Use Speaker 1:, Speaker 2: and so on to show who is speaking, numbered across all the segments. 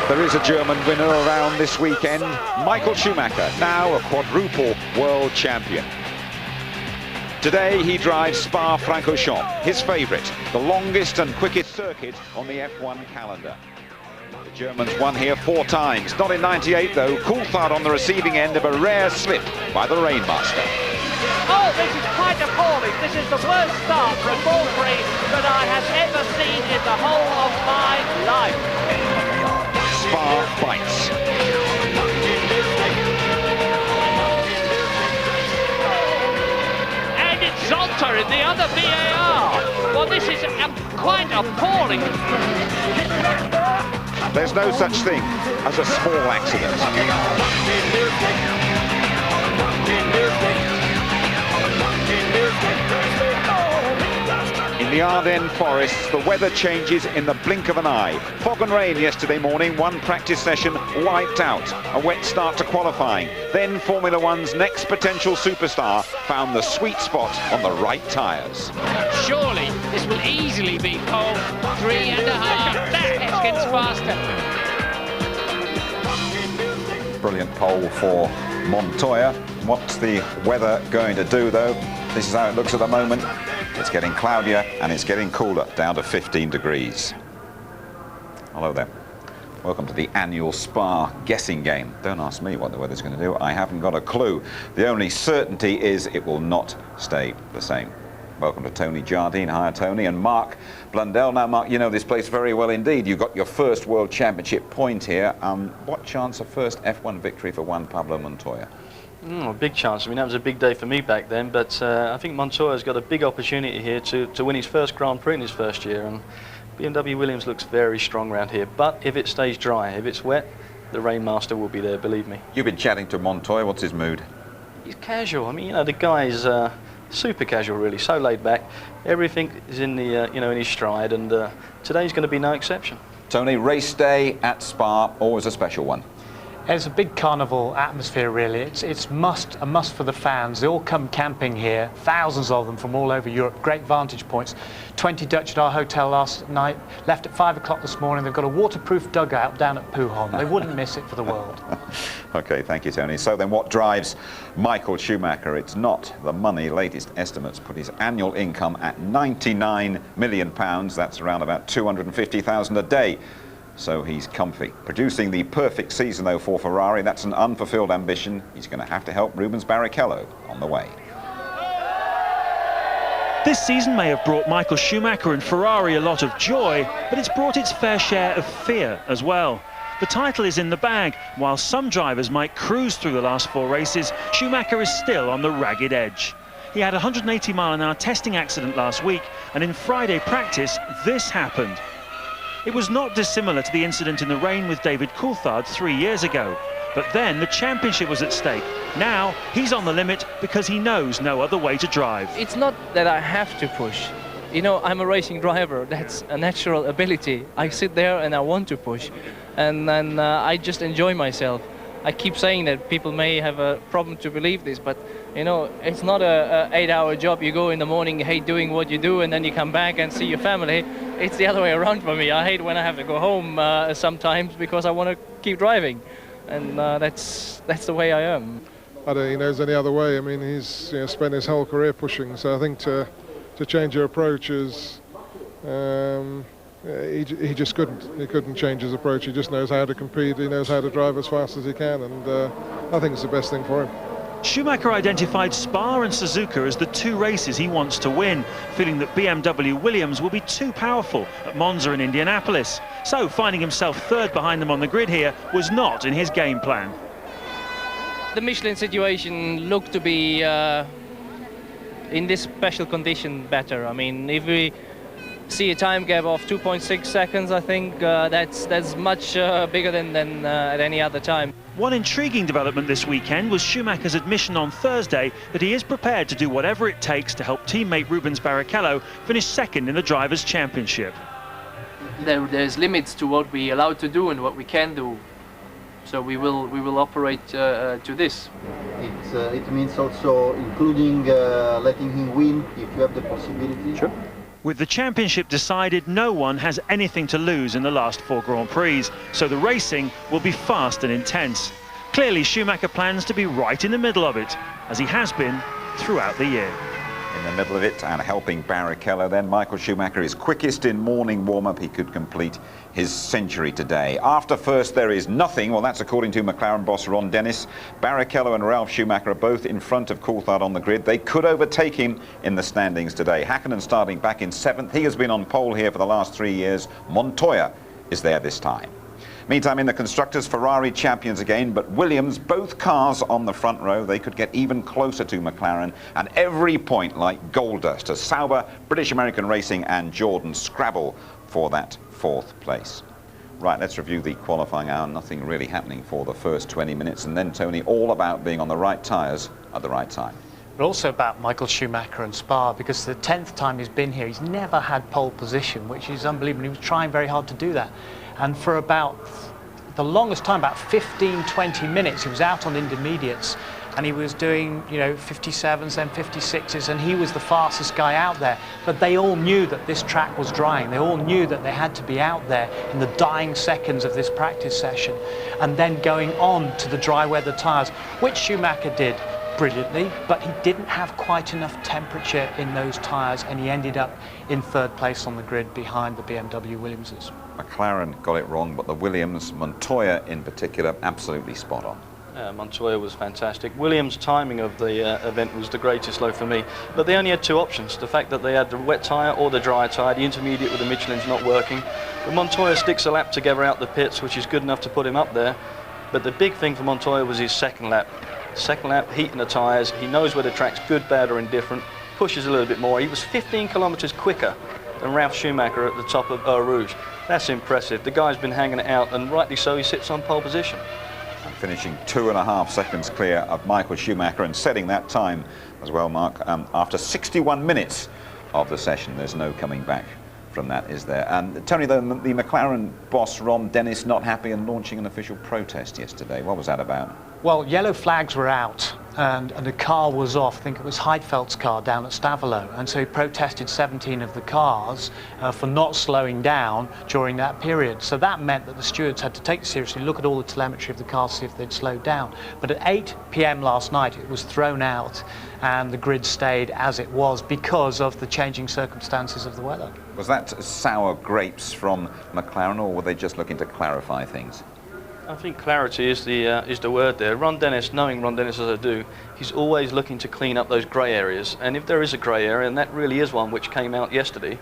Speaker 1: There is a German winner around this weekend, Michael Schumacher, now a quadruple world champion. Today he drives Spa-Francorchamps, his favourite, the longest and quickest circuit on the F1 calendar. The Germans won here 4 times, not in '98 though. Coulthard on the receiving end of a rare slip by the Rainmaster.
Speaker 2: Oh, this is quite appalling. This is the worst start for a Grand Prix that I have ever seen in the whole of my life.
Speaker 1: Spa bites.
Speaker 2: And it's Zonta in the other VAR. Well, this is quite appalling.
Speaker 1: There's no such thing as a small accident. In the Ardennes forests, the weather changes in the blink of an eye. Fog and rain yesterday morning, one practice session wiped out. A wet start to qualifying. Then Formula One's next potential superstar found the sweet spot on the right tyres.
Speaker 2: Surely this will easily be pole 3.5 seconds faster.
Speaker 1: Brilliant pole for Montoya. What's the weather going to do though? This is how it looks at the moment. It's getting cloudier and it's getting cooler, down to 15 degrees. Hello there. Welcome to the annual Spa guessing game. Don't ask me what the weather's going to do. I haven't got a clue. The only certainty is it will not stay the same. Welcome to Tony Jardine. Hi, Tony. And Mark Blundell. Now, Mark, you know this place very well indeed. You got your first World Championship point here. What chance of first F1 victory for Juan Pablo Montoya?
Speaker 3: A big chance. I mean, that was a big day for me back then, but I think Montoya's got a big opportunity here to win his first Grand Prix in his first year, and BMW Williams looks very strong around here. But if it stays dry, if it's wet, the Rainmaster will be there, believe me.
Speaker 1: You've been chatting to Montoya. What's his mood?
Speaker 3: He's casual. I mean, you know, the guy's super casual, really, so laid back. Everything is in the in his stride, and today's going to be no exception.
Speaker 1: Tony, race day at Spa, always a special one.
Speaker 4: It's a big carnival atmosphere, really. It's a must for the fans. They all come camping here, thousands of them from all over Europe. Great vantage points. 20 Dutch at our hotel last night, left at 5 o'clock this morning. They've got a waterproof dugout down at Pujon. They wouldn't miss it for the world.
Speaker 1: Okay, thank you, Tony. So then what drives Michael Schumacher? It's not the money. Latest estimates put his annual income at £99 million. That's around about $250,000 a day. So he's comfy. Producing the perfect season, though, for Ferrari, that's an unfulfilled ambition. He's going to have to help Rubens Barrichello on the way.
Speaker 5: This season may have brought Michael Schumacher and Ferrari a lot of joy, but it's brought its fair share of fear as well. The title is in the bag. While some drivers might cruise through the last 4 races, Schumacher is still on the ragged edge. He had a 180-mile-an-hour testing accident last week, and in Friday practice, this happened. It was not dissimilar to the incident in the rain with David Coulthard 3 years ago. But then the championship was at stake. Now he's on the limit because he knows no other way to drive.
Speaker 6: It's not that I have to push. You know, I'm a racing driver. That's a natural ability. I sit there and I want to push. And then I just enjoy myself. I keep saying that people may have a problem to believe this, but you know, it's not a 8-hour job. You go in the morning, hate doing what you do, and then you come back and see your family. It's the other way around for me. I hate when I have to go home sometimes because I want to keep driving, and that's the way I am.
Speaker 7: I don't think he knows any other way. I mean, he's spent his whole career pushing, so I think to change your approach is he just couldn't. He couldn't change his approach. He just knows how to compete. He knows how to drive as fast as he can, and I think it's the best thing for him.
Speaker 5: Schumacher identified Spa and Suzuka as the two races he wants to win, feeling that BMW Williams will be too powerful at Monza and Indianapolis. So finding himself third behind them on the grid here was not in his game plan.
Speaker 6: The Michelin situation looked to be in this special condition better. I mean, if we see a time gap of 2.6 seconds, I think that's much bigger than at any other time.
Speaker 5: One intriguing development this weekend was Schumacher's admission on Thursday that he is prepared to do whatever it takes to help teammate Rubens Barrichello finish second in the Drivers' Championship.
Speaker 8: There's limits to what we allowed to do and what we can do, so we will operate to this.
Speaker 9: It means also including letting him win if you have the possibility.
Speaker 5: Sure. With the championship decided, no one has anything to lose in the last 4 Grand Prix, so the racing will be fast and intense. Clearly, Schumacher plans to be right in the middle of it, as he has been throughout the year.
Speaker 1: In the middle of it and helping Barrichello then, Michael Schumacher is quickest in morning warm-up. He could complete his century today. After first there is nothing, well that's according to McLaren boss Ron Dennis. Barrichello and Ralf Schumacher are both in front of Coulthard on the grid. They could overtake him in the standings today. Hakkinen starting back in 7th. He has been on pole here for the last 3 years. Montoya is there this time. Meantime, in the Constructors, Ferrari champions again, but Williams, both cars on the front row, they could get even closer to McLaren, and every point like gold dust as Sauber, British American Racing and Jordan scrabble for that 4th place. Right, let's review the qualifying hour. Nothing really happening for the first 20 minutes, and then, Tony, all about being on the right tyres at the right time.
Speaker 4: But also about Michael Schumacher and Spa, because the 10th time he's been here, he's never had pole position, which is unbelievable. He was trying very hard to do that. And for about the longest time, about 15, 20 minutes, he was out on intermediates and he was doing, 57s, then 56s, and he was the fastest guy out there. But they all knew that this track was drying. They all knew that they had to be out there in the dying seconds of this practice session and then going on to the dry weather tyres, which Schumacher did brilliantly, but he didn't have quite enough temperature in those tyres and he ended up in 3rd place on the grid behind the BMW Williamses.
Speaker 1: McLaren got it wrong, but the Williams, Montoya in particular, absolutely spot on.
Speaker 3: Montoya was fantastic. Williams' timing of the event was the greatest though for me, but they only had 2 options. The fact that they had the wet tyre or the dry tyre, the intermediate with the Michelin's not working. But Montoya sticks a lap together out the pits, which is good enough to put him up there. But the big thing for Montoya was his second lap. Second lap, heating the tyres, he knows where the track's good, bad or indifferent, pushes a little bit more. He was 15 kilometres quicker than Ralf Schumacher at the top of Eau Rouge. That's impressive. The guy's been hanging it out, and rightly so, he sits on pole position.
Speaker 1: And finishing 2.5 seconds clear of Michael Schumacher and setting that time as well, Mark, after 61 minutes of the session. There's no coming back from that, is there? Tony, the McLaren boss Ron Dennis not happy and launching an official protest yesterday. What was that about?
Speaker 4: Well, yellow flags were out and the car was off. I think it was Heidfeldt's car down at Stavelot, and so he protested 17 of the cars for not slowing down during that period. So that meant that the stewards had to take it seriously, look at all the telemetry of the cars, see if they'd slowed down. But at 8 p.m. last night it was thrown out and the grid stayed as it was because of the changing circumstances of the weather. Was
Speaker 1: that sour grapes from McLaren, or were they just looking to clarify things?
Speaker 3: I think clarity is the word there. Ron Dennis, knowing Ron Dennis as I do, he's always looking to clean up those grey areas. And if there is a grey area, and that really is one which came out yesterday,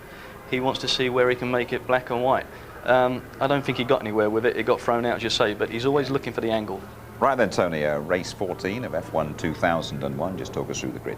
Speaker 3: he wants to see where he can make it black and white. I don't think he got anywhere with it. It got thrown out, as you say, but he's always looking for the angle.
Speaker 1: Right then, Tony, race 14 of F1 2001. Just talk us through the grid.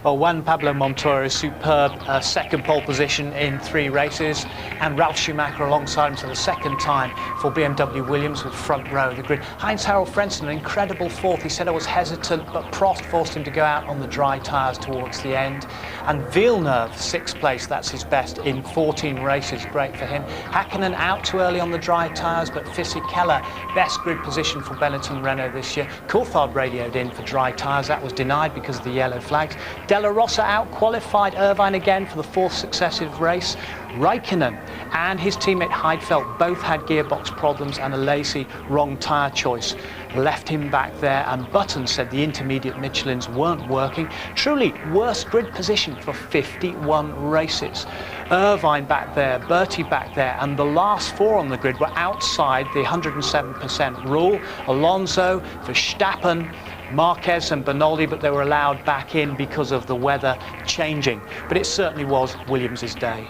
Speaker 4: Well, Juan Pablo Montoya is superb, second pole position in 3 races, and Ralf Schumacher alongside him for the second time for BMW Williams with front row of the grid. Heinz-Harald Frentzen, an incredible 4th. He said I was hesitant, but Prost forced him to go out on the dry tyres towards the end. And Villeneuve, 6th place, that's his best in 14 races, great for him. Hakkinen out too early on the dry tyres, but Fisichella, best grid position for Benetton Renault this year. Coulthard radioed in for dry tyres, that was denied because of the yellow flags. De La Rosa out qualified Irvine again for the 4th successive race. Raikkonen and his teammate Heidfeldt both had gearbox problems and a lazy wrong tyre choice left him back there, and Button said the intermediate Michelins weren't working. Truly worst grid position for 51 races. Irvine back there, Bertie back there, and the last 4 on the grid were outside the 107% rule. Alonso, Verstappen, Marquez and Bernoldi, but they were allowed back in because of the weather changing. But it certainly was Williams' day.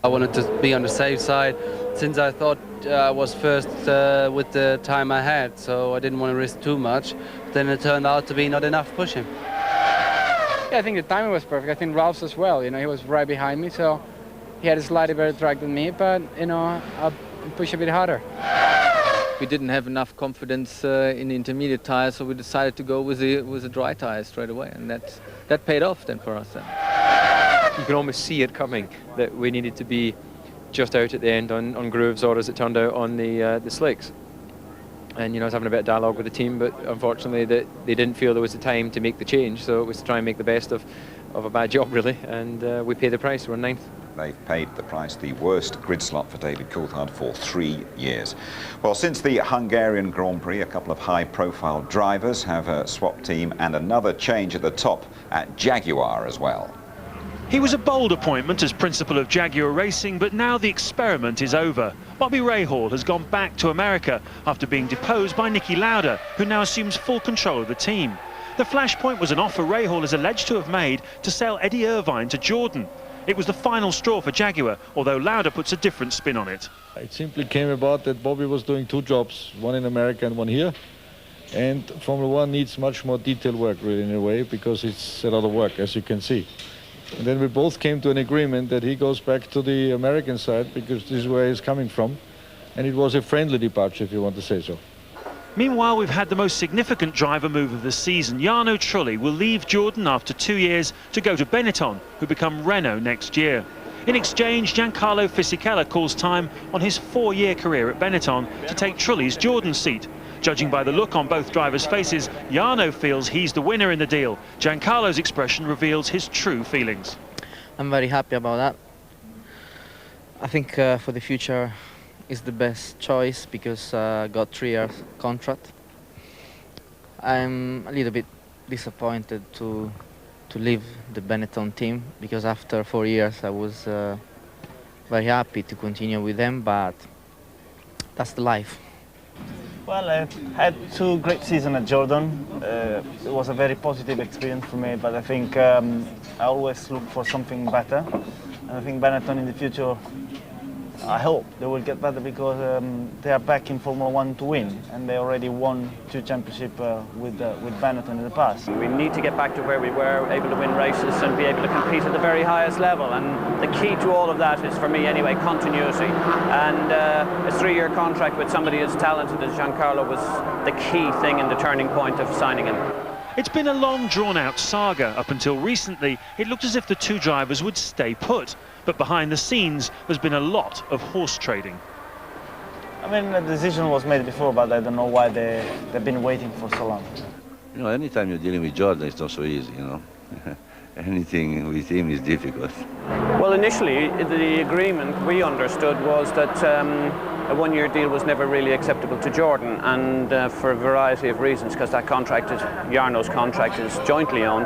Speaker 10: I wanted to be on the safe side since I thought I was first with the time I had, so I didn't want to risk too much. Then it turned out to be not enough pushing.
Speaker 11: Yeah, I think the timing was perfect. I think Ralph's as well. You know, he was right behind me, so he had a slightly better track than me, but you know, I push a bit harder.
Speaker 12: We didn't have enough confidence in the intermediate tires, so we decided to go with the dry tires straight away, and that paid off then for us.
Speaker 13: You can almost see it coming, that we needed to be just out at the end on grooves, or as it turned out on the slicks. And you know, I was having a bit of dialogue with the team, but unfortunately they didn't feel there was the time to make the change, so it was to try and make the best of a bad job really, and we paid the price. We're in 9th.
Speaker 1: They've paid the price, the worst grid slot for David Coulthard for 3 years. Well, since the Hungarian Grand Prix, a couple of high-profile drivers have swapped team, and another change at the top at Jaguar as well.
Speaker 5: He was a bold appointment as principal of Jaguar Racing, but now the experiment is over. Bobby Rahal has gone back to America after being deposed by Niki Lauda, who now assumes full control of the team. The flashpoint was an offer Rahal is alleged to have made to sell Eddie Irvine to Jordan. It was the final straw for Jaguar, although Lauda puts a different spin on it.
Speaker 14: It simply came about that Bobby was doing 2 jobs, one in America and one here. And Formula One needs much more detailed work, really, in a way, because it's a lot of work, as you can see. And then we both came to an agreement that he goes back to the American side, because this is where he's coming from. And it was a friendly departure, if you want to say so.
Speaker 5: Meanwhile, we've had the most significant driver move of the season. Jarno Trulli will leave Jordan after 2 years to go to Benetton, who become Renault next year. In exchange, Giancarlo Fisichella calls time on his 4-year career at Benetton to take Trulli's Jordan seat. Judging by the look on both drivers' faces, Jarno feels he's the winner in the deal. Giancarlo's expression reveals his true feelings.
Speaker 6: I'm very happy about that. I think for the future is the best choice because I got 3 years contract. I'm a little bit disappointed to leave the Benetton team because after 4 years I was very happy to continue with them, but that's the life.
Speaker 15: Well, I had 2 great seasons at Jordan. It was a very positive experience for me, but I think I always look for something better. And I think Benetton in the future, I hope they will get better because they are back in Formula One to win, and they already won 2 championships with Benetton in the past.
Speaker 2: We need to get back to where we were, able to win races and be able to compete at the very highest level. And the key to all of that is, for me anyway, continuity. And a 3-year contract with somebody as talented as Giancarlo was the key thing in the turning point of signing him.
Speaker 5: It's been a long, drawn-out saga. Up until recently, it looked as if the 2 drivers would stay put. But behind the scenes, there's been a lot of horse trading.
Speaker 15: I mean, the decision was made before, but I don't know why they've been waiting for so long.
Speaker 16: You know, anytime you're dealing with Jordan, it's not so easy, you know. Anything with him is difficult.
Speaker 2: Well, initially, the agreement we understood was that a 1-year deal was never really acceptable to Jordan, and for a variety of reasons, because that contract is, Jarno's contract is jointly owned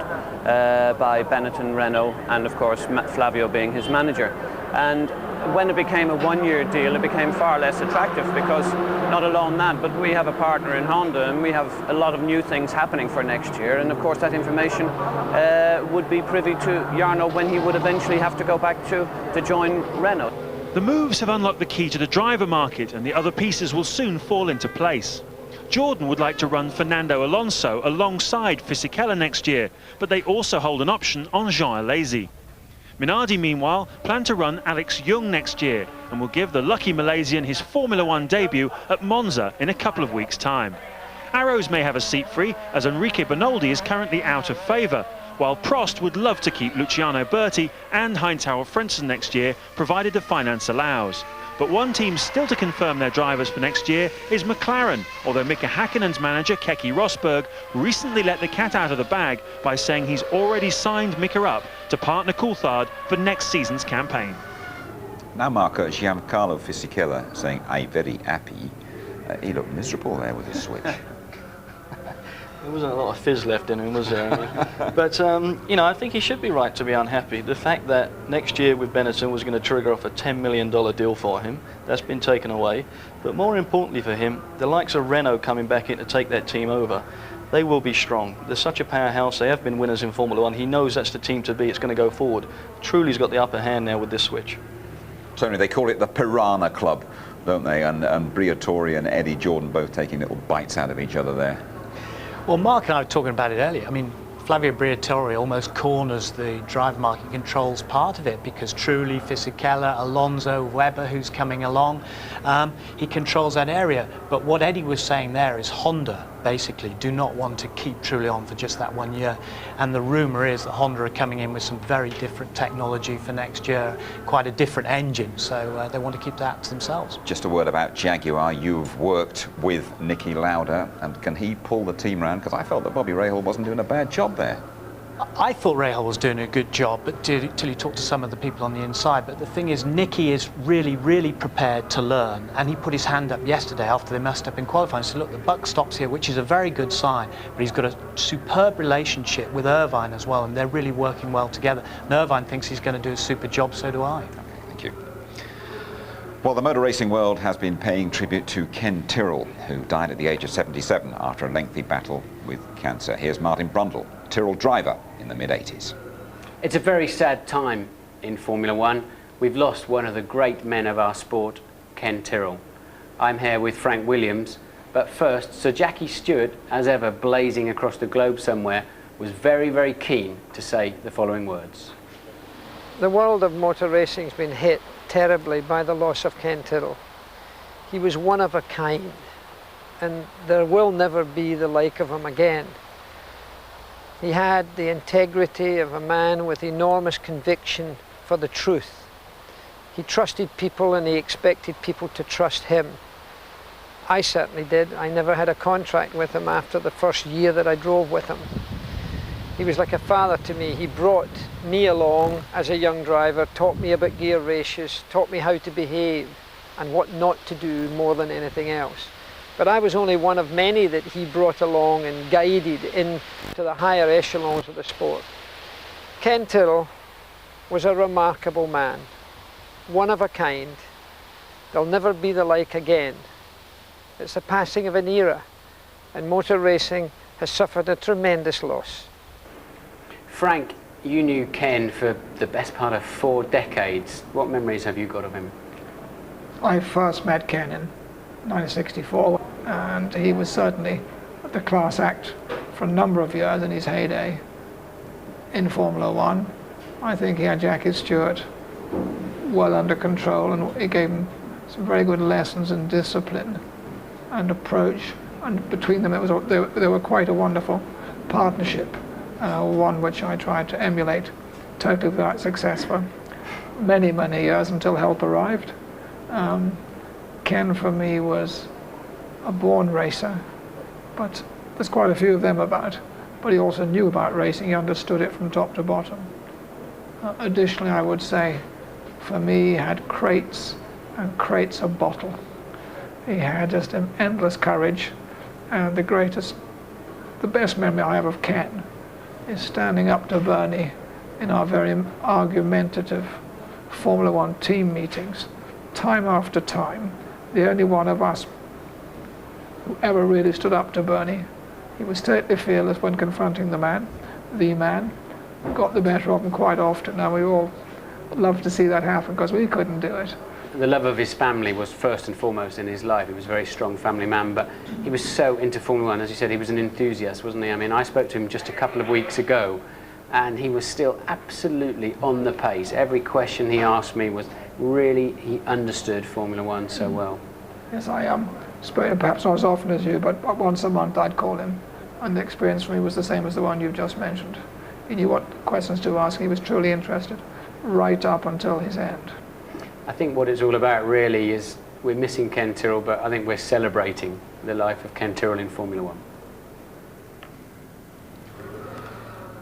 Speaker 2: by Benetton, Renault, and of course Flavio being his manager. And when it became a 1-year deal, it became far less attractive because not alone that, but we have a partner in Honda and we have a lot of new things happening for next year. And of course that information would be privy to Jarno when he would eventually have to go back to join Renault.
Speaker 5: The moves have unlocked the key to the driver market, and the other pieces will soon fall into place. Jordan would like to run Fernando Alonso alongside Fisichella next year, but they also hold an option on Jean Alesi. Minardi, meanwhile, plan to run Alex Young next year and will give the lucky Malaysian his Formula One debut at Monza in a couple of weeks' time. Arrows may have a seat free, as Enrique Bernoldi is currently out of favour, while Prost would love to keep Luciano Berti and Heinz-Harald Frentzen next year, provided the finance allows. But one team still to confirm their drivers for next year is McLaren, although Mika Häkkinen's manager Keke Rosberg recently let the cat out of the bag by saying he's already signed Mika up to partner Coulthard for next season's campaign.
Speaker 1: Now, Marco, Giancarlo Fisichella saying, "I'm very happy." He looked miserable there with his switch.
Speaker 3: There wasn't a lot of fizz left in him, was there? But, you know, I think he should be right to be unhappy. The fact that next year with Benetton was going to trigger off a $10 million deal for him, that's been taken away. But more importantly for him, the likes of Renault coming back in to take that team over, they will be strong. They're such a powerhouse. They have been winners in Formula One. He knows that's the team to be. It's going to go forward. Truly's got the upper hand now with this switch.
Speaker 1: Tony, they call it the Piranha Club, don't they? And Briatore and Eddie Jordan both taking little bites out of each other there.
Speaker 4: Well, Mark and I were talking about it earlier. I mean, Flavio Briatore almost corners the drive market controls part of it, because Trulli, Fisichella, Alonso, Webber, who's coming along, he controls that area. But what Eddie was saying there is Honda basically do not want to keep Trulli on for just that 1 year. And the rumour is that Honda are coming in with some very different technology for next year, quite a different engine, so they want to keep that to themselves.
Speaker 1: Just a word about Jaguar. You've worked with Niki Lauda, and can he pull the team round? Because I felt that Bobby Rahal wasn't doing a bad job there.
Speaker 4: I thought Rahal was doing a good job, but till you talk to some of the people on the inside. But the thing is, Nicky is really, really prepared to learn, and he put his hand up yesterday after they messed up in qualifying and said, look, the buck stops here, which is a very good sign, but he's got a superb relationship with Irvine as well, and they're really working well together. And Irvine thinks he's going to do a super job, so do I.
Speaker 1: Thank you. Well, the motor racing world has been paying tribute to Ken Tyrrell, who died at the age of 77 after a lengthy battle with cancer. Here's Martin Brundle, Tyrrell driver in the mid-80s.
Speaker 17: It's a very sad time in Formula One. We've lost one of the great men of our sport, Ken Tyrrell. I'm here with Frank Williams, but first, Sir Jackie Stewart, as ever blazing across the globe somewhere, was very, very keen to say the following words.
Speaker 18: The world of motor racing's been hit terribly by the loss of Ken Tyrrell. He was one of a kind, and there will never be the like of him again. He had the integrity of a man with enormous conviction for the truth. He trusted people and he expected people to trust him. I certainly did. I never had a contract with him after the first year that I drove with him. He was like a father to me. He brought me along as a young driver, taught me about gear ratios, taught me how to behave and what not to do more than anything else. But I was only one of many that he brought along and guided into the higher echelons of the sport. Ken Tyrrell was a remarkable man, one of a kind. There'll never be the like again. It's the passing of an era, and motor racing has suffered a tremendous loss.
Speaker 17: Frank, you knew Ken for the best part of 4 decades. What memories have you got of him?
Speaker 11: I first met Ken in 1964, and he was certainly the class act for a number of years in his heyday in Formula One. I think he had Jackie Stewart well under control, and he gave him some very good lessons in discipline and approach, and between them they were quite a wonderful partnership, one which I tried to emulate, totally without success for many, many years until help arrived. Ken for me was a born racer, but there's quite a few of them about, but he also knew about racing. He understood it from top to bottom. Additionally, I would say for me he had crates and crates of bottle. He had just an endless courage, and the best memory I have of Ken is standing up to Bernie in our very argumentative Formula One team meetings, time after time. The only one of us who ever really stood up to Bernie. He was totally fearless when confronting the man, got the better of him quite often, and we all loved to see that happen because we couldn't do it.
Speaker 17: The love of his family was first and foremost in his life. He was a very strong family man, but he was so into Formula One. As you said, he was an enthusiast, wasn't he? I mean, I spoke to him just a couple of weeks ago, and he was still absolutely on the pace. Every question he asked me was really, he understood Formula One so well.
Speaker 11: Yes, I spoke to him perhaps not as often as you, but once a month I'd call him, and the experience for me was the same as the one you've just mentioned. He knew what questions to ask. He was truly interested right up until his end.
Speaker 17: I think what it's all about really is we're missing Ken Tyrrell, but I think we're celebrating the life of Ken Tyrrell in Formula One.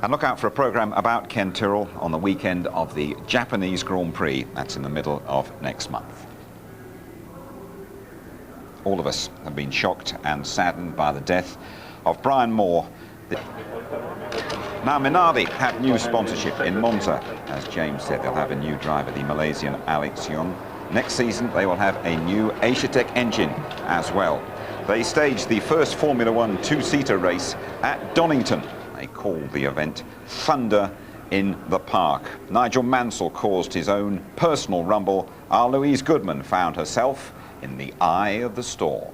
Speaker 1: And look out for a programme about Ken Tyrrell on the weekend of the Japanese Grand Prix. That's in the middle of next month. All of us have been shocked and saddened by the death of Brian Moore. Now, Minardi have new sponsorship in Monza. As James said, they'll have a new driver, the Malaysian Alex Young. Next season, they will have a new Asiatech engine as well. They staged the first Formula One two-seater race at Donington. They called the event Thunder in the Park. Nigel Mansell caused his own personal rumble. Our Louise Goodman found herself in the eye of the storm.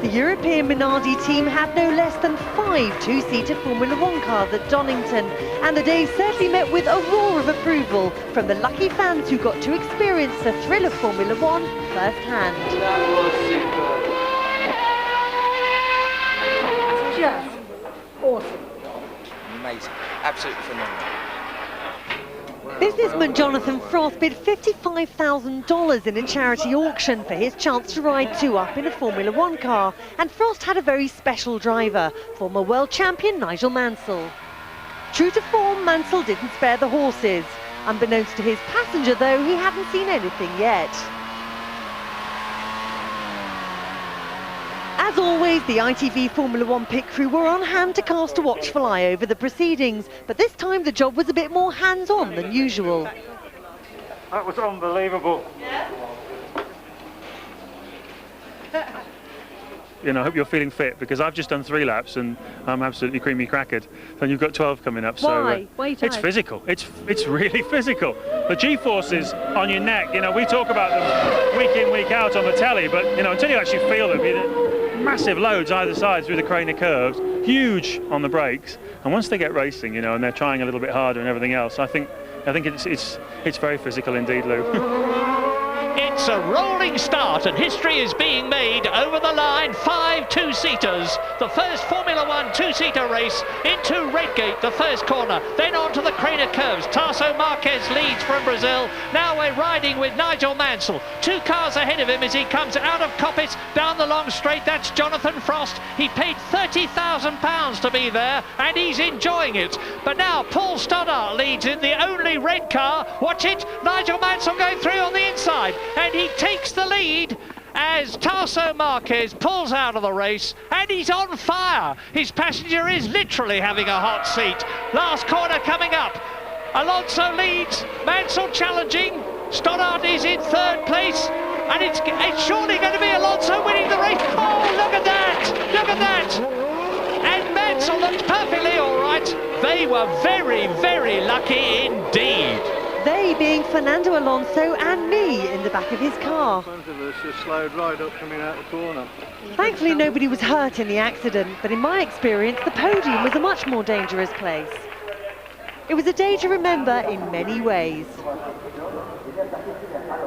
Speaker 19: The European Minardi team had no less than 5 two-seater Formula One cars at Donington, and the day certainly met with a roar of approval from the lucky fans who got to experience the thrill of Formula One firsthand.
Speaker 20: That was
Speaker 19: Just awesome.
Speaker 20: amazing, absolutely phenomenal.
Speaker 19: Businessman Jonathan Frost bid $55,000 in a charity auction for his chance to ride 2 up in a Formula One car, and Frost had a very special driver, former world champion Nigel Mansell. True to form, Mansell didn't spare the horses. Unbeknownst to his passenger though, he hadn't seen anything yet. As always, the ITV Formula One pit crew were on hand to cast a watchful eye over the proceedings, but this time the job was a bit more hands-on than usual.
Speaker 21: That was unbelievable.
Speaker 5: You know, I hope you're feeling fit, because I've just done 3 laps and I'm absolutely creamy crackered. And you've got 12 coming up.
Speaker 19: Why?
Speaker 5: So it's physical. It's really physical. The G-forces on your neck, you know, we talk about them week in, week out on the telly, but you know, until you actually feel them, massive loads either side through the Craner curves, huge on the brakes, and once they get racing, you know, and they're trying a little bit harder and everything else, I think it's very physical indeed, Lou.
Speaker 22: It's a rolling start and history is being made over the line. 5 two-seaters. The first Formula One two-seater race into Redgate, the first corner. Then on to the Craner curves. Tarso Marquez leads from Brazil. Now we're riding with Nigel Mansell. 2 cars ahead of him as he comes out of Coppice down the long straight. That's Jonathan Frost. He paid £30,000 to be there and he's enjoying it. But now Paul Stoddart leads in the only red car. Watch it. Nigel Mansell going through on the inside. And he takes the lead as Tarso Marquez pulls out of the race, and he's on fire. His passenger is literally having a hot seat. Last corner coming up. Alonso leads, Mansell challenging. Stoddart is in 3rd place, and it's surely going to be Alonso winning the race. Oh, look at that! Look at that! And Mansell looked perfectly all right. They were very, very lucky indeed.
Speaker 19: They being Fernando Alonso and me in the back of his car.
Speaker 21: Front of us just slowed right up coming out the corner.
Speaker 19: Thankfully nobody was hurt in the accident, but in my experience the podium was a much more dangerous place. It was a day to remember in many ways.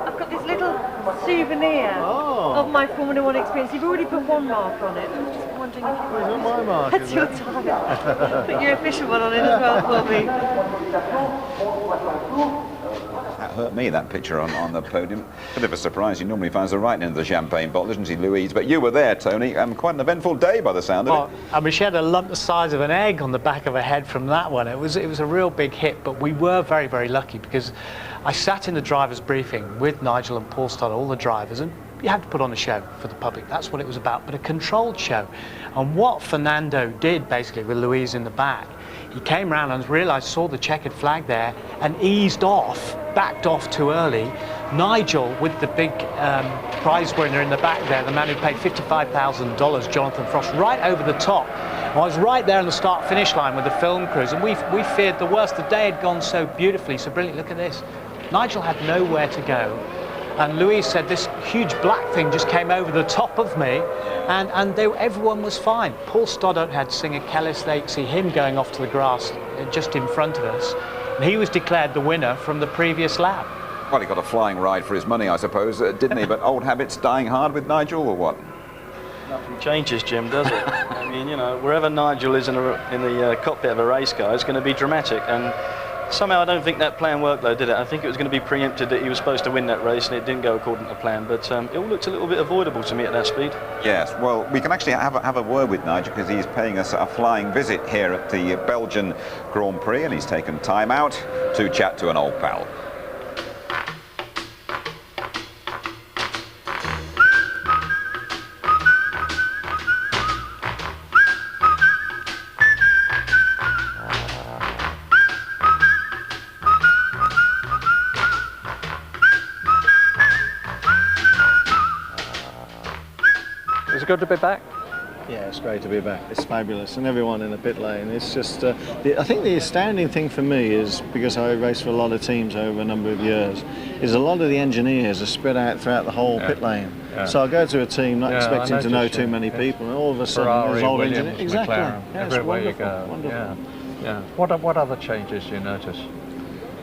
Speaker 19: I've got this little souvenir of my Formula One experience. You've already put 1 mark on it. I'm just wondering if you want
Speaker 21: my mark?
Speaker 19: That's your time. Put your official one on it as well for me.
Speaker 1: That hurt me, that picture on the podium. Bit of a surprise. He normally finds the right end of the champagne bottle, isn't he, Louise? But you were there, Tony. Quite an eventful day by the sound of it.
Speaker 4: I mean, she had a lump the size of an egg on the back of her head from that one. It was a real big hit, but we were very, very lucky because I sat in the driver's briefing with Nigel and Paul Stoddart, all the drivers, and you had to put on a show for the public. That's what it was about, but a controlled show. And what Fernando did, basically, with Louise in the back, he came round and realised, saw the checkered flag there, and eased off, backed off too early. Nigel, with the big prize winner in the back there, the man who paid $55,000, Jonathan Frost, right over the top. I was right there on the start-finish line with the film crews, and we feared the worst. The day had gone so beautifully, so brilliant. Look at this. Nigel had nowhere to go. And Louise said this huge black thing just came over the top of me, and everyone was fine. Paul Stoddart had Singer Kellis. They see him going off to the grass just in front of us, and he was declared the winner from the previous lap.
Speaker 1: Well, he got a flying ride for his money, I suppose, didn't he? But old habits dying hard with Nigel, or what?
Speaker 3: Nothing changes, Jim, does it? I mean, you know, wherever Nigel is in the cockpit of a race car, it's going to be dramatic. And Somehow I don't think that plan worked though, did it? I think it was going to be preempted that he was supposed to win that race and it didn't go according to plan, but it all looked a little bit avoidable to me at that speed.
Speaker 1: Yes, well, we can actually have a word with Nigel because he's paying us a flying visit here at the Belgian Grand Prix, and he's taken time out to chat to an old pal.
Speaker 21: Is it good to be back?
Speaker 7: Yeah, it's great to be back. It's fabulous, and everyone in the pit lane. It's just, I think the astounding thing for me is, because I race for a lot of teams over a number of years, is a lot of the engineers are spread out throughout the whole pit lane.
Speaker 21: Yeah.
Speaker 7: So I go to a team not expecting to know too many
Speaker 21: yes.
Speaker 7: people, and all of a sudden
Speaker 21: Ferrari,
Speaker 7: there's old
Speaker 21: Williams,
Speaker 7: engineers. Exactly.
Speaker 21: McLaren,
Speaker 7: Yeah, it's
Speaker 21: everywhere
Speaker 7: wonderful.
Speaker 21: you go.
Speaker 7: Wonderful.
Speaker 21: Yeah. What other changes do you notice?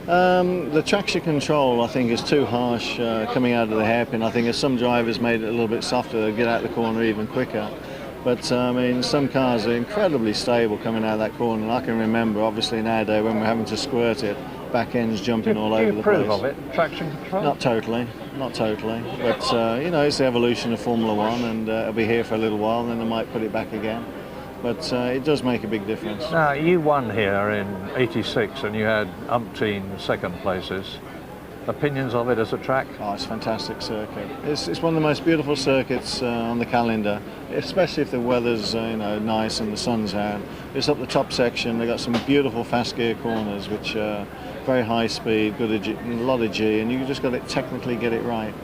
Speaker 7: The traction control, I think, is too harsh coming out of the hairpin. I think if some drivers made it a little bit softer, they'd get out the corner even quicker. But I mean, some cars are incredibly stable coming out of that corner. And I can remember, obviously nowadays, when we're having to squirt it, back ends jumping all over the place.
Speaker 21: Do you approve of it, traction control?
Speaker 7: Not totally. But you know, it's the evolution of Formula One, and it'll be here for a little while, and then they might put it back again. But it does make a big difference.
Speaker 21: Now, you won here in '86, and you had umpteen second places. Opinions of it as a track?
Speaker 7: Oh, it's a fantastic circuit. It's one of the most beautiful circuits on the calendar, especially if the weather's you know, nice and the sun's out. It's up the top section. They've got some beautiful fast gear corners, which are very high speed, good a lot of G, and you just got to technically get it right.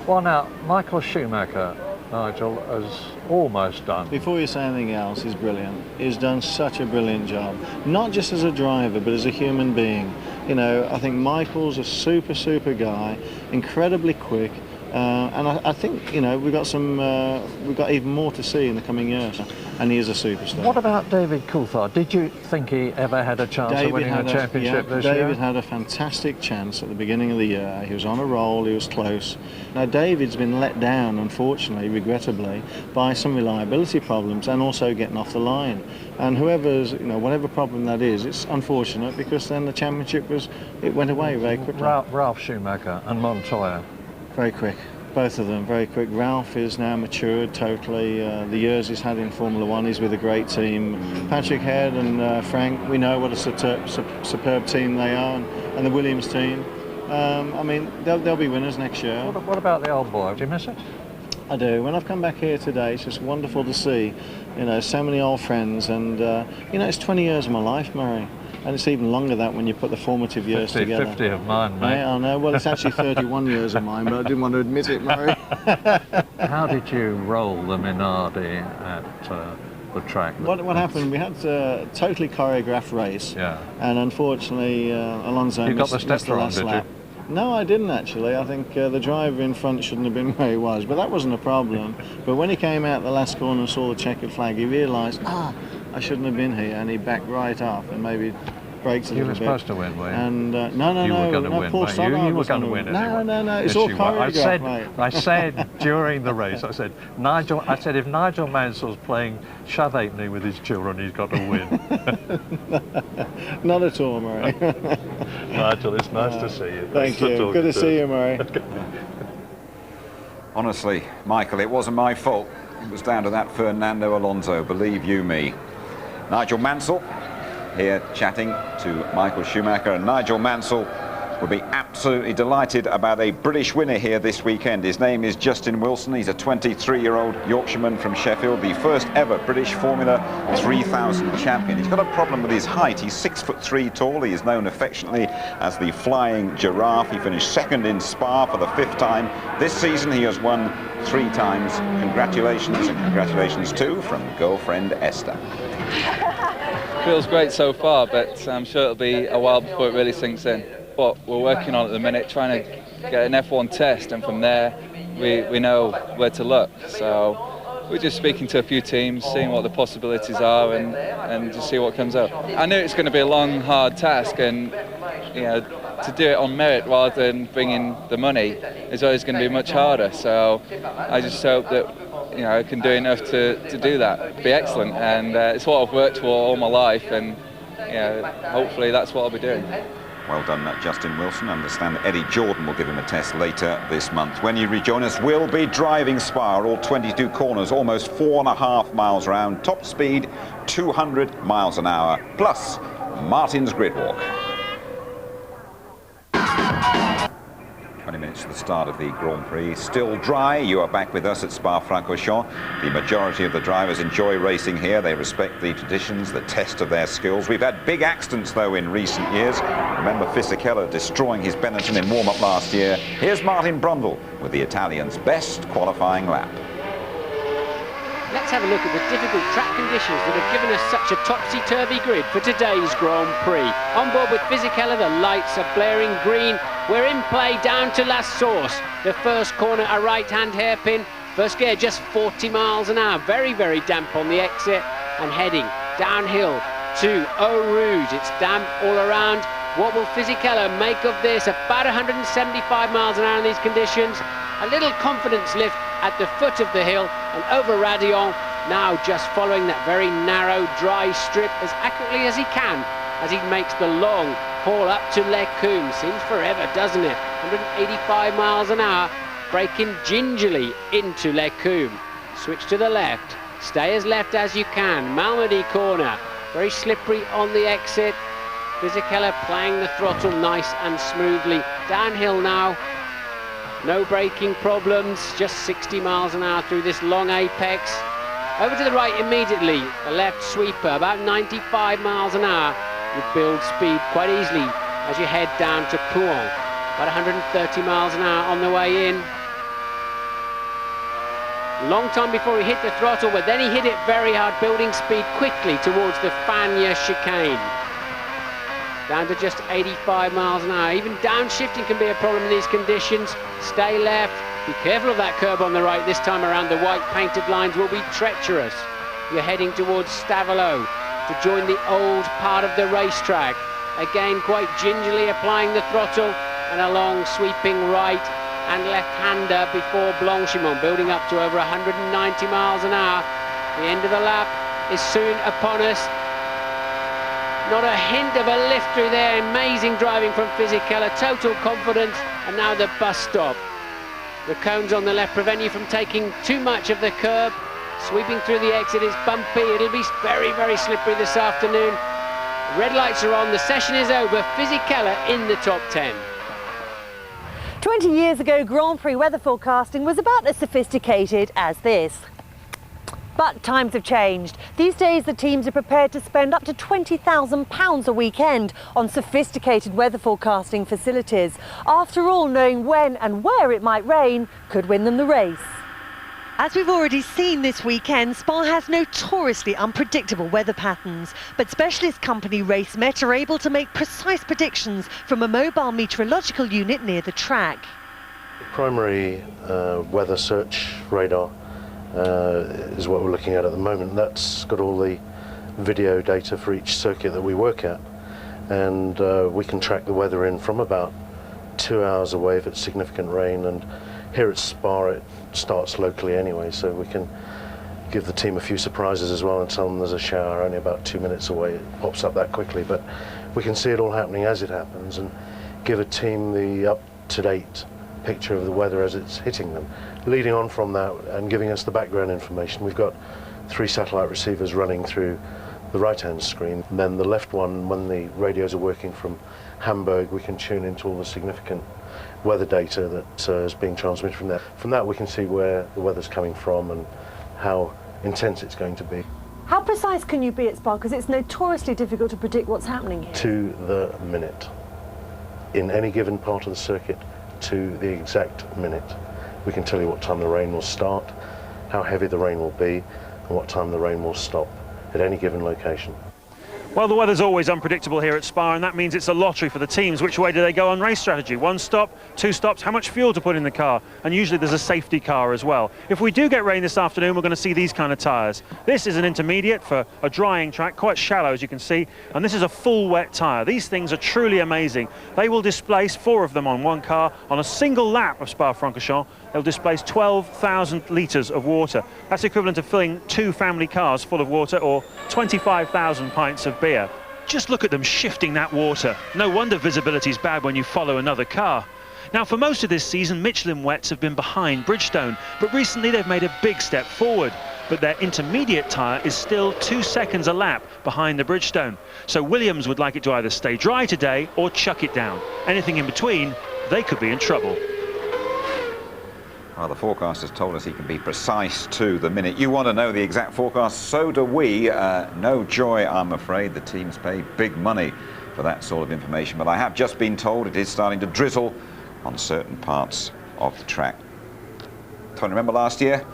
Speaker 21: Well, now, Michael Schumacher, Nigel, has almost done.
Speaker 7: Before you say anything else, he's brilliant. He's done such a brilliant job, not just as a driver, but as a human being. You know, I think Michael's a super guy, incredibly quick, and I think, you know, we've got even more to see in the coming years, and he is a superstar.
Speaker 21: What about David Coulthard? Did you think he ever had a chance of winning a championship this year?
Speaker 7: David had a fantastic chance at the beginning of the year. He was on a roll, he was close. Now David's been let down, unfortunately, regrettably, by some reliability problems and also getting off the line. And whoever's, you know, whatever problem that is, it's unfortunate, because then the championship went away very quickly.
Speaker 21: Ralph Schumacher and Montoya.
Speaker 7: Very quick, both of them very quick. Ralph is now matured totally. The years he's had in Formula One, he's with a great team. Patrick Head and Frank, we know what a superb team they are, and the Williams team. I mean, they'll be winners next year.
Speaker 21: What about the old boy? Do you miss it?
Speaker 7: I do. When I've come back here today, it's just wonderful to see, you know, so many old friends, and you know, it's 20 years of my life, Murray. And it's even longer that when you put the formative years together.
Speaker 21: 50 of mine, mate.
Speaker 7: Yeah, I know. Well, it's actually 31 years of mine, but I didn't want to admit it, Murray.
Speaker 21: How did you roll the Minardi at the track?
Speaker 7: What happened? We had a totally choreographed race.
Speaker 21: Yeah.
Speaker 7: And unfortunately, Alonso missed the last lap. No, I didn't actually. I think the driver in front shouldn't have been where he was, but that wasn't a problem. But when he came out the last corner and saw the checkered flag, he realised, I shouldn't have been here, and he backed right off and maybe brakes a little bit.
Speaker 21: You were supposed to win, were you?
Speaker 7: And no,
Speaker 21: you were going to win,
Speaker 7: Paul Stoddard
Speaker 21: you were going to win anyway.
Speaker 7: No, it's all choreographed, mate.
Speaker 21: I said during the race, I said if Nigel Mansell's playing shove halfpenny with his children, he's got to win.
Speaker 7: Not at all, Murray.
Speaker 21: Nigel, it's nice to see you.
Speaker 7: Thank you. Good to see you, Murray.
Speaker 1: Honestly, Michael, it wasn't my fault. It was down to that Fernando Alonso, believe you me. Nigel Mansell here chatting to Michael Schumacher, and Nigel Mansell would be absolutely delighted about a British winner here this weekend. His name is Justin Wilson. He's a 23-year-old Yorkshireman from Sheffield, the first ever British Formula 3000 champion. He's got a problem with his height. He's 6'3" tall. He is known affectionately as the Flying Giraffe. He finished second in Spa for the 5th time. This season he has won 3 times. Congratulations, and congratulations too from girlfriend Esther.
Speaker 10: Feels great so far, but I'm sure it'll be a while before it really sinks in. What we're working on at the minute, trying to get an F1 test, and from there we know where to look. So we're just speaking to a few teams, seeing what the possibilities are, and just see what comes up. I knew it's going to be a long, hard task, and you know, to do it on merit rather than bringing the money is always going to be much harder. So I just hope that, you know, I can do enough to do that, be excellent, and it's what I've worked for all my life, and hopefully that's what I'll be doing.
Speaker 1: Well done, Justin Wilson. I understand that Eddie Jordan will give him a test later this month. When you rejoin us, we'll be driving Spa, all 22 corners, almost 4.5 miles round, top speed 200 miles an hour, plus Martin's grid walk. 20 minutes to the start of the Grand Prix. Still dry. You are back with us at Spa-Francorchamps. The majority of the drivers enjoy racing here. They respect the traditions, the test of their skills. We've had big accidents, though, in recent years. Remember Fisichella destroying his Benetton in warm-up last year. Here's Martin Brundle with the Italian's best qualifying lap.
Speaker 8: Let's have a look at the difficult track conditions that have given us such a topsy-turvy grid for today's Grand Prix. On board with Fisichella, the lights are blaring green. We're in play down to La Source. The first corner, a right-hand hairpin. First gear, just 40 miles an hour. Very, very damp on the exit. And heading downhill to Eau Rouge. It's damp all around. What will Fisichella make of this? About 175 miles an hour in these conditions. A little confidence lift at the foot of the hill and over Radion, now just following that very narrow dry strip as accurately as he can as he makes the long haul up to Les Combes. Seems forever, doesn't it? 185 miles an hour, braking gingerly into Les Combes. Switch to the left, stay as left as you can. Malmedy corner, very slippery on the exit. Fisichella playing the throttle nice and smoothly. Downhill now. No braking problems, just 60 miles an hour through this long apex. Over to the right immediately, the left sweeper, about 95 miles an hour. You build speed quite easily as you head down to Pouhon. About 130 miles an hour on the way in. Long time before he hit the throttle, but then he hit it very hard, building speed quickly towards the Fagnes chicane. Down to just 85 miles an hour. Even downshifting can be a problem in these conditions. Stay left. Be careful of that curb on the right. This time around, the white painted lines will be treacherous. You're heading towards Stavelot to join the old part of the racetrack. Again, quite gingerly applying the throttle and a long sweeping right and left-hander before Blanchimont, building up to over 190 miles an hour. The end of the lap is soon upon us. Not a hint of a lift through there. Amazing driving from Fisichella, total confidence, and now the bus stop. The cones on the left prevent you from taking too much of the curb. Sweeping through the exit is bumpy. It'll be very, very slippery this afternoon. Red lights are on, the session is over. Fisichella in the top 10.
Speaker 19: 20 years ago, Grand Prix weather forecasting was about as sophisticated as this. But times have changed. These days the teams are prepared to spend up to £20,000 a weekend on sophisticated weather forecasting facilities. After all, knowing when and where it might rain could win them the race. As we've already seen this weekend, Spa has notoriously unpredictable weather patterns, but specialist company RaceMet are able to make precise predictions from a mobile meteorological unit near the track.
Speaker 9: The primary weather search radar is what we're looking at the moment. That's got all the video data for each circuit that we work at, and we can track the weather in from about 2 hours away if it's significant rain, and here at Spa it starts locally anyway, so we can give the team a few surprises as well and tell them there's a shower only about 2 minutes away. It pops up that quickly, but we can see it all happening as it happens and give a team the up-to-date picture of the weather as it's hitting them. Leading on from that and giving us the background information, we've got 3 satellite receivers running through the right-hand screen, and then the left one, when the radios are working from Hamburg, we can tune into all the significant weather data that is being transmitted from there. From that we can see where the weather's coming from and how intense it's going to be.
Speaker 19: How precise can you be at Spa? Because it's notoriously difficult to predict what's happening here.
Speaker 9: To the minute. In any given part of the circuit, to the exact minute. We can tell you what time the rain will start, how heavy the rain will be, and what time the rain will stop at any given location.
Speaker 5: Well, the weather's always unpredictable here at Spa, and that means it's a lottery for the teams. Which way do they go on race strategy? 1 stop, 2 stops, how much fuel to put in the car? And usually there's a safety car as well. If we do get rain this afternoon, we're going to see these kind of tyres. This is an intermediate for a drying track, quite shallow as you can see, and this is a full wet tyre. These things are truly amazing. They will displace 4 of them on one car on a single lap of Spa-Francorchamps. They'll displace 12,000 litres of water. That's equivalent to filling 2 family cars full of water or 25,000 pints of beer. Just look at them shifting that water. No wonder visibility's bad when you follow another car. Now, for most of this season, Michelin wets have been behind Bridgestone, but recently they've made a big step forward. But their intermediate tyre is still 2 seconds a lap behind the Bridgestone. So Williams would like it to either stay dry today or chuck it down. Anything in between, they could be in trouble.
Speaker 1: Well, the forecast has told us he can be precise to the minute. You want to know the exact forecast, so do we. No joy, I'm afraid. The teams pay big money for that sort of information. But I have just been told it is starting to drizzle on certain parts of the track. Tony, remember last year?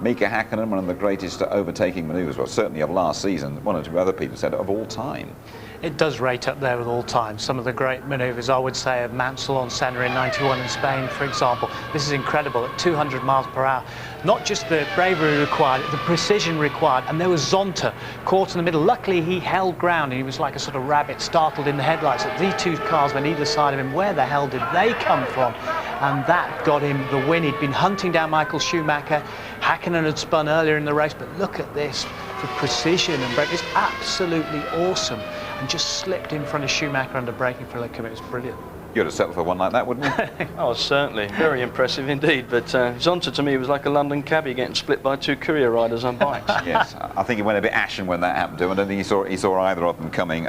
Speaker 1: Mika Häkkinen, one of the greatest overtaking manoeuvres, well, certainly of last season. One or two other people said of all time.
Speaker 4: It does rate up there with all time. Some of the great manoeuvres, I would say, of Mansell on Senna in '91 in Spain, for example. This is incredible at 200 miles per hour. Not just the bravery required, the precision required. And there was Zonta caught in the middle. Luckily, he held ground. And he was like a sort of rabbit startled in the headlights. These two cars went either side of him. Where the hell did they come from? And that got him the win. He'd been hunting down Michael Schumacher. Häkkinen had spun earlier in the race, but look at this. The precision and brake is absolutely awesome. And just slipped in front of Schumacher under braking for a look. It was brilliant.
Speaker 1: You'd have settled for one like that, wouldn't you?
Speaker 3: Oh, certainly. Very impressive indeed. But Zonta, to me, was like a London cabbie getting split by two courier riders on bikes.
Speaker 1: Yes, I think he went a bit ashen when that happened to him. I don't think he saw either of them coming.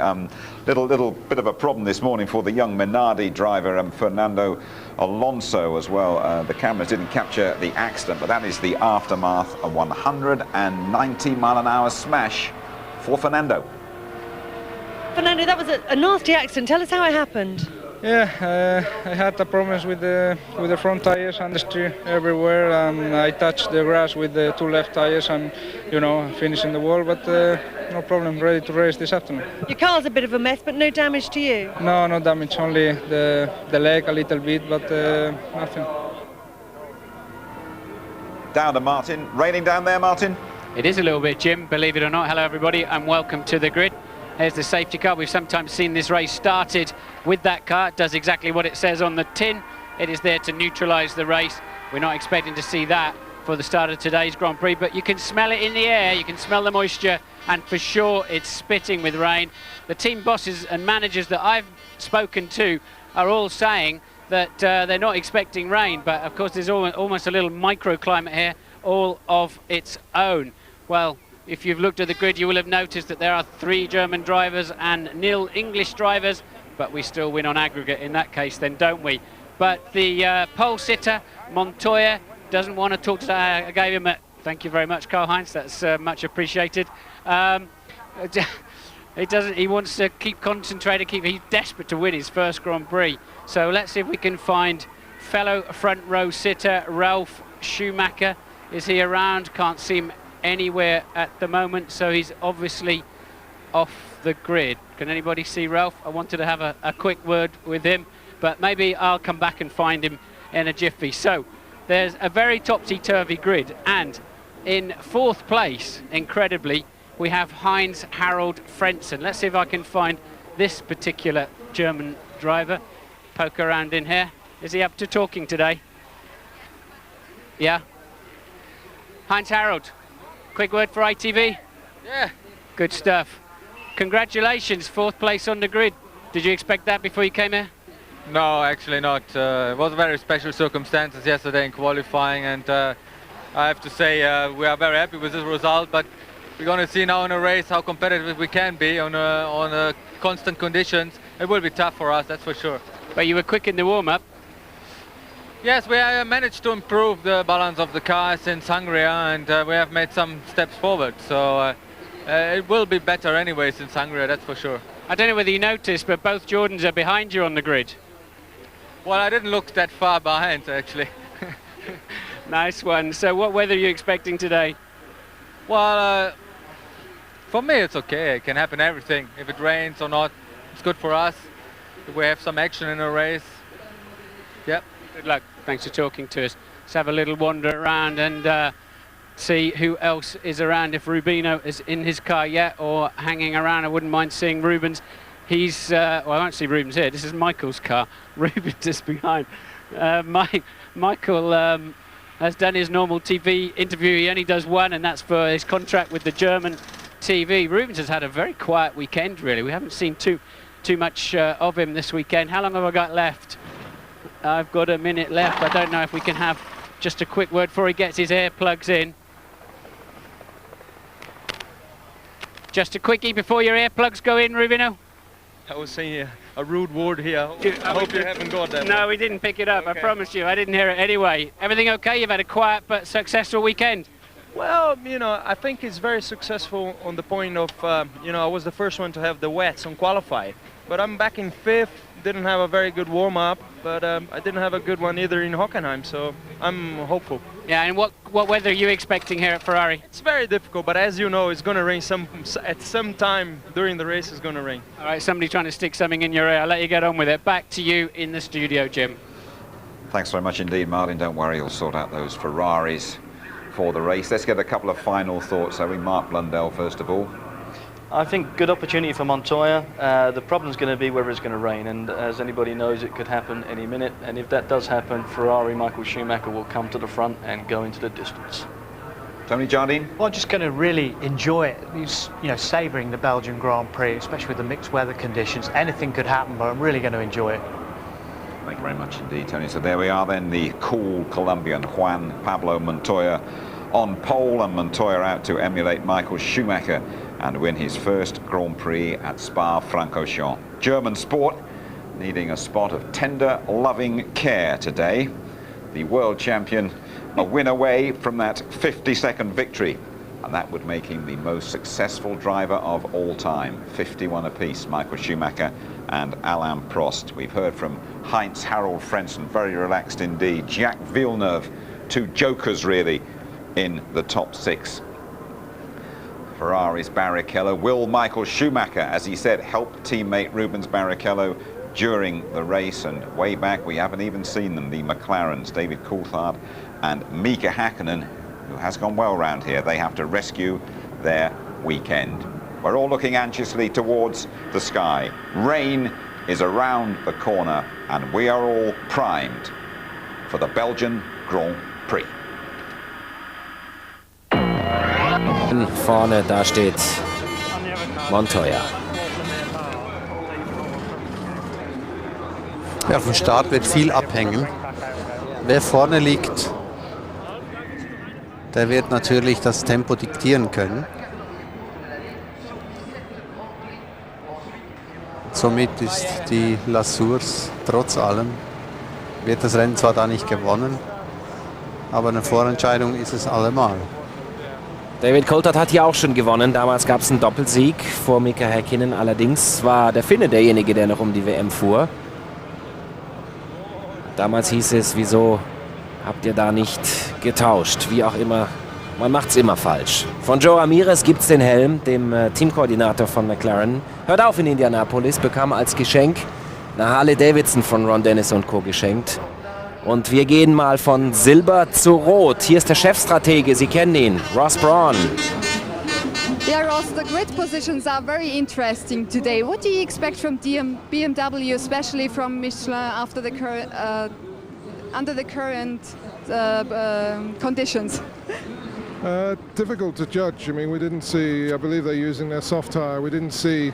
Speaker 1: Little bit of a problem this morning for the young Minardi driver, Fernando Alonso as well. The cameras didn't capture the accident, but that is the aftermath. A 190-mile-an-hour smash for Fernando.
Speaker 19: Fernando, that was a nasty accident. Tell us how it happened.
Speaker 12: Yeah, I had the problems with the front tires and the steer everywhere, and I touched the grass with the two left tires and, you know, finishing the wall, but no problem, ready to race this afternoon.
Speaker 19: Your car's a bit of a mess, but no damage to you?
Speaker 12: No, no damage, only the leg a little bit, but nothing.
Speaker 1: Down to Martin. Raining down there, Martin?
Speaker 17: It is a little bit, Jim, believe it or not. Hello, everybody, and welcome to the grid. Here's the safety car. We've sometimes seen this race started with that car. It does exactly what it says on the tin. It is there to neutralise the race. We're not expecting to see that for the start of today's Grand Prix, but you can smell it in the air. You can smell the moisture, and for sure it's spitting with rain. The team bosses and managers that I've spoken to are all saying that they're not expecting rain, but of course there's almost a little microclimate here, all of its own. Well, if you've looked at the grid, you will have noticed that there are 3 German drivers and nil English drivers, but we still win on aggregate in that case then, don't we? But the pole sitter, Montoya, doesn't want to talk to I gave him a thank you very much, Karl-Heinz, that's much appreciated. He wants to keep concentrated, he's desperate to win his first Grand Prix. So let's see if we can find fellow front row sitter, Ralf Schumacher. Is he around? Can't see him anywhere at the moment, so he's obviously off the grid. Can anybody see Ralph? I wanted to have a quick word with him, but maybe I'll come back and find him in a jiffy. So there's a very topsy-turvy grid, and in 4th place, incredibly, we have Heinz Harald Frentzen. Let's see if I can find this particular German driver. Poke around in here. Is he up to talking today? Yeah? Heinz Harald, quick word for ITV?
Speaker 13: Yeah.
Speaker 17: Good stuff. Congratulations, 4th place on the grid. Did you expect that before you came here?
Speaker 13: No, actually not. It was very special circumstances yesterday in qualifying, and I have to say we are very happy with this result, but we're going to see now in a race how competitive we can be on constant conditions. It will be tough for us, that's for sure.
Speaker 17: But you were quick in the warm-up.
Speaker 13: Yes, we managed to improve the balance of the car since Hungary, and we have made some steps forward. So it will be better anyway since Hungary, that's for sure.
Speaker 17: I don't know whether you noticed, but both Jordans are behind you on the grid.
Speaker 13: Well, I didn't look that far behind, actually.
Speaker 17: Nice one. So what weather are you expecting today?
Speaker 13: Well, for me it's okay. It can happen everything. If it rains or not, it's good for us. If we have some action in a race, yep.
Speaker 17: Good luck. Thanks for talking to us. Let's have a little wander around and see who else is around. If Rubino is in his car yet or hanging around, I wouldn't mind seeing Rubens. He's, well, I won't see Rubens here. This is Michael's car. Rubens is behind. Michael has done his normal TV interview. He only does one, and that's for his contract with the German
Speaker 8: TV. Rubens has had a very quiet weekend, really. We haven't seen too much of him this weekend. How long have I got left? I've got a minute left. I don't know if we can have just a quick word before he gets his earplugs in. Just a quickie before your earplugs go in, Rubino.
Speaker 6: I was saying a rude word here. I hope you haven't got that.
Speaker 8: No, we didn't pick it up. Okay. I promise you. I didn't hear it anyway. Everything okay? You've had a quiet but successful weekend?
Speaker 6: Well, you know, I think it's very successful on the point of, you know, I was the first one to have the wets on qualify. But I'm back in 5th. Didn't have a very good warm-up, but I didn't have a good one either in Hockenheim, so I'm hopeful.
Speaker 8: Yeah, and what weather are you expecting here at Ferrari?
Speaker 6: It's very difficult, but as you know, it's going to rain at some time during the race. It's going to rain.
Speaker 8: All right, somebody trying to stick something in your ear. I'll let you get on with it. Back to you in the studio, Jim.
Speaker 1: Thanks very much indeed, Martin. Don't worry, you'll sort out those Ferraris for the race. Let's get a couple of final thoughts. So we Mark Blundell first of all.
Speaker 3: I think good opportunity for Montoya. The problem's going to be whether it's going to rain, and as anybody knows, it could happen any minute. And if that does happen, Ferrari, Michael Schumacher will come to the front and go into the distance.
Speaker 1: Tony Jardine?
Speaker 4: Well, I'm just going to really enjoy it. You know, savouring the Belgian Grand Prix, especially with the mixed weather conditions. Anything could happen, but I'm really going to enjoy it.
Speaker 1: Thank you very much indeed, Tony. So there we are then, the cool Colombian Juan Pablo Montoya on pole, and Montoya out to emulate Michael Schumacher and win his first Grand Prix at Spa-Francorchamps. German sport needing a spot of tender, loving care today. The world champion a win away from that 50-second victory, and that would make him the most successful driver of all time. 51 apiece, Michael Schumacher and Alain Prost. We've heard from Heinz Harald Frentzen, very relaxed indeed. Jacques Villeneuve, two jokers really in the top 6. Ferrari's Barrichello. Will Michael Schumacher, as he said, help teammate Rubens Barrichello during the race? And way back, we haven't even seen them, the McLarens, David Coulthard and Mika Häkkinen, who has gone well round here. They have to rescue their weekend. We're all looking anxiously towards the sky. Rain is around the corner, and we are all primed for the Belgian Grand Prix.
Speaker 14: Vorne, da steht Montoya.
Speaker 23: Ja, vom Start wird viel abhängen. Wer vorne liegt, der wird natürlich das Tempo diktieren können. Somit ist die Lasurs trotz allem, wird das Rennen zwar da nicht gewonnen, aber eine Vorentscheidung ist es allemal.
Speaker 14: David Coulthard hat hier auch schon gewonnen. Damals gab es einen Doppelsieg vor Mika Häkkinen. Allerdings war der Finne derjenige, der noch um die WM fuhr. Damals hieß es, wieso habt ihr da nicht getauscht? Wie auch immer, man macht es immer falsch. Von Joe Ramirez gibt es den Helm, dem Teamkoordinator von McLaren. Hört auf in Indianapolis, bekam als Geschenk eine Harley Davidson von Ron Dennis und Co. geschenkt. Und wir gehen mal von Silber zu Rot. Hier ist der Chefstratege, Sie kennen ihn, Ross Brawn.
Speaker 24: Yeah, Ross, the grid positions are very interesting today. What do you expect from BMW, especially from Michelin, after the under the current conditions?
Speaker 25: Difficult to judge. I mean, we didn't see, I believe they're using their soft tyre. We didn't see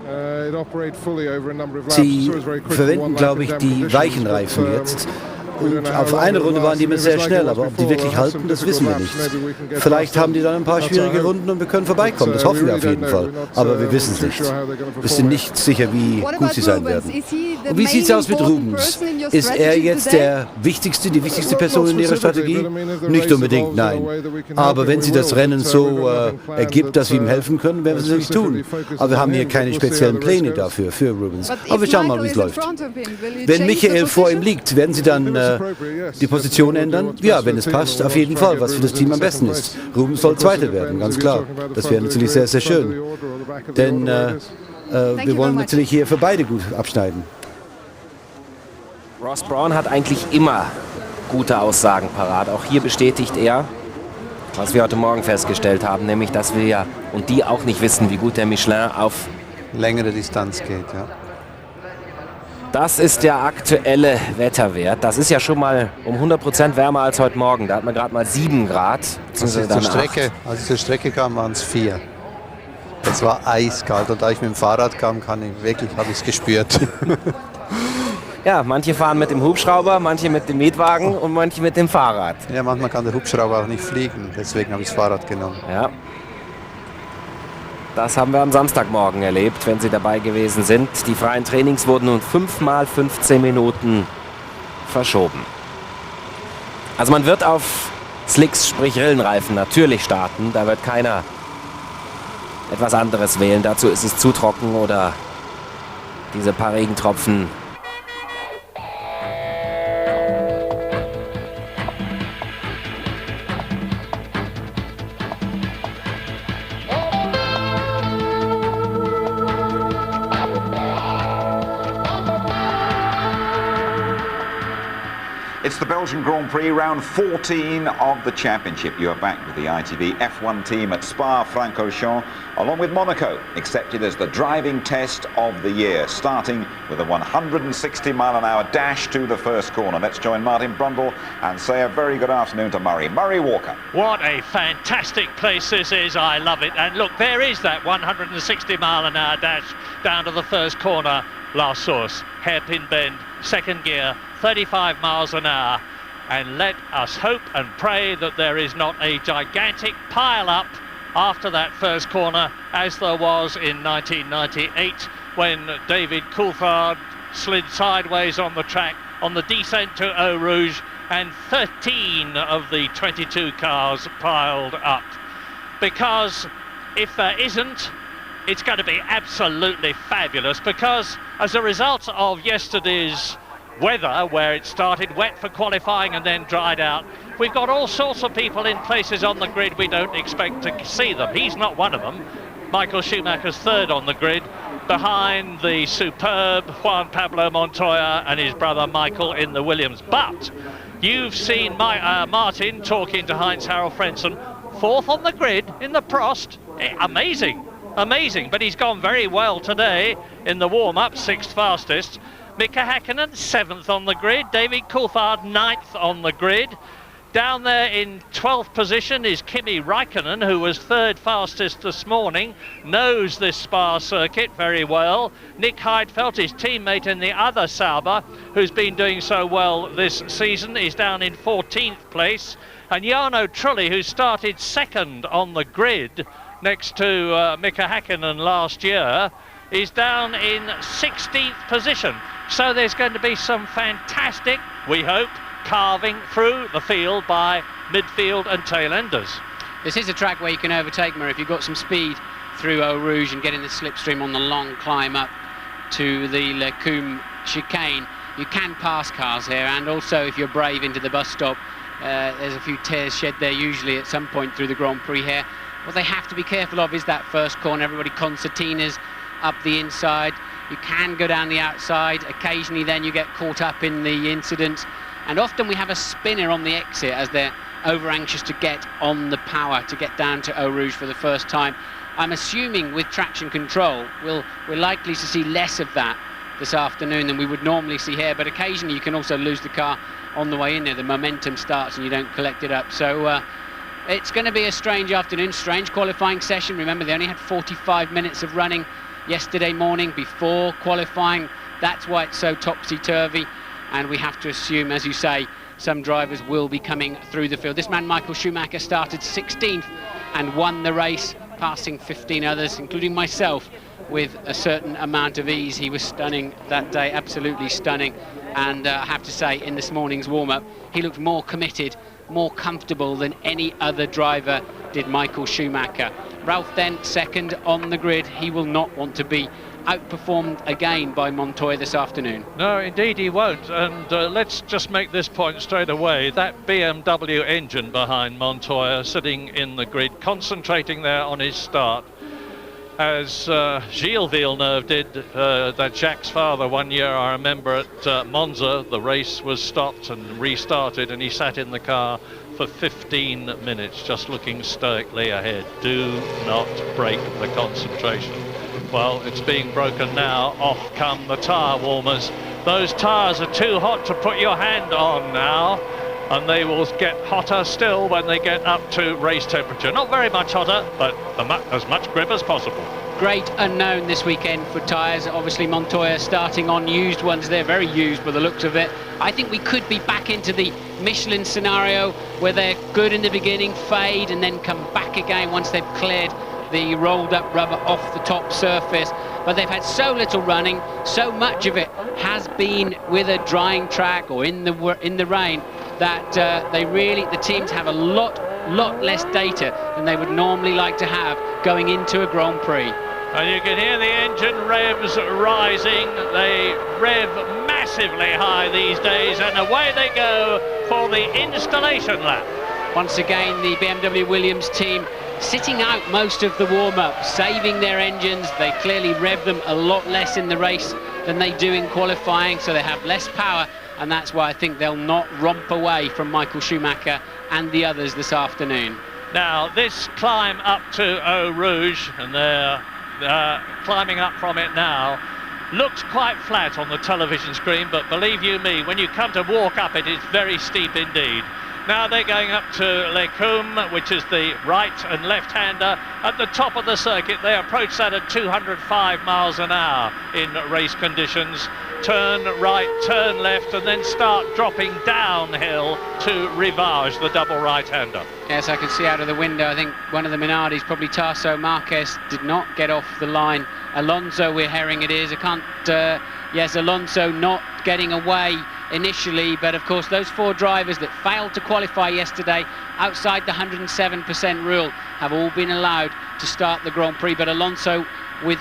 Speaker 25: it operate fully over a number of laps.
Speaker 26: Sie verwenden, glaube ich, die weichen Reifen jetzt. Und auf eine Runde waren die immer sehr schnell, aber ob die wirklich halten, das wissen wir nicht. Vielleicht haben die dann ein paar schwierige Runden und wir können vorbeikommen, das hoffen wir auf jeden Fall. Aber wir wissen es nicht. Wir sind nicht sicher, wie gut sie sein werden. Und wie sieht es aus mit Rubens? Ist er jetzt die wichtigste Person in ihrer Strategie? Nicht unbedingt, nein. Aber wenn sie das Rennen so ergibt, dass wir ihm helfen können, werden wir es natürlich tun. Aber wir haben hier keine speziellen Pläne dafür, für Rubens. Aber wir schauen mal, wie es läuft. Wenn Michael vor ihm liegt, werden sie dann die Position ändern? Ja, wenn es passt, auf jeden Fall, was für das Team am besten ist. Rubens soll Zweiter werden, ganz klar. Das wäre natürlich sehr, sehr schön. Denn wir wollen natürlich hier für beide gut abschneiden.
Speaker 14: Ross Brawn hat eigentlich immer gute Aussagen parat. Auch hier bestätigt er, was wir heute Morgen festgestellt haben, nämlich, dass wir ja und die auch nicht wissen, wie gut der Michelin auf
Speaker 23: längere Distanz geht, ja.
Speaker 14: Das ist der aktuelle Wetterwert. Das ist ja schon mal um 100% wärmer als heute Morgen. Da hat man gerade mal 7 Grad.
Speaker 23: Als ich zur Strecke kam, waren es 4. Es war eiskalt und da ich mit dem Fahrrad kam, habe ich es gespürt.
Speaker 14: Ja, manche fahren mit dem Hubschrauber, manche mit dem Mietwagen und manche mit dem Fahrrad.
Speaker 23: Ja, manchmal kann der Hubschrauber auch nicht fliegen, deswegen habe ich das Fahrrad genommen.
Speaker 14: Ja. Das haben wir am Samstagmorgen erlebt, wenn Sie dabei gewesen sind. Die freien Trainings wurden nun 5 mal 15 Minuten verschoben. Also man wird auf Slicks, sprich Rillenreifen, natürlich starten. Da wird keiner etwas anderes wählen. Dazu ist es zu trocken oder diese paar Regentropfen.
Speaker 1: It's the Belgian Grand Prix, round 14 of the championship. You are back with the ITV F1 team at Spa-Francorchamps, along with Monaco, accepted as the driving test of the year, starting with a 160-mile-an-hour dash to the first corner. Let's join Martin Brundle and say a very good afternoon to Murray Walker.
Speaker 22: What a fantastic place this is. I love it. And look, there is that 160-mile-an-hour dash down to the first corner. Last source, hairpin bend, second gear, 35 miles an hour, and let us hope and pray that there is not a gigantic pile-up after that first corner, as there was in 1998 when David Coulthard slid sideways on the track on the descent to Eau Rouge, and 13 of the 22 cars piled up. Because if there isn't, it's going to be absolutely fabulous, because as a result of yesterday's weather, where it started wet for qualifying and then dried out, we've got all sorts of people in places on the grid we don't expect to see them. He's not one of them. Michael Schumacher's third on the grid, behind the superb Juan Pablo Montoya and his brother Michael in the Williams. But you've seen Martin talking to Heinz-Harald Frentzen, fourth on the grid in the Prost. Amazing, but he's gone very well today in the warm-up, sixth fastest. Mika Häkkinen, 7th on the grid. David Coulthard, 9th on the grid. Down there in 12th position is Kimi Räikkönen, who was 3rd fastest this morning, knows this Spa circuit very well. Nick Heidfeld, his teammate in the other Sauber, who's been doing so well this season, is down in 14th place. And Jarno Trulli, who started 2nd on the grid next to Mika Häkkinen last year, is down in 16th position. So there's going to be some fantastic, we hope, carving through the field by midfield and tail enders.
Speaker 17: This is a track where you can overtake, Murray, if you've got some speed through Eau Rouge and getting the slipstream on the long climb up to the Le Coumbe chicane. You can pass cars here, and also if you're brave into the bus stop, there's a few tears shed there usually at some point through the Grand Prix here. What they have to be careful of is that first corner. Everybody concertinas up the inside. You can go down the outside. Occasionally then you get caught up in the incidents. And often we have a spinner on the exit as they're over anxious to get on the power, to get down to Eau Rouge for the first time. I'm assuming with traction control, we're likely to see less of that this afternoon than we would normally see here. But occasionally you can also lose the car on the way in there. The momentum starts and you don't collect it up. So it's going to be a strange afternoon, strange qualifying session. Remember, they only had 45 minutes of running yesterday morning before qualifying. That's why it's so topsy-turvy, and we have to assume, as you say, some drivers will be coming through the field. This man, Michael Schumacher, started 16th and won the race, passing 15 others, including myself, with a certain amount of ease. He was stunning that day, absolutely stunning, and I have to say, in this morning's warm-up, he looked more committed, more comfortable than any other driver did Michael Schumacher. Ralph Dent, 2nd on the grid. He will not want to be outperformed again by Montoya this afternoon.
Speaker 22: No, indeed he won't. And let's just make this point straight away. That BMW engine behind Montoya, sitting in the grid, concentrating there on his start, as Gilles Villeneuve did, that Jacques' father, one year I remember at Monza. The race was stopped and restarted, and he sat in the car for 15 minutes just looking stoically ahead. Do not break the concentration. Well, it's being broken now. Off come the tyre warmers. Those tyres are too hot to put your hand on now. and they will get hotter still when they get up to race temperature. Not very much hotter, but as much grip as possible.
Speaker 8: Great unknown this weekend for tyres. Obviously Montoya starting on used ones. They're very used by the looks of it. I think we could be back into the Michelin scenario where they're good in the beginning, fade, and then come back again once they've cleared the rolled up rubber off the top surface. But they've had so little running, so much of it has been with a drying track or in the rain, that the teams have a lot less data than they would normally like to have going into a Grand Prix.
Speaker 22: And you can hear the engine revs rising. They rev massively high these days, and away they go for the installation lap.
Speaker 8: Once again, the BMW Williams team sitting out most of the warm-up, saving their engines. They clearly rev them a lot less in the race than they do in qualifying, so they have less power, and that's why I think they'll not romp away from Michael Schumacher and the others this afternoon.
Speaker 22: Now, this climb up to Eau Rouge, and they're climbing up from it now, looks quite flat on the television screen, but believe you me, when you come to walk up it, it's very steep indeed. Now they're going up to Les Combes, which is the right and left-hander at the top of the circuit. They approach that at 205 miles an hour in race conditions. Turn right, turn left, and then start dropping downhill to Rivage, the double right-hander.
Speaker 8: Yes, I can see out of the window, I think one of the Minardis, probably Tarso Marquez, did not get off the line. Alonso, we're hearing it is. I can't, yes, Alonso not getting away initially, but of course those four drivers that failed to qualify yesterday outside the 107% rule have all been allowed to start the Grand Prix, but Alonso with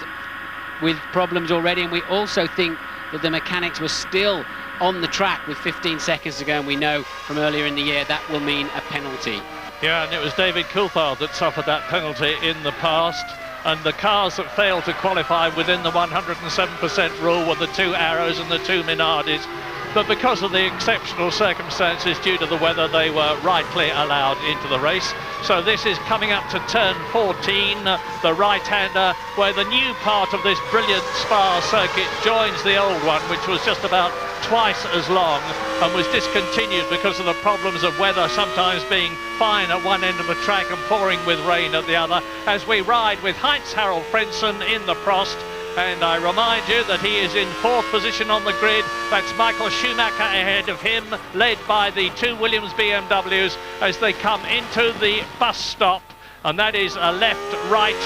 Speaker 8: problems already, and we also think that the mechanics were still on the track with 15 seconds to go, and we know from earlier in the year that will mean a penalty.
Speaker 22: Yeah, and it was David Coulthard that suffered that penalty in the past, and the cars that failed to qualify within the 107% rule were the two Arrows and the two Minardis. But because of the exceptional circumstances due to the weather, they were rightly allowed into the race. So this is coming up to turn 14, the right-hander, where the new part of this brilliant Spa circuit joins the old one, which was just about twice as long and was discontinued because of the problems of weather sometimes being fine at one end of the track and pouring with rain at the other, as we ride with Heinz-Harald Frentzen in the Prost. And I remind you that he is in fourth position on the grid. That's Michael Schumacher ahead of him, led by the two Williams BMWs as they come into the bus stop. And that is a left, right,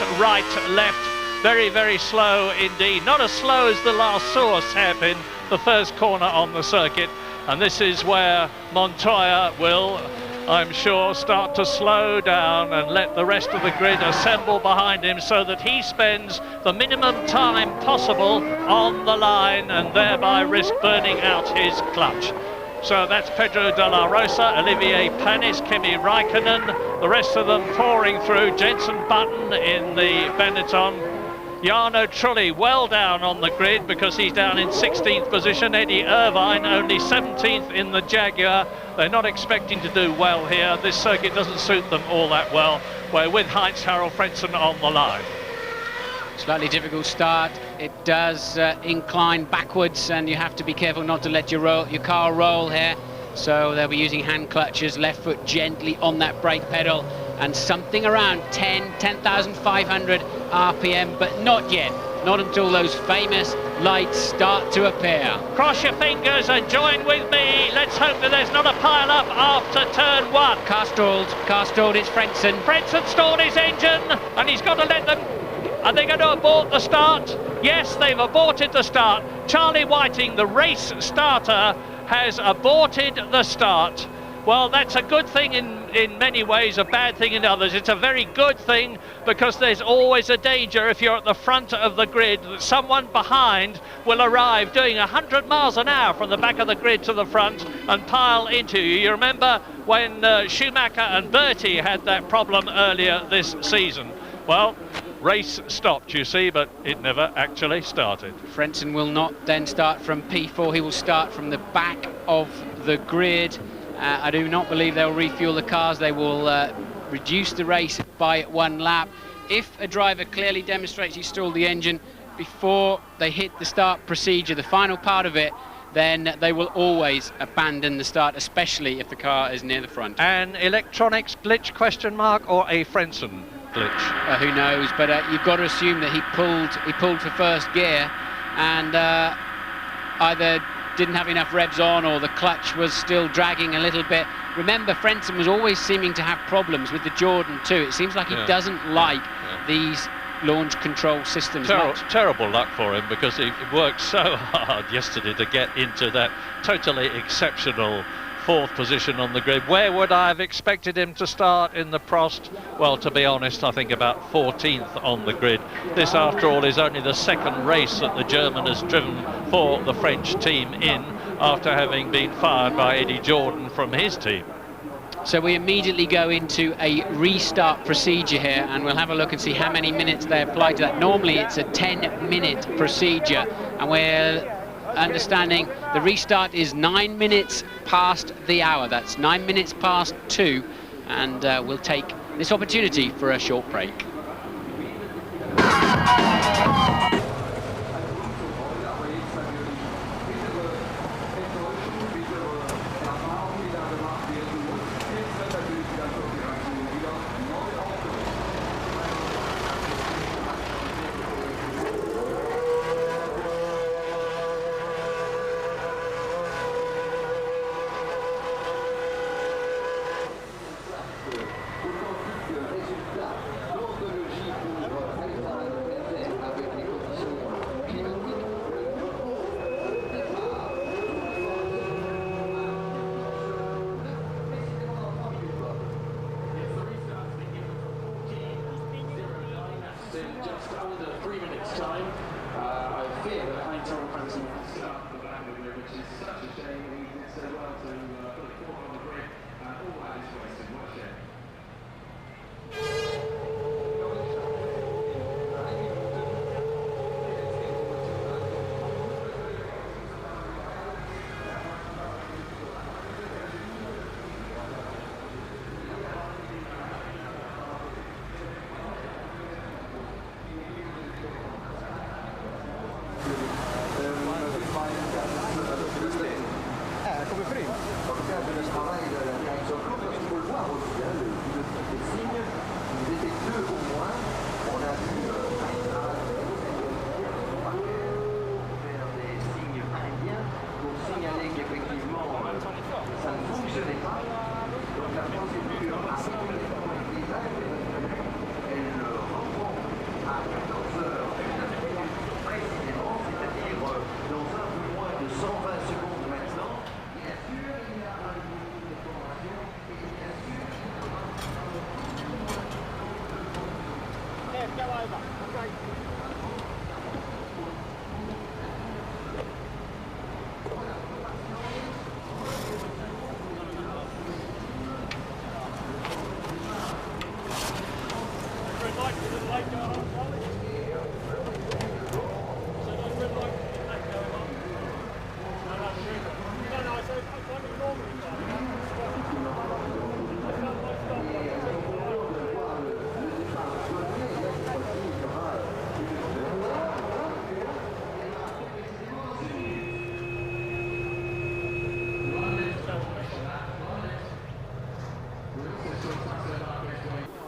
Speaker 22: left. Very, very slow indeed. Not as slow as the last Source hairpin, the first corner on the circuit. And this is where Montoya will, I'm sure, start to slow down and let the rest of the grid assemble behind him so that he spends the minimum time possible on the line and thereby risk burning out his clutch. So that's Pedro de la Rosa, Olivier Panis, Kimi Raikkonen, the rest of them pouring through. Jenson Button in the Benetton. Jarno Trulli well down on the grid because he's down in 16th position. Eddie Irvine only 17th in the Jaguar. They're not expecting to do well here. This circuit doesn't suit them all that well. We're with Heinz-Harald Frentzen on the line.
Speaker 8: Slightly difficult start. It does incline backwards, and you have to be careful not to let your car roll here. So they'll be using hand clutches, left foot gently on that brake pedal, and something around 10,500 RPM, but not yet. Not until those famous lights start to appear.
Speaker 22: Cross your fingers and join with me. Let's hope that there's not a pile-up after turn one.
Speaker 8: Car stalled, it's Frentzen.
Speaker 22: Frentzen stalled his engine, and he's got to let them... Are they going to abort the start? Yes, they've aborted the start. Charlie Whiting, the race starter, has aborted the start. Well, that's a good thing in many ways, a bad thing in others. It's a very good thing because there's always a danger if you're at the front of the grid that someone behind will arrive doing 100 miles an hour from the back of the grid to the front and pile into you. You remember when Schumacher and Bertie had that problem earlier this season. Well, race stopped, you see, but it never actually started.
Speaker 8: Frentzen will not then start from P4. He will start from the back of the grid. I do not believe they'll refuel the cars. They will reduce the race by one lap. If a driver clearly demonstrates he stalled the engine before they hit the start procedure, the final part of it,
Speaker 17: then they will always abandon the start, especially if the car is near the front.
Speaker 22: An electronics glitch question mark or a Frentzen glitch?
Speaker 17: Who knows, but you've got to assume that he pulled for first gear and either didn't have enough revs on or the clutch was still dragging a little bit. Remember, Frentzen was always seeming to have problems with the Jordan too. It seems like he doesn't like these launch control systems much.
Speaker 22: Terrible luck for him, because he worked so hard yesterday to get into that totally exceptional 4th position on the grid. Where would I have expected him to start in the Prost? Well, to be honest, I think about 14th on the grid. This, after all, is only the 2nd race that the German has driven for the French team in, after having been fired by Eddie Jordan from his team.
Speaker 17: So we immediately go into a restart procedure here, and we'll have a look and see how many minutes they apply to that. Normally it's a 10-minute procedure, and we're understanding the restart is 9 minutes past the hour. That's 9 minutes past 2, and we'll take this opportunity for a short break.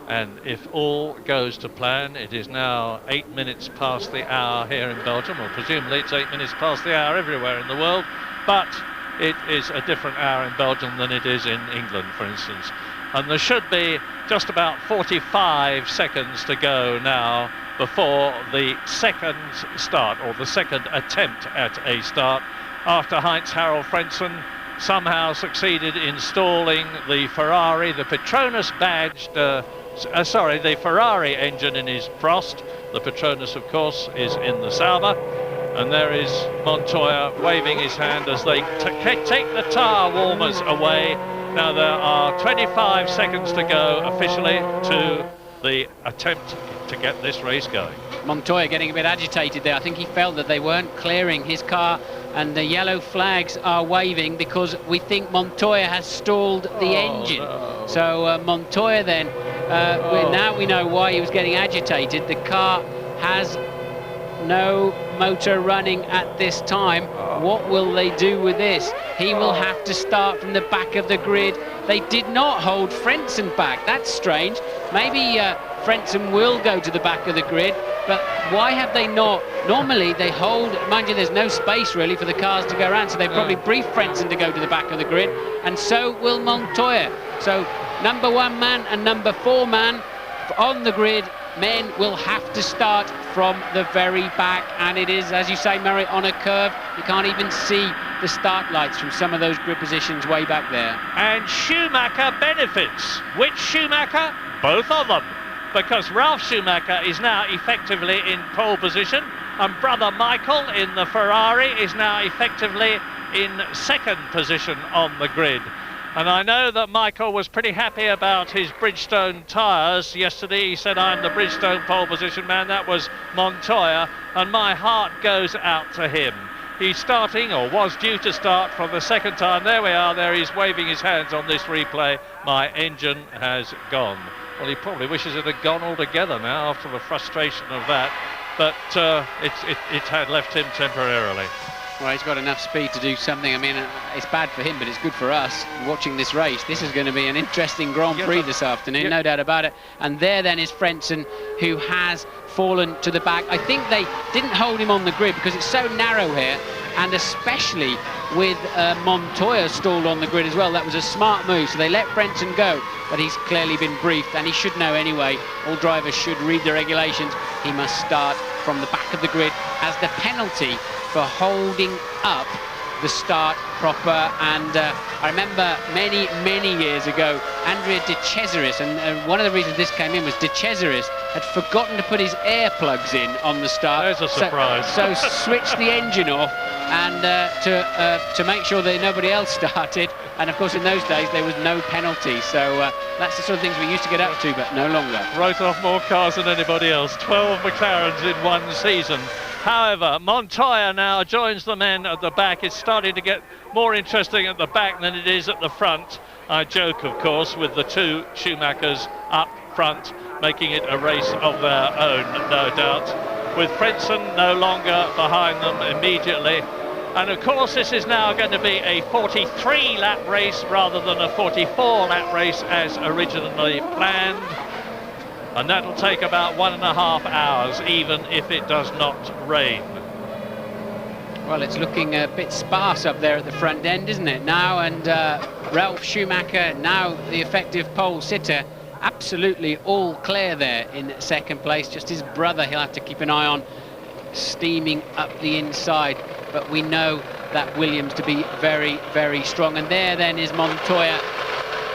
Speaker 22: And if all goes to plan, it is now 8 minutes past the hour here in Belgium, or presumably it's 8 minutes past the hour everywhere in the world, but it is a different hour in Belgium than it is in England, for instance. And there should be just about 45 seconds to go now before the second start, or the second attempt at a start, after Heinz-Harald Frentzen somehow succeeded in stalling the Ferrari, the Petronas badged, the Ferrari engine in his Prost. The Petronas, of course, is in the Sauber. And there is Montoya waving his hand as they take the tyre warmers away. Now there are 25 seconds to go officially to the attempt to get this race going.
Speaker 17: Montoya getting a bit agitated there. I think he felt that they weren't clearing his car, and the yellow flags are waving because we think Montoya has stalled the engine.
Speaker 22: No.
Speaker 17: So Montoya then, now we know why he was getting agitated. The car has no motor running at this time. What will they do with this? He will have to start from the back of the grid. They did not hold Frentzen back. That's strange. Maybe Frentzen will go to the back of the grid, but why have they not? Normally they hold, mind you, there's no space really for the cars to go around, so they probably briefed Frentzen to go to the back of the grid, and so will Montoya. So number 1 man and number 4 man on the grid. Men will have to start from the very back, and it is, as you say, Murray, on a curve. You can't even see the start lights from some of those grid positions way back there.
Speaker 22: And Schumacher benefits. Which Schumacher? Both of them. Because Ralf Schumacher is now effectively in pole position, and brother Michael in the Ferrari is now effectively in 2nd position on the grid. And I know that Michael was pretty happy about his Bridgestone tyres yesterday. He said, I'm the Bridgestone pole position man. That was Montoya, and my heart goes out to him. He's starting, or was due to start, from the 2nd time. There we are, there he's waving his hands on this replay. My engine has gone. Well, he probably wishes it had gone altogether now after the frustration of that, but it had left him temporarily.
Speaker 17: Well, he's got enough speed to do something. I mean, it's bad for him, but it's good for us watching this race. This is going to be an interesting Grand Prix this afternoon, no doubt about it. And there then is Frentzen, who has fallen to the back. I think they didn't hold him on the grid because it's so narrow here, and especially with Montoya stalled on the grid as well. That was a smart move, so they let Frentzen go, but he's clearly been briefed, and he should know anyway. All drivers should read the regulations. He must start from the back of the grid as the penalty for holding up the start proper. And I remember many years ago, Andrea De Cesaris, and one of the reasons this came in was De Cesaris had forgotten to put his air plugs in on the start.
Speaker 22: There's a surprise.
Speaker 17: So switched the engine off, and to make sure that nobody else started. And of course in those days there was no penalty, so that's the sort of things we used to get up to, but no longer.
Speaker 22: Wrote off more cars than anybody else. 12 McLarens in one season. However, Montoya now joins the men at the back. It's starting to get more interesting at the back than it is at the front. I joke, of course, with the 2 Schumachers up front, making it a race of their own, no doubt. With Frentzen no longer behind them immediately. And of course this is now going to be a 43-lap race rather than a 44-lap race as originally planned. And that'll take about 1.5 hours, even if it does not rain.
Speaker 17: Well, it's looking a bit sparse up there at the front end, isn't it, now? And Ralf Schumacher, now the effective pole sitter, absolutely all clear there in 2nd place. Just his brother he'll have to keep an eye on, steaming up the inside. But we know that Williams to be very strong. And there then is Montoya,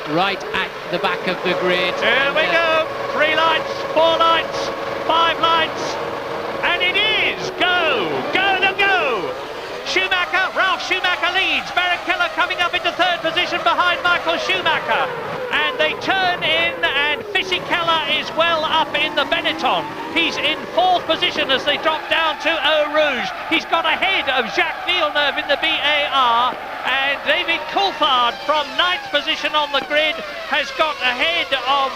Speaker 17: right at the back of the grid.
Speaker 22: Here we go! 3 lights, 4 lights, 5 lights, and it is go! Schumacher, Ralf Schumacher leads. Barrichello coming up into 3rd position behind Michael Schumacher. And they turn in, and Fisichella is well up in the Benetton. He's in 4th position as they drop down to Eau Rouge. He's got ahead of Jacques Villeneuve in the BAR, and David Coulthard from 9th position on the grid has got ahead of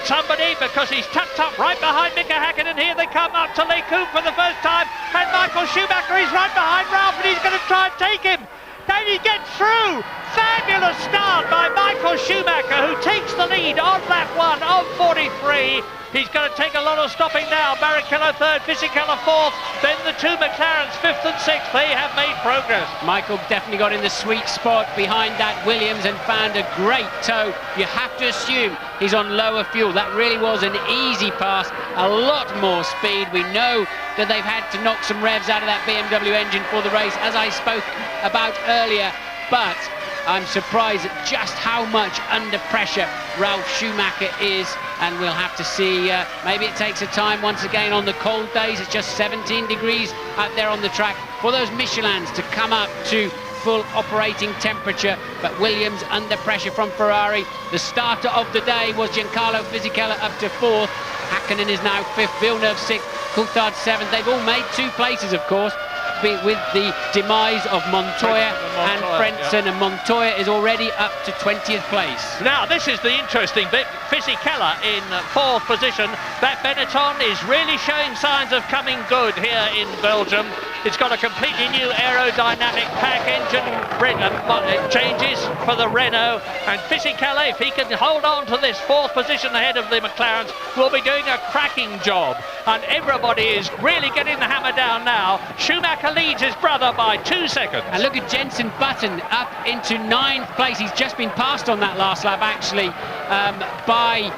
Speaker 22: somebody because he's tucked up right behind Mika Häkkinen. Here they come up to Les Coupes for the first time, and Michael Schumacher is right behind Ralf, and he's going to try and take him. Can he get through? Fabulous start by Michael Schumacher, who takes the lead on lap 1 of 43. He's going to take a lot of stopping now. Barrichello 3rd, Fisichella 4th, then the 2 McLarens 5th and 6th. They have made progress.
Speaker 17: Michael definitely got in the sweet spot behind that Williams and found a great toe. You have to assume he's on lower fuel. That really was an easy pass, a lot more speed. We know that they've had to knock some revs out of that BMW engine for the race, as I spoke about earlier, but I'm surprised at just how much under pressure Ralf Schumacher is, and we'll have to see. Maybe it takes a time once again on the cold days. It's just 17 degrees out there on the track for those Michelins to come up to full operating temperature, but Williams under pressure from Ferrari. The starter of the day was Giancarlo Fisichella up to 4th. Häkkinen is now 5th, Villeneuve 6th, Coulthard 7th. They've all made 2 places, of course.
Speaker 8: with the demise of Montoya and Frentzen, and Montoya is already up to 20th place.
Speaker 22: Now, this is the interesting bit. Fisichella in 4th position. That Benetton is really showing signs of coming good here in Belgium. It's got a completely new aerodynamic pack engine changes for the Renault, and Fisichella, if he can hold on to this 4th position ahead of the McLarens, will be doing a cracking job, and everybody is really getting the hammer down now. Schumacher leads his brother by 2 seconds.
Speaker 8: And look at Jenson Button up into 9th place. He's just been passed on that last lap actually by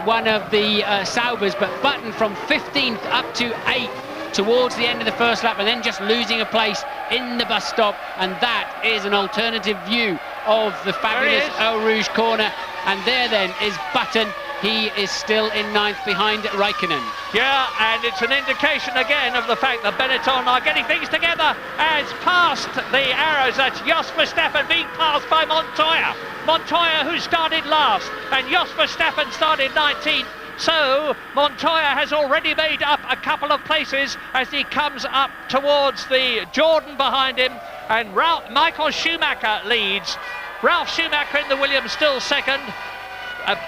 Speaker 8: one of the Saubers, but Button from 15th up to 8th towards the end of the first lap, and then just losing a place in the bus stop, and that is an alternative view of the fabulous Eau Rouge corner. And there then is Button. He is still in 9th behind Raikkonen.
Speaker 22: Yeah, and it's an indication again of the fact that Benetton are getting things together as past the arrows. That's Jos Verstappen being passed by Montoya. Montoya, who started last, and Jos Verstappen started 19th. So Montoya has already made up a couple of places as he comes up towards the Jordan behind him, and Michael Schumacher leads. Ralf Schumacher in the Williams still second.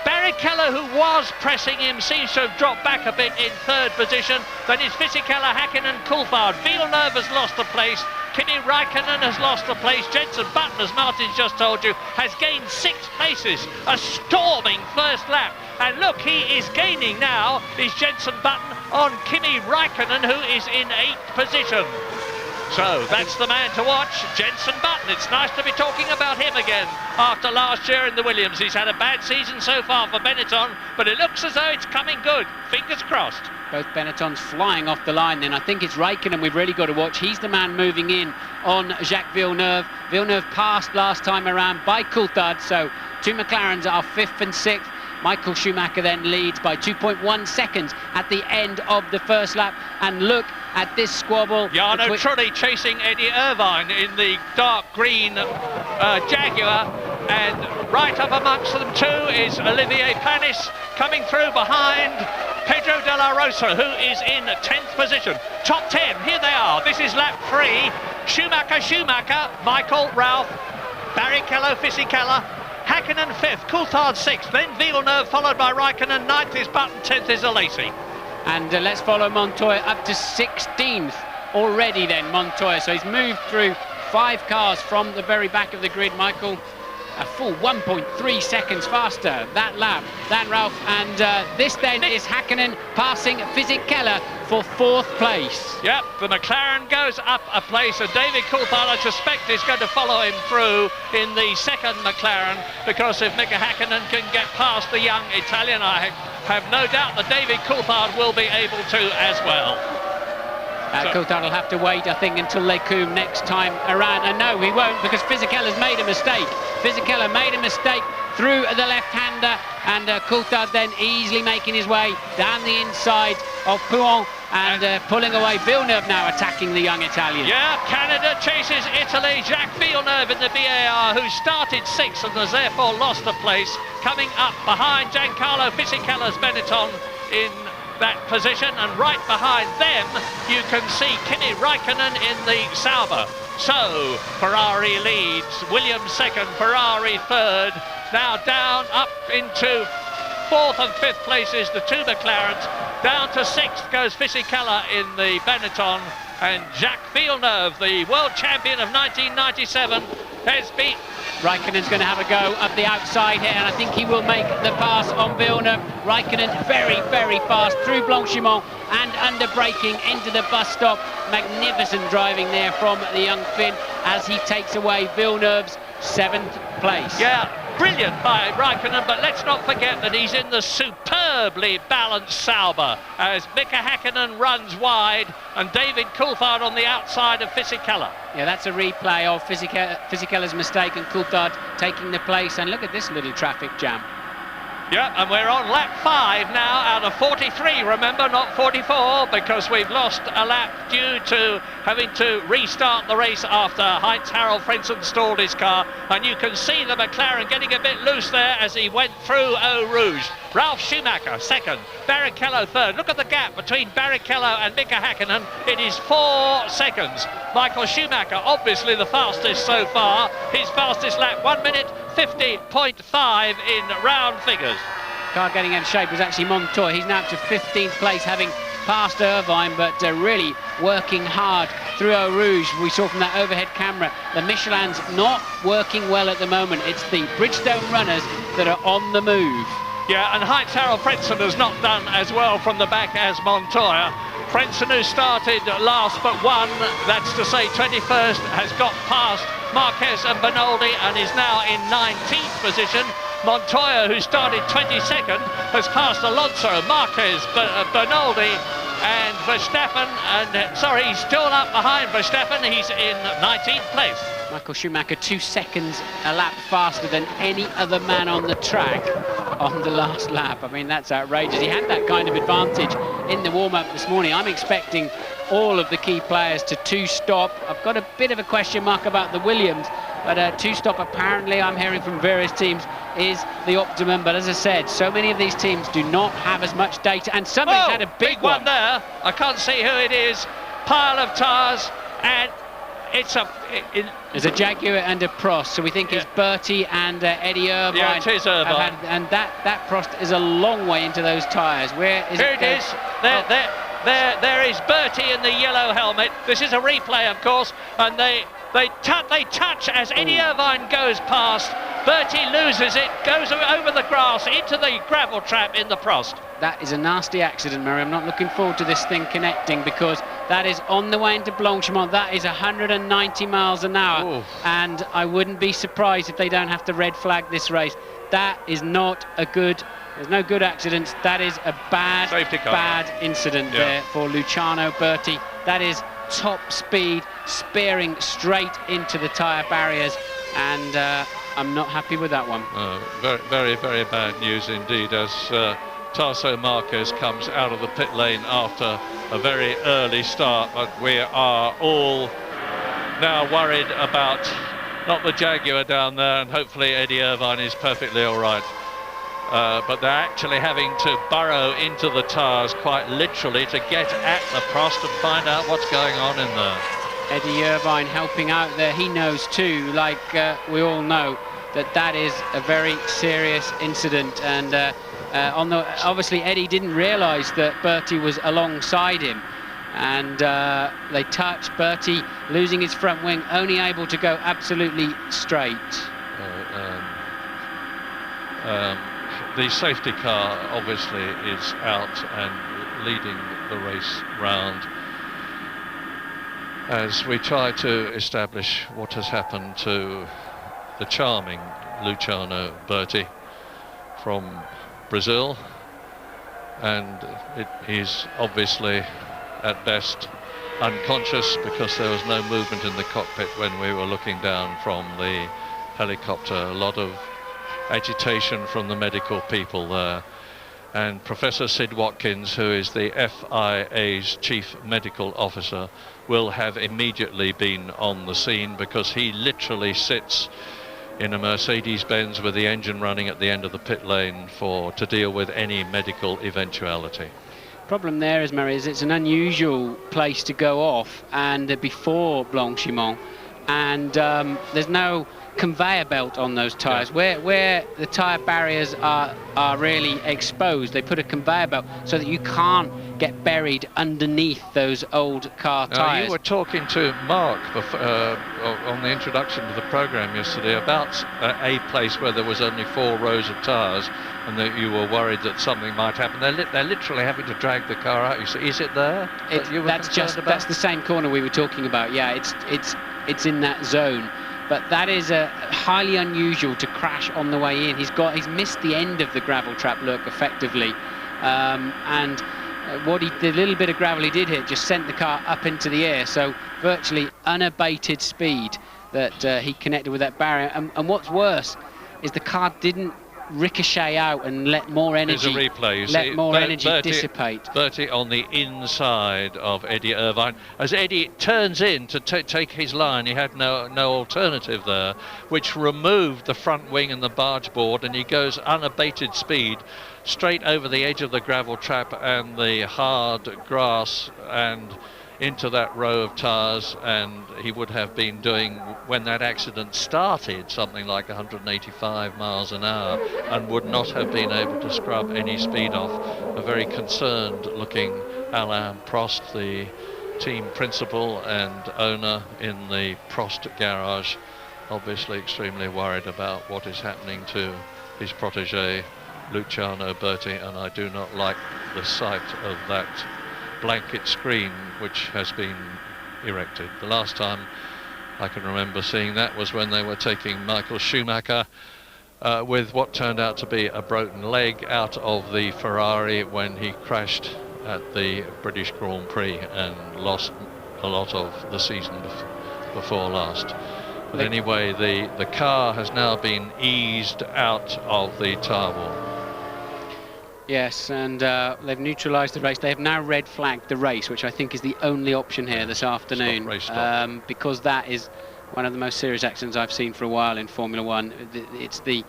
Speaker 22: Barrichello, who was pressing him, seems to have dropped back a bit in 3rd position. Then it's Fisichella, Hakkinen, Coulthard. Villeneuve has lost a place. Kimi Raikkonen has lost a place. Jenson Button, as Martin's just told you, has gained 6 places. A storming first lap. And look, he is gaining now, is Jenson Button on Kimi Raikkonen, who is in 8th position. So that's the man to watch, Jenson Button. It's nice to be talking about him again after last year in the Williams. He's had a bad season so far for Benetton, but it looks as though it's coming good. Fingers crossed.
Speaker 8: Both Benettons flying off the line then. I think it's Raikkonen we've really got to watch. He's the man moving in on Jacques Villeneuve. Villeneuve passed last time around by Coulthard, so 2 McLarens are 5th and 6th. Michael Schumacher then leads by 2.1 seconds at the end of the first lap. And look at this squabble.
Speaker 22: Jarno Trulli chasing Eddie Irvine in the dark green Jaguar. And right up amongst them too is Olivier Panis coming through behind Pedro de la Rosa, who is in 10th position. Top 10, here they are. This is lap 3. Schumacher, Michael, Ralf, Barrichello, Fisichella, Hakkinen 5th, Coulthard 6th, then Villeneuve followed by Raikkonen, 9th is Button, 10th is Alesi.
Speaker 8: And let's follow Montoya up to 16th already then, Montoya. So he's moved through 5 cars from the very back of the grid, Michael. A full 1.3 seconds faster that lap than Ralf. And this then is Hakkinen passing Fisichella for 4th place.
Speaker 22: Yep, the McLaren goes up a place, and David Coulthard, I suspect, is going to follow him through in the 2nd McLaren, because if Mika Hakkinen can get past the young Italian, I have no doubt that David Coulthard will be able to as well.
Speaker 8: Coulthard will have to wait, I think, until Les Combes next time around. And no, he won't, because Fisichella's made a mistake. Fisichella made a mistake through the left-hander, and Coulthard then easily making his way down the inside of Pouon and pulling away. Villeneuve now attacking the young Italian.
Speaker 22: Yeah, Canada chases Italy. Jacques Villeneuve in the BAR, who started 6th and has therefore lost a place, coming up behind Giancarlo Fisichella's Benetton in that position, and right behind them you can see Kimi Raikkonen in the Sauber. So Ferrari leads, Williams 2nd, Ferrari 3rd, now down up into 4th and 5th places, the 2 McLarens. Down to 6th goes Fisichella in the Benetton, and Jacques Villeneuve, the world champion of 1997, has beat.
Speaker 8: Raikkonen's going to have a go up the outside here, and I think he will make the pass on Villeneuve. Raikkonen very, very fast through Blanchimont and under braking into the bus stop. Magnificent driving there from the young Finn as he takes away Villeneuve's 7th place.
Speaker 22: Yeah, brilliant by Raikkonen, but let's not forget that he's in the superbly balanced Sauber as Mika Hakkinen runs wide and David Coulthard on the outside of Fisichella.
Speaker 8: Yeah, that's a replay of Fisichella's mistake and Coulthard taking the place. And look at this little traffic jam.
Speaker 22: Yeah, and we're on lap 5 now out of 43, remember, not 44, because we've lost a lap due to having to restart the race after Heinz-Harald Frentzen stalled his car, and you can see the McLaren getting a bit loose there as he went through Eau Rouge. Ralf Schumacher second, Barrichello third. Look at the gap between Barrichello and Mika Häkkinen. It is 4 seconds. Michael Schumacher, obviously the fastest so far. His fastest lap, 1 minute 50.5 in round figures.
Speaker 17: Car getting out of shape was actually Montoya. He's now up to 15th place, having passed Irvine, but really working hard through Eau Rouge. We saw from that overhead camera, the Michelin's not working well at the moment. It's the Bridgestone runners that are on the move.
Speaker 22: Yeah, and Heinz-Harald Frentzen has not done as well from the back as Montoya. Frentzen, who started last but one, that's to say 21st, has got past Marquez and Bernoldi and is now in 19th position. Montoya, who started 22nd, has passed Alonso, Marquez, Bernoldi and Verstappen, and sorry, he's still up behind Verstappen. He's in 19th place.
Speaker 17: Michael Schumacher 2 seconds a lap faster than any other man on the track on the last lap. I mean, that's outrageous. He had that kind of advantage in the warm-up this morning. I'm expecting all of the key players to two-stop. I've got a bit of a question mark about the Williams, but two-stop apparently, I'm hearing from various teams, is the optimum. But as I said, so many of these teams do not have as much data, and somebody's had a big
Speaker 22: one there. I can't see who it is. Pile of tyres, and it's
Speaker 17: there's a Jaguar and a Prost, so we think it's Bertie and Eddie Irvine.
Speaker 22: Yeah, it is Irvine.
Speaker 17: And that Prost is a long way into those tyres. Where is
Speaker 22: Here
Speaker 17: it?
Speaker 22: It is. There is Bertie in the yellow helmet. This is a replay, of course, and they touch as Eddie Irvine goes past. Bertie loses it, goes over the grass into the gravel trap in the Prost.
Speaker 17: That is a nasty accident, Murray. I'm not looking forward to this thing connecting, because that is on the way into Blanchimont. That is 190 miles an hour. Ooh. And I wouldn't be surprised if they don't have to red flag this race. That is not a good... There's no good accidents. That is a bad incident there for Luciano Berti. That is top speed, spearing straight into the tyre barriers, and I'm not happy with that one.
Speaker 2: Very, very bad news indeed, as Tasso Marquez comes out of the pit lane after a very early start, but we are all now worried about not the Jaguar down there, and hopefully Eddie Irvine is perfectly all right. But they're actually having to burrow into the tyres quite literally to get at the Prost and find out what's going on in there.
Speaker 17: Eddie Irvine helping out there. He knows too, like we all know, that is a very serious incident. And obviously Eddie didn't realise that Bertie was alongside him. And they touched. Bertie losing his front wing, only able to go absolutely straight.
Speaker 2: The safety car obviously is out and leading the race round as we try to establish what has happened to the charming Luciano Berti from Brazil, and he's obviously at best unconscious, because there was no movement in the cockpit when we were looking down from the helicopter. A lot of agitation from the medical people there, and Professor Sid Watkins, who is the FIA's chief medical officer, will have immediately been on the scene, because he literally sits in a Mercedes-Benz with the engine running at the end of the pit lane to deal with any medical eventuality.
Speaker 17: Problem there is, Murray, is it's an unusual place to go off, and before Blanchimont, and there's no conveyor belt on those tyres. Where the tyre barriers are really exposed, they put a conveyor belt so that you can't get buried underneath those old car tyres.
Speaker 2: You were talking to Mark on the introduction to the programme yesterday about a place where there was only 4 rows of tyres, and that you were worried that something might happen. They're literally having to drag the car out. You say, is it there?
Speaker 17: That's the same corner we were talking about. Yeah, it's in that zone. But that is highly unusual to crash on the way in. He's missed the end of the gravel trap, look, effectively, and the little bit of gravel he did hit just sent the car up into the air. So virtually unabated speed that he connected with that barrier. And what's worse is the car didn't ricochet out and let more energy.
Speaker 2: Here's a replay. You
Speaker 17: let
Speaker 2: see,
Speaker 17: more energy dissipate.
Speaker 2: Bertie on the inside of Eddie Irvine. As Eddie turns in to take his line, he had no alternative there, which removed the front wing and the barge board, and he goes unabated speed straight over the edge of the gravel trap and the hard grass and into that row of tyres, and he would have been doing, when that accident started, something like 185 miles an hour and would not have been able to scrub any speed off. A very concerned looking Alain Prost, the team principal and owner in the Prost garage, obviously extremely worried about what is happening to his protege Luciano Berti, and I do not like the sight of that blanket screen which has been erected. The last time I can remember seeing that was when they were taking Michael Schumacher with what turned out to be a broken leg out of the Ferrari when he crashed at the British Grand Prix and lost a lot of the season before last. But anyway, the car has now been eased out of the tyre wall.
Speaker 17: Yes, and they've neutralised the race. They have now red flagged the race, which I think is the only option here this afternoon.
Speaker 2: Stop.
Speaker 17: Because that is one of the most serious accidents I've seen for a while in Formula One. It's the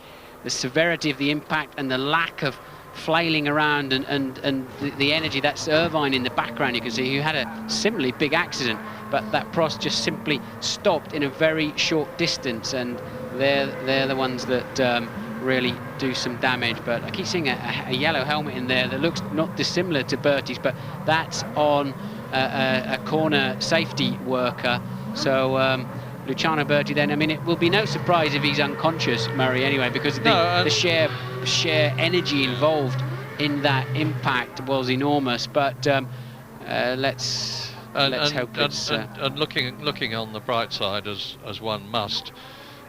Speaker 17: severity of the impact and the lack of flailing around and the energy. That's Irvine in the background, you can see, who had a similarly big accident, but that Prost just simply stopped in a very short distance, and they're the ones that really do some damage. But I keep seeing a yellow helmet in there that looks not dissimilar to Bertie's, but that's on a corner safety worker. So Luciano Berti then, I mean, it will be no surprise if he's unconscious, Murray, anyway, because the sheer energy involved in that impact was enormous. But let's hope it's...
Speaker 2: And looking on the bright side, as one must,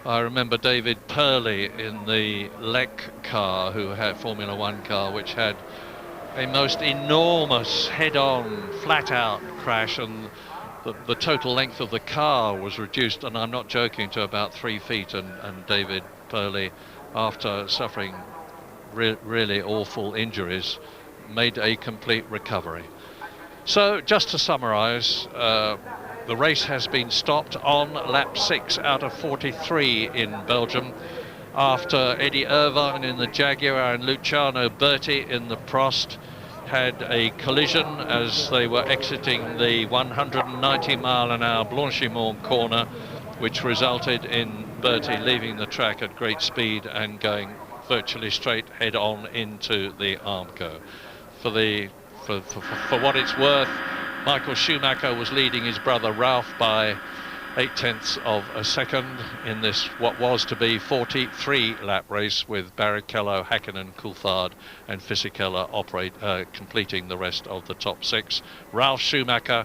Speaker 2: I remember David Purley in the Lec car, who had Formula One car, which had a most enormous head-on, flat-out crash, and the total length of the car was reduced, and I'm not joking, to about 3 feet, and David Purley, after suffering really awful injuries, made a complete recovery. So just to summarise, the race has been stopped on lap 6 out of 43 in Belgium, after Eddie Irvine in the Jaguar and Luciano Berti in the Prost had a collision as they were exiting the 190 mile an hour Blanchimont corner, which resulted in Berti leaving the track at great speed and going virtually straight head on into the Armco. For what it's worth, Michael Schumacher was leading his brother Ralph by 0.8 of a second in this what was to be 43 lap race, with Barrichello, Häkkinen, Coulthard and Fisichella completing the rest of the top 6. Ralf Schumacher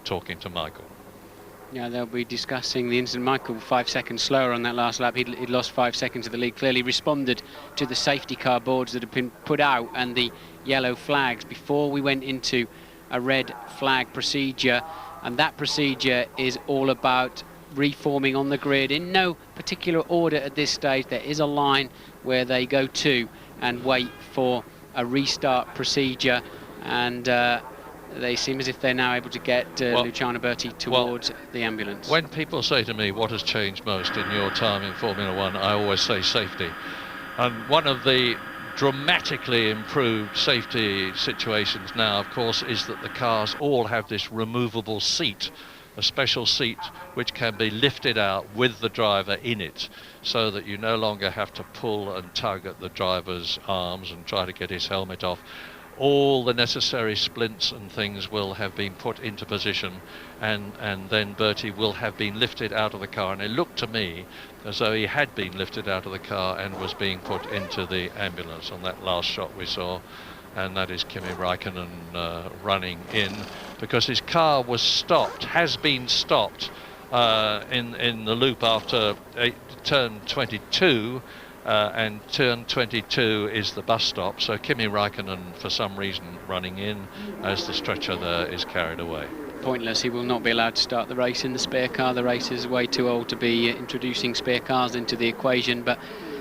Speaker 2: talking to Michael.
Speaker 17: Yeah, they'll be discussing the incident. Michael 5 seconds slower on that last lap. He'd lost 5 seconds of the lead. Clearly responded to the safety car boards that have been put out and the yellow flags before we went into a red flag procedure, and that procedure is all about reforming on the grid in no particular order at this stage. There is a line where they go to and wait for a restart procedure, and they seem as if they're now able to get Luciano Berti towards the ambulance.
Speaker 2: When people say to me, what has changed most in your time in Formula One, I always say safety. And one of the dramatically improved safety situations now, of course, is that the cars all have this removable seat, a special seat which can be lifted out with the driver in it, so that you no longer have to pull and tug at the driver's arms and try to get his helmet off. All the necessary splints and things will have been put into position, and then Berti will have been lifted out of the car, and it looked to me as though he had been lifted out of the car and was being put into the ambulance on that last shot we saw, and that is Kimi Räikkönen running in, because his car was stopped, has been stopped in the loop after turn 22, and turn 22 is the bus stop, so Kimi Räikkönen for some reason running in as the stretcher there is carried away.
Speaker 17: Pointless. He will not be allowed to start the race in the spare car. The race is way too old to be introducing spare cars into the equation, but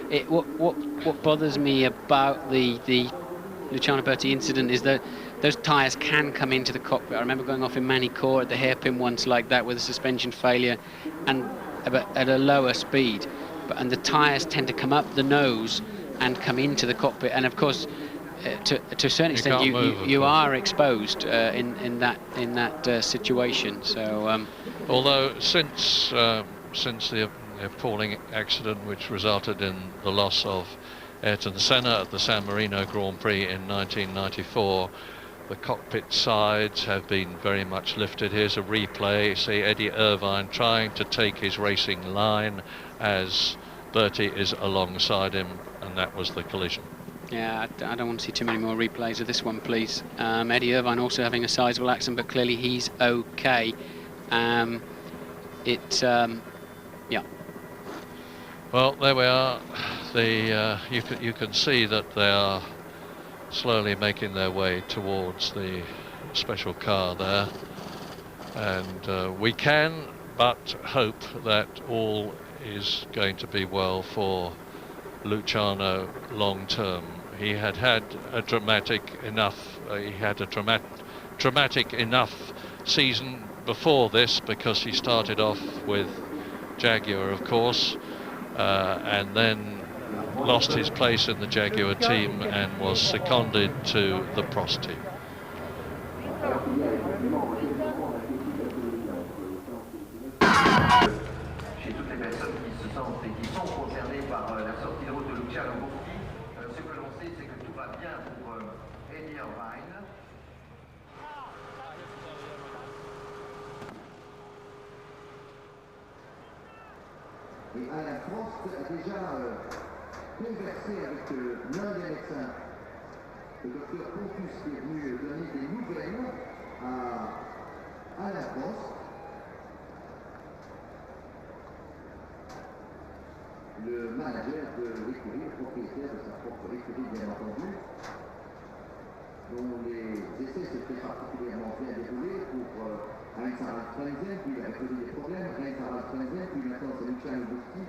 Speaker 17: What bothers me about the Luciano Berti incident is that those tyres can come into the cockpit. I remember going off in Manicourt at the hairpin once like that with a suspension failure and at a lower speed. And the tyres tend to come up the nose and come into the cockpit. And of course, to a certain extent, you are exposed in that situation. So,
Speaker 2: although since the appalling accident which resulted in the loss of Ayrton Senna at the San Marino Grand Prix in 1994, the cockpit sides have been very much lifted. Here's a replay. See Eddie Irvine trying to take his racing line as Berti is alongside him, and that was the collision.
Speaker 17: Yeah, I don't want to see too many more replays of this one, please. Eddie Irvine also having a sizable accident, but clearly he's okay. Yeah.
Speaker 2: Well, there we are. You can see that they are slowly making their way towards the special car there, and we can but hope that all is going to be well for Luciano long term. He had a dramatic enough season before this, because he started off with Jaguar, of course, and then lost his place in the Jaguar team and was seconded to the Prost team.
Speaker 11: Chez toutes les personnes qui se sentent et qui sont concernées par la sortie de route de Luciano Berti, ce que l'on sait, c'est que tout va bien pour Eddie Irvine.
Speaker 15: Et Alain Prost a déjà conversé avec l'un des médecins, le docteur Pontus, qui est venu donner des nouvelles à Alain Prost. Le manager de l'écurie, le propriétaire de sa propre écurie, bien entendu, dont les essais s'étaient particulièrement bien déroulés pour Heinz-Harald Frenzen, puis il avait posé des problèmes, Heinz-Harald Frenzen, puis maintenant c'est Luciano Berti,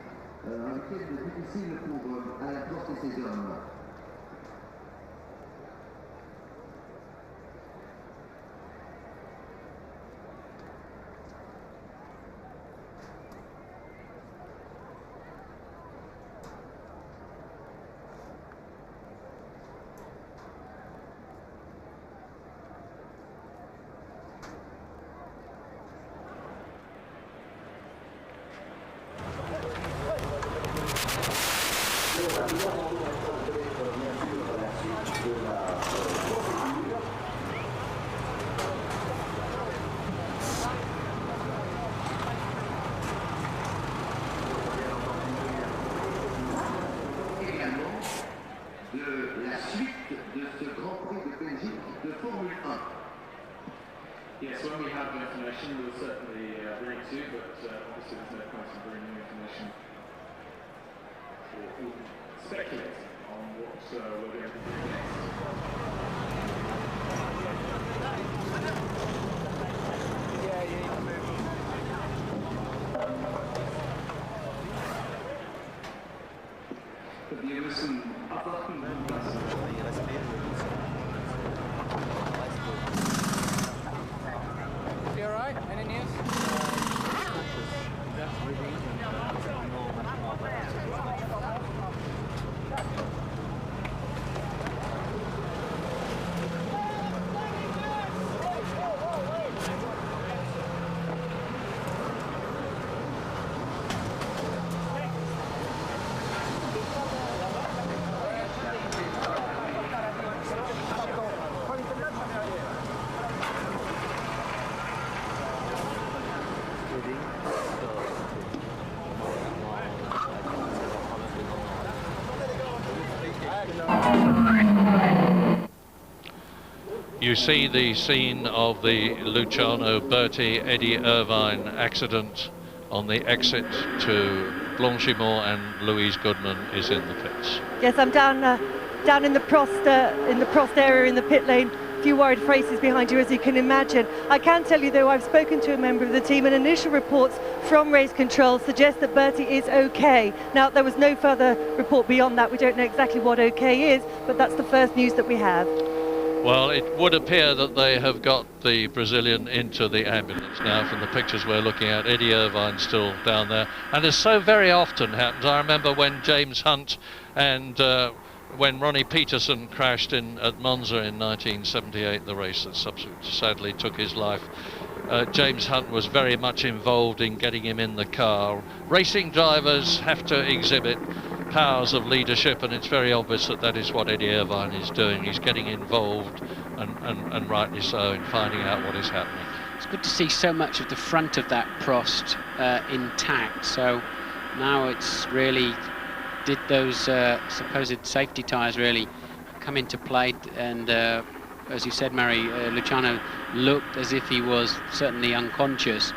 Speaker 15: un week-end difficile pour Alain Prost et ses hommes.
Speaker 16: Yes, when we have information, we'll certainly bring it to you, but obviously there's no point in bringing new information or speculating on what we're going to be doing next. But wir müssen abwarten,
Speaker 18: You all right? Any news?
Speaker 2: You see the scene of the Luciano Berti Eddie Irvine accident on the exit to Blanchimont, and Louise Goodman is in the pits.
Speaker 19: Yes, I'm down in the Prost area in the pit lane few worried faces behind you, as you can imagine. I can tell you, though, I've spoken to a member of the team, and initial reports from race control suggest that Bertie is okay. Now, there was no further report beyond that. We don't know exactly what okay is, but that's the first news that we have.
Speaker 2: Well, it would appear that they have got the Brazilian into the ambulance now from the pictures we're looking at. Eddie Irvine's still down there. And as so very often happens, I remember when James Hunt and when Ronnie Peterson crashed at Monza in 1978, the race that sadly took his life. James Hunt was very much involved in getting him in the car. Racing drivers have to exhibit powers of leadership, and it's very obvious that that is what Eddie Irvine is doing. He's getting involved, and rightly so, in finding out what is happening.
Speaker 8: It's good to see so much of the front of that Prost intact. So now it's really, did those supposed safety tyres really come into play? And as you said, Mary, Luciano looked as if he was certainly unconscious,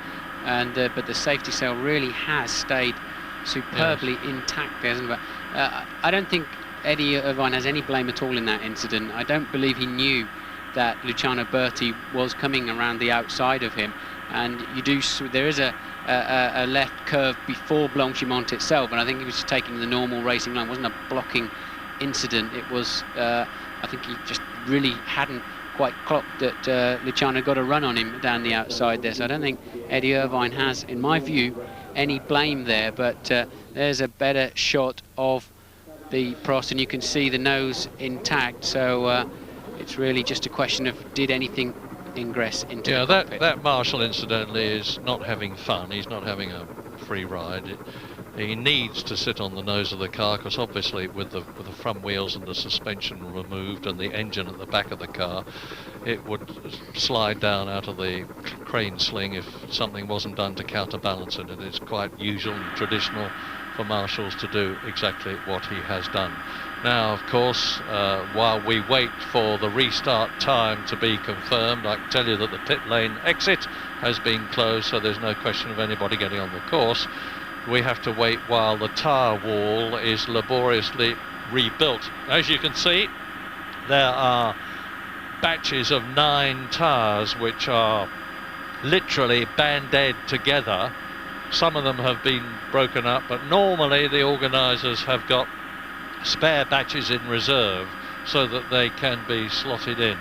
Speaker 8: and but the safety cell really has stayed superbly intact there, isn't it? I don't think Eddie Irvine has any blame at all in that incident. I don't believe he knew that Luciano Berti was coming around the outside of him, and there is a left curve before Blanchimont itself, and I think he was just taking the normal racing line. It wasn't a blocking incident. It was I think he just really hadn't quite clocked that Luciano got a run on him down the outside there. So I don't think Eddie Irvine has, in my view, any blame there, but there's a better shot of the Prost, and you can see the nose intact, so it's really just a question of did anything ingress into the cockpit.
Speaker 2: that Marshall incidentally is not having fun. He's not having a free ride. He needs to sit on the nose of the car, because obviously with the front wheels and the suspension removed and the engine at the back of the car, it would slide down out of the crane sling if something wasn't done to counterbalance it. And it's quite usual and traditional for marshals to do exactly what he has done. Now, of course, while we wait for the restart time to be confirmed, I can tell you that the pit lane exit has been closed, so there's no question of anybody getting on the course. We have to wait while the tyre wall is laboriously rebuilt. As you can see, there are batches of 9 tyres which are literally band-aid together. Some of them have been broken up, but normally the organisers have got spare batches in reserve so that they can be slotted in.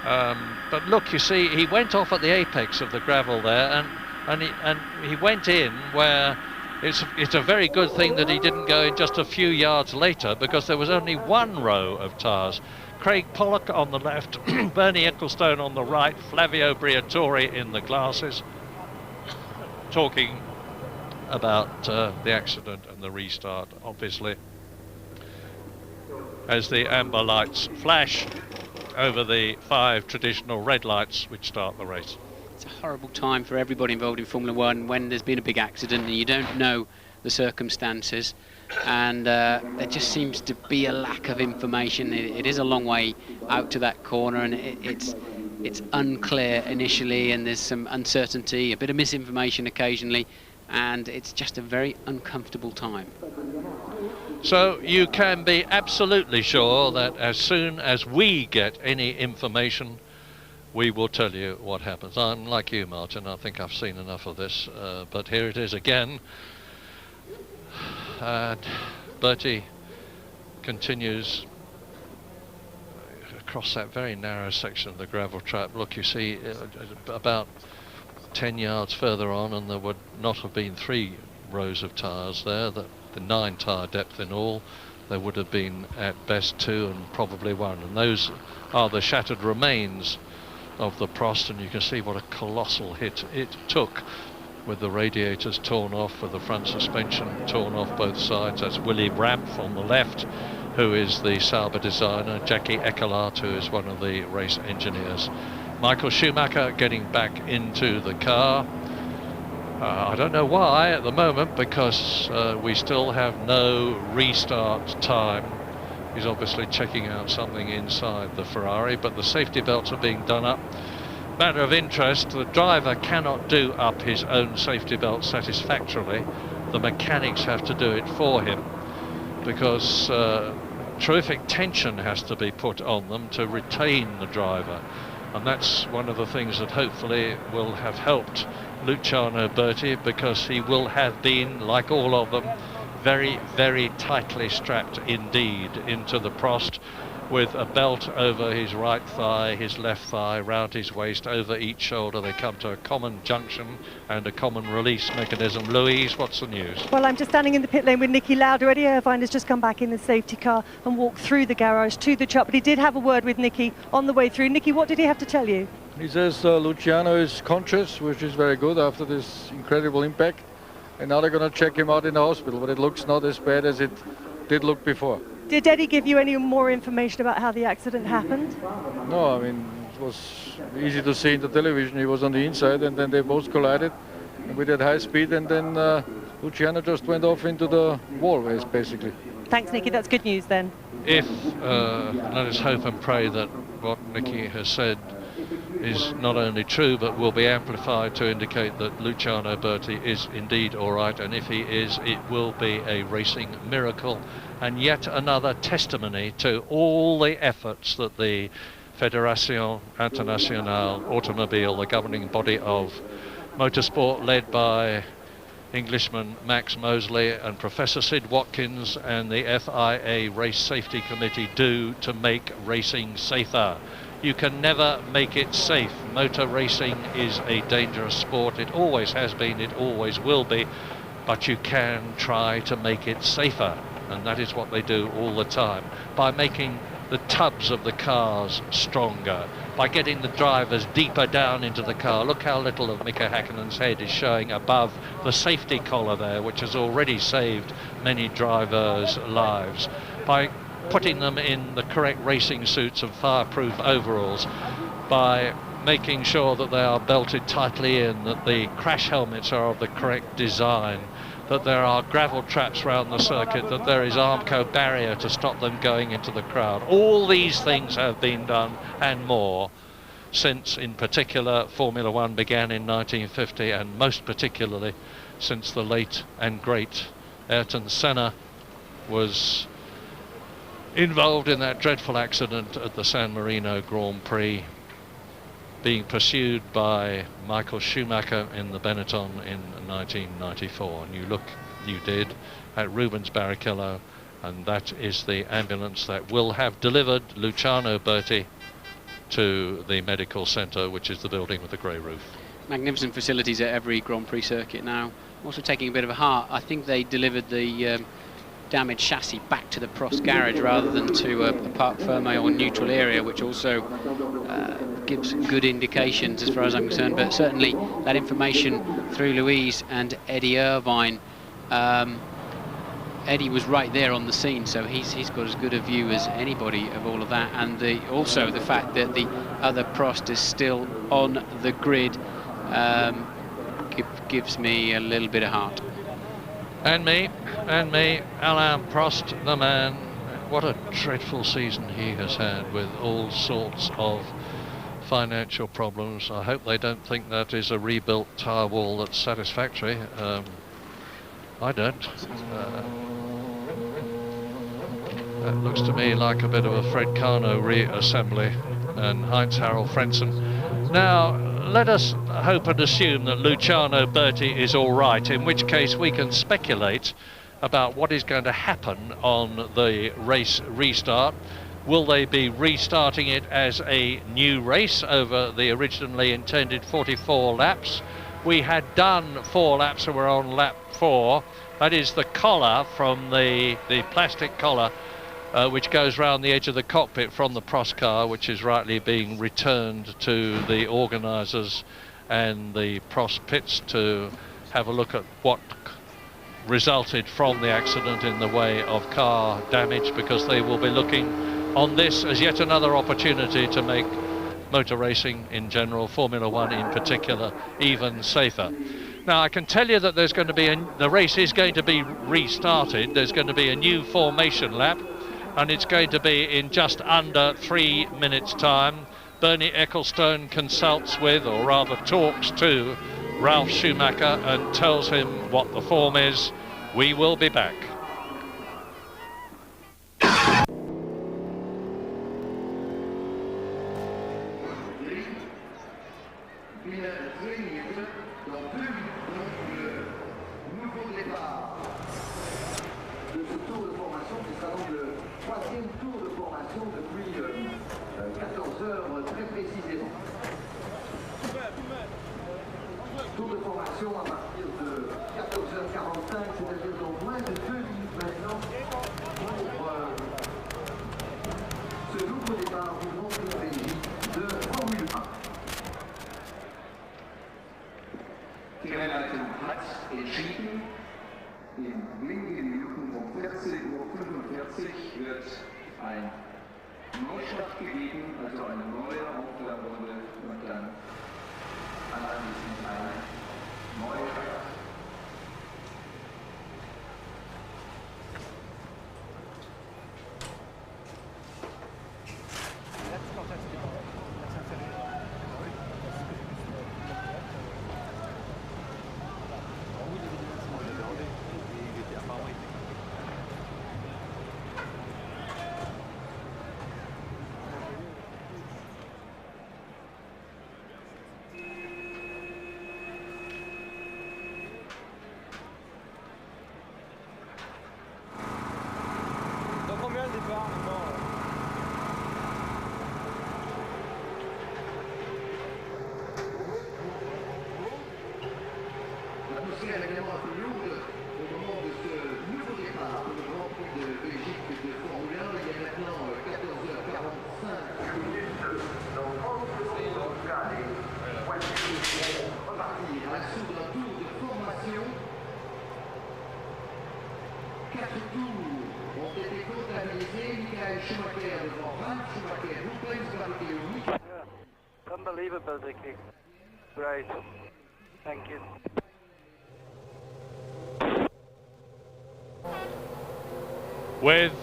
Speaker 2: But look, you see, he went off at the apex of the gravel there, and he went in where it's a very good thing that he didn't go in just a few yards later, because there was only 1 row of tyres. Craig Pollock on the left, Bernie Ecclestone on the right, Flavio Briatore in the glasses, talking about the accident and the restart, obviously, as the amber lights flash over the 5 traditional red lights which start the race.
Speaker 8: It's a horrible time for everybody involved in Formula One when there's been a big accident and you don't know the circumstances, and there just seems to be a lack of information. It is a long way out to that corner, and it's unclear initially, and there's some uncertainty, a bit of misinformation occasionally, and it's just a very uncomfortable time.
Speaker 2: So you can be absolutely sure that as soon as we get any information, we will tell you what happens. I'm like you, Martin. I think I've seen enough of this, but here it is again. And Bertie continues across that very narrow section of the gravel trap. Look, you see about 10 yards further on, and there would not have been 3 rows of tyres there. The 9 tyre depth in all, there would have been at best 2 and probably 1. And those are the shattered remains of the Prost, and you can see what a colossal hit it took, with the radiators torn off, with the front suspension torn off both sides. That's Willy Rampf on the left, who is the Sauber designer, Jackie Eckelart, who is one of the race engineers. Michael Schumacher getting back into the car. I don't know why at the moment, because we still have no restart time. He's obviously checking out something inside the Ferrari, but the safety belts are being done up. Matter of interest, the driver cannot do up his own safety belt satisfactorily. The mechanics have to do it for him, because terrific tension has to be put on them to retain the driver, and that's one of the things that hopefully will have helped Luciano Berti, because he will have been, like all of them, very, very tightly strapped indeed into the Prost, with a belt over his right thigh, his left thigh, round his waist, over each shoulder. They come to a common junction and a common release mechanism. Louise, what's the news?
Speaker 19: Well, I'm just standing in the pit lane with Nicky Lauda. Eddie Irvine has just come back in the safety car and walked through the garage to the truck, but he did have a word with Nicky on the way through. Nicky, what did he have to tell you?
Speaker 7: He says Luciano is conscious, which is very good after this incredible impact, and now they're going to check him out in the hospital, but it looks not as bad as it did look before.
Speaker 19: Did Eddie give you any more information about how the accident happened?
Speaker 7: No, I mean, it was easy to see in the television. He was on the inside, and then they both collided with that high speed, and then Luciano just went off into the wall, basically.
Speaker 19: Thanks, Nicky. That's good news then.
Speaker 2: If, let us hope and pray that what Nicky has said is not only true but will be amplified to indicate that Luciano Berti is indeed all right, and if he is, it will be a racing miracle and yet another testimony to all the efforts that the Fédération Internationale Automobile, the governing body of motorsport, led by Englishman Max Mosley and Professor Sid Watkins and the FIA Race Safety Committee, do to make racing safer. You can never make it safe. Motor racing is a dangerous sport. It always has been, it always will be, but you can try to make it safer, and that is what they do all the time, by making the tubs of the cars stronger, by getting the drivers deeper down into the car. Look how little of Mika Häkkinen's head is showing above the safety collar there, which has already saved many drivers' lives. By putting them in the correct racing suits and fireproof overalls, by making sure that they are belted tightly in, that the crash helmets are of the correct design, that there are gravel traps around the circuit, that there is Armco barrier to stop them going into the crowd. All these things have been done and more since, in particular, Formula One began in 1950, and most particularly since the late and great Ayrton Senna was involved in that dreadful accident at the San Marino Grand Prix, being pursued by Michael Schumacher in the Benetton in 1994. And you did, at Rubens Barrichello, and that is the ambulance that will have delivered Luciano Berti to the medical centre, which is the building with the grey roof.
Speaker 8: Magnificent facilities at every Grand Prix circuit now. Also taking a bit of a heart, I think they delivered the damaged chassis back to the Prost garage rather than to a parc fermé or neutral area, which also gives good indications as far as I'm concerned. But certainly that information through Louise and Eddie Irvine, Eddie was right there on the scene, so he's got as good a view as anybody of all of that, and also the fact that the other Prost is still on the grid gives me a little bit of heart.
Speaker 2: And me, Alain Prost, the man. What a dreadful season he has had, with all sorts of financial problems. I hope they don't think that is a rebuilt tyre wall that's satisfactory. I don't. That looks to me like a bit of a Fred Carno reassembly, and Heinz-Harald Frentzen. Now, let us hope and assume that Luciano Berti is all right, in which case we can speculate about what is going to happen on the race restart. Will they be restarting it as a new race over the originally intended 44 laps? We had done 4 laps and we're on lap 4. That is the collar from the plastic collar which goes round the edge of the cockpit from the Prost car, which is rightly being returned to the organisers and the Prost pits to have a look at what resulted from the accident in the way of car damage, because they will be looking on this as yet another opportunity to make motor racing in general, Formula One in particular, even safer. Now, I can tell you that there's going to be the race is going to be restarted. There's going to be a new formation lap, and it's going to be in just under 3 minutes' time. Bernie Ecclestone consults with, or rather talks to, Ralf Schumacher and tells him what the form is. We will be back.
Speaker 11: Tour de formation à partir de 14h45, c'est-à-dire dans moins de 2 minutes maintenant pour ce nouveau départ du Grand Prix de Belgique de Formule 1. Die Rennleitung hat entschieden, in wenigen Minuten um 14:45 Uhr wird ein Neustart gegeben, also eine neue Aufwärmrunde und dann anschließend eine neue Start. L'atmosphère est évidemment un peu lourde au moment de ce nouveau départ pour le Grand Prix de Belgique de Formule 1. Il y a maintenant 14h45 minutes. Donc, entre ces locales et voitures vont repartir à l'assaut d'un tour de formation. 4 tours ont été comptabilisés. Michael Schumacher devant Ralf Schumacher, Rubens Barrichello.
Speaker 5: Unbelievable, Vicky. Great. Thank you.
Speaker 2: With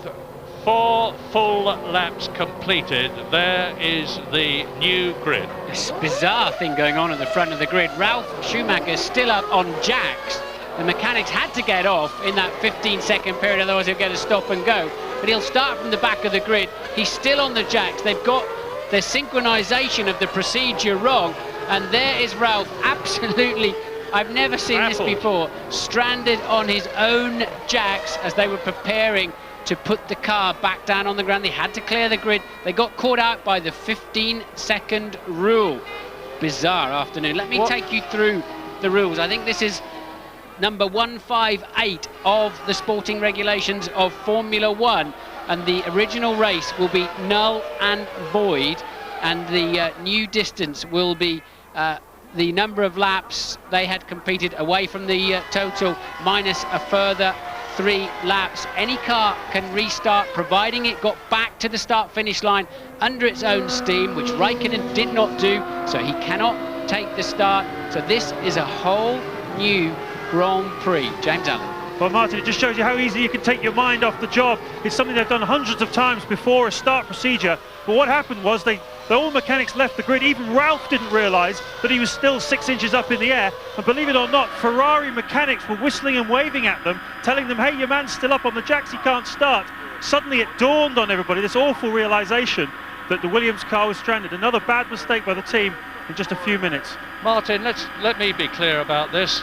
Speaker 2: 4 full laps completed, there is the new grid.
Speaker 8: This bizarre thing going on at the front of the grid. Ralf Schumacher still up on jacks. The mechanics had to get off in that 15-second period, otherwise he'll get a stop and go. But he'll start from the back of the grid. He's still on the jacks. They've got their synchronization of the procedure wrong. And there is Ralf, absolutely, I've never seen this before, stranded on his own jacks as they were preparing to put the car back down on the ground. They had to clear the grid. They got caught out by the 15-second rule. Bizarre afternoon. Let me take you through the rules. I think this is number 158 of the sporting regulations of Formula 1, and the original race will be null and void, and the new distance will be the number of laps they had competed away from the total minus a further 3 laps. Any car can restart providing it got back to the start-finish line under its own steam, which Raikkonen did not do, so he cannot take the start. So this is a whole new Grand Prix. James Allen.
Speaker 9: Well, Martin, it just shows you how easy you can take your mind off the job. It's something they've done hundreds of times before, a start procedure. But what happened was all mechanics left the grid. Even Ralf didn't realise that he was still 6 inches up in the air. And believe it or not, Ferrari mechanics were whistling and waving at them, telling them, hey, your man's still up on the jacks, he can't start. Suddenly it dawned on everybody, this awful realisation that the Williams car was stranded. Another bad mistake by the team in just a few minutes.
Speaker 2: Martin, let me be clear about this.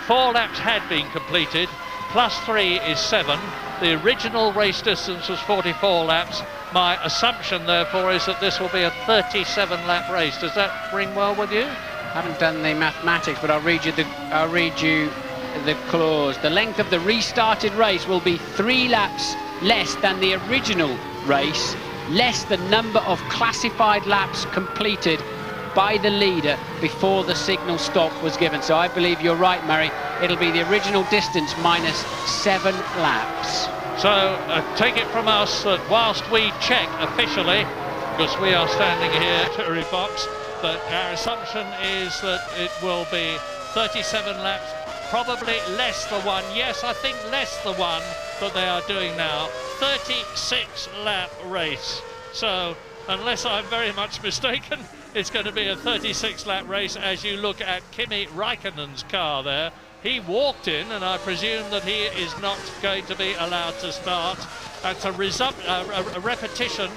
Speaker 2: 4 laps had been completed, plus 3 is 7. The original race distance was 44 laps. My assumption, therefore, is that this will be a 37-lap race. Does that ring well with you?
Speaker 8: I haven't done the mathematics, but I'll read you the clause. The length of the restarted race will be 3 laps less than the original race, less the number of classified laps completed by the leader before the signal stop was given. So I believe you're right, Murray. It'll be the original distance minus 7 laps.
Speaker 2: So take it from us that whilst we check officially, because we are standing here at the box, that our assumption is that it will be 37 laps, probably less the one. Yes, I think less the one that they are doing now. 36-lap race. So unless I'm very much mistaken, it's going to be a 36-lap race as you look at Kimi Raikkonen's car there. He walked in, and I presume that he is not going to be allowed to start. That's a repetition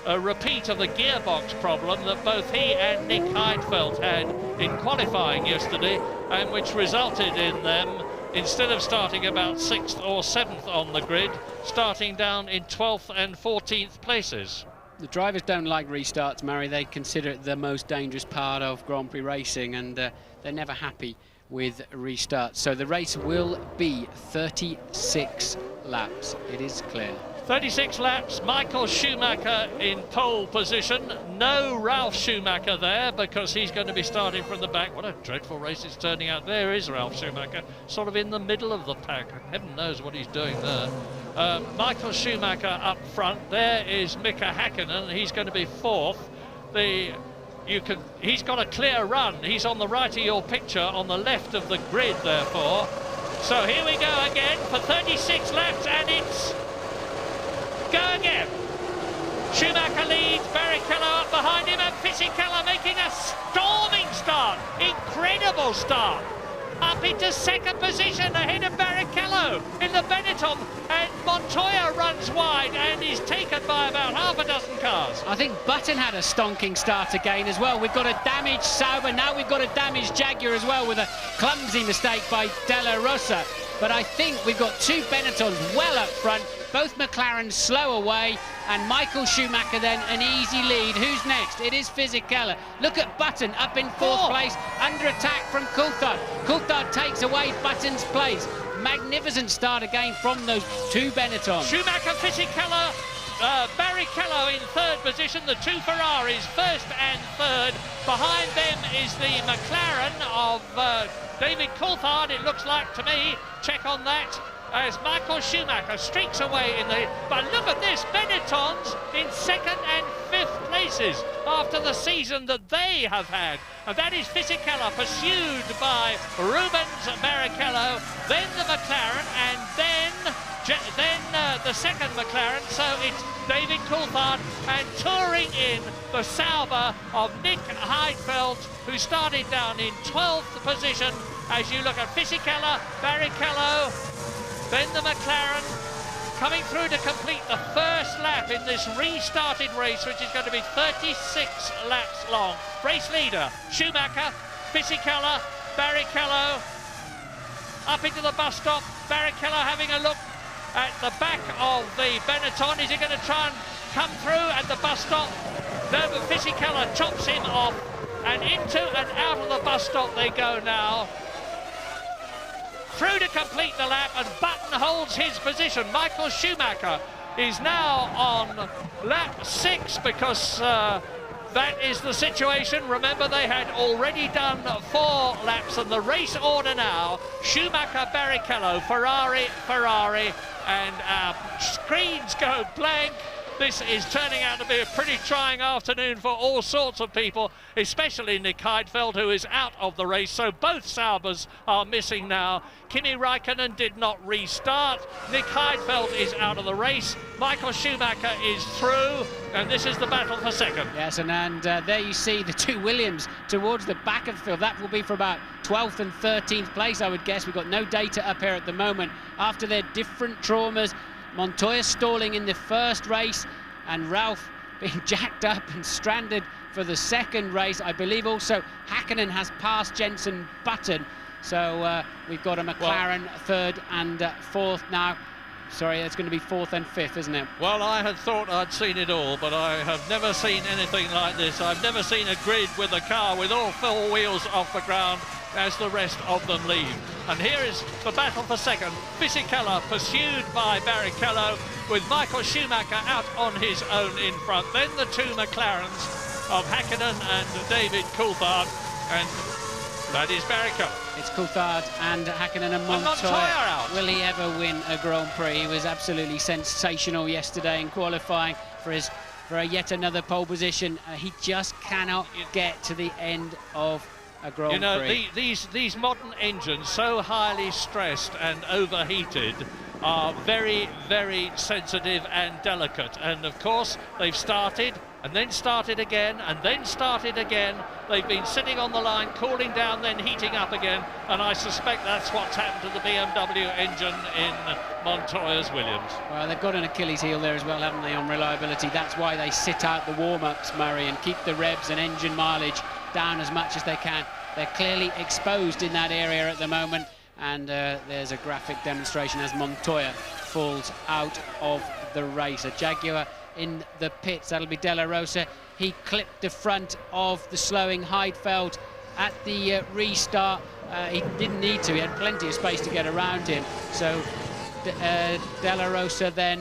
Speaker 22: a repeat of the gearbox problem that both he and Nick Heidfeld had in qualifying yesterday, and which resulted in them, instead of starting about 6th or 7th on the grid, starting down in 12th and 14th places.
Speaker 8: The drivers don't like restarts, Murray. They consider it the most dangerous part of Grand Prix racing, and they're never happy with restarts. So the race will be 36 laps, it is clear.
Speaker 22: 36 laps, Michael Schumacher in pole position. No Ralf Schumacher there because he's going to be starting from the back. What a dreadful race it's turning out. There is Ralf Schumacher, sort of in the middle of the pack. Heaven knows what he's doing there. Michael Schumacher up front. There is Mika Häkkinen. He's going to be 4th. He's got a clear run. He's on the right of your picture, on the left of the grid, therefore. So here we go again for 36 laps, and it's go again. Schumacher leads, Barrichello up behind him, and Fisichella making a storming start. Incredible start. Up into 2nd position ahead of Barrichello in the Benetton, and Montoya runs wide and is taken by about half a dozen cars.
Speaker 8: I think Button had a stonking start again as well. We've got a damaged Sauber, now we've got a damaged Jaguar as well, with a clumsy mistake by Della Rosa. But I think we've got 2 Benettons well up front, both McLarens slow away, and Michael Schumacher then an easy lead. Who's next? It is Fisichella. Look at Button up in 4th place, under attack from Coulthard. Coulthard takes away Button's place. Magnificent start again from those 2 Benettons.
Speaker 22: Schumacher, Fisichella, Barrichello in 3rd position. The 2 Ferraris 1st and 3rd. Behind them is the McLaren of David Coulthard, it looks like to me. Check on that. As Michael Schumacher streaks away in the... But look at this, Benettons in 2nd and 5th places after the season that they have had. And that is Fisichella, pursued by Rubens Barrichello, then the McLaren, and then the 2nd McLaren. So it's David Coulthard, and touring in the Sauber of Nick Heidfeld, who started down in 12th position. As you look at Fisichella, Barrichello, then the McLaren coming through to complete the 1st lap in this restarted race, which is going to be 36 laps long. Race leader, Schumacher, Fisichella, Barrichello, up into the bus stop. Barrichello having a look at the back of the Benetton. Is he going to try and come through at the bus stop? No, but Fisichella chops him off, and into and out of the bus stop they go now. Through to complete the lap, and Button holds his position. Michael Schumacher is now on lap 6 because that is the situation. Remember, they had already done 4 laps, and the race order now: Schumacher, Barrichello, Ferrari, and our screens go blank. This is turning out to be a pretty trying afternoon for all sorts of people, especially Nick Heidfeld, who is out of the race. So both Saubers are missing now. Kimi Räikkönen did not restart. Nick Heidfeld is out of the race. Michael Schumacher is through, and this is the battle for 2nd.
Speaker 8: Yes, and there you see the 2 Williams towards the back of the field. That will be for about 12th and 13th place, I would guess. We've got no data up here at the moment. After their different traumas, Montoya stalling in the 1st race, and Ralf being jacked up and stranded for the 2nd race. I believe also Häkkinen has passed Jenson Button. So we've got a McLaren 3rd and 4th now. Sorry, it's going to be 4th and 5th, isn't it?
Speaker 22: Well, I had thought I'd seen it all, but I have never seen anything like this. I've never seen a grid with a car with all 4 wheels off the ground as the rest of them leave. And here is the battle for 2nd. Fisichella pursued by Barrichello, with Michael Schumacher out on his own in front. Then the 2 McLarens of Häkkinen and David Coulthard, and that is Barrichello.
Speaker 8: It's Coulthard and Häkkinen and Montoya
Speaker 22: out.
Speaker 8: Will he ever win a Grand Prix? He was absolutely sensational yesterday in qualifying for yet another pole position. He just cannot get to the end of a Grand Prix.
Speaker 22: You know, these modern engines, so highly stressed and overheated, are very, very sensitive and delicate. And of course, they've started
Speaker 2: and then started again, and then started again. They've been sitting on the line, cooling down, then heating up again, and I suspect that's what's happened to the BMW engine in Montoya's Williams.
Speaker 8: Well, they've got an Achilles heel there as well, haven't they, on reliability. That's why they sit out the warm-ups, Murray, and keep the revs and engine mileage down as much as they can. They're clearly exposed in that area at the moment, and there's a graphic demonstration as Montoya falls out of the race. A Jaguar in the pits, that'll be De La Rosa. He clipped the front of the slowing Heidfeld at the restart. He didn't need to, he had plenty of space to get around him. So De La Rosa then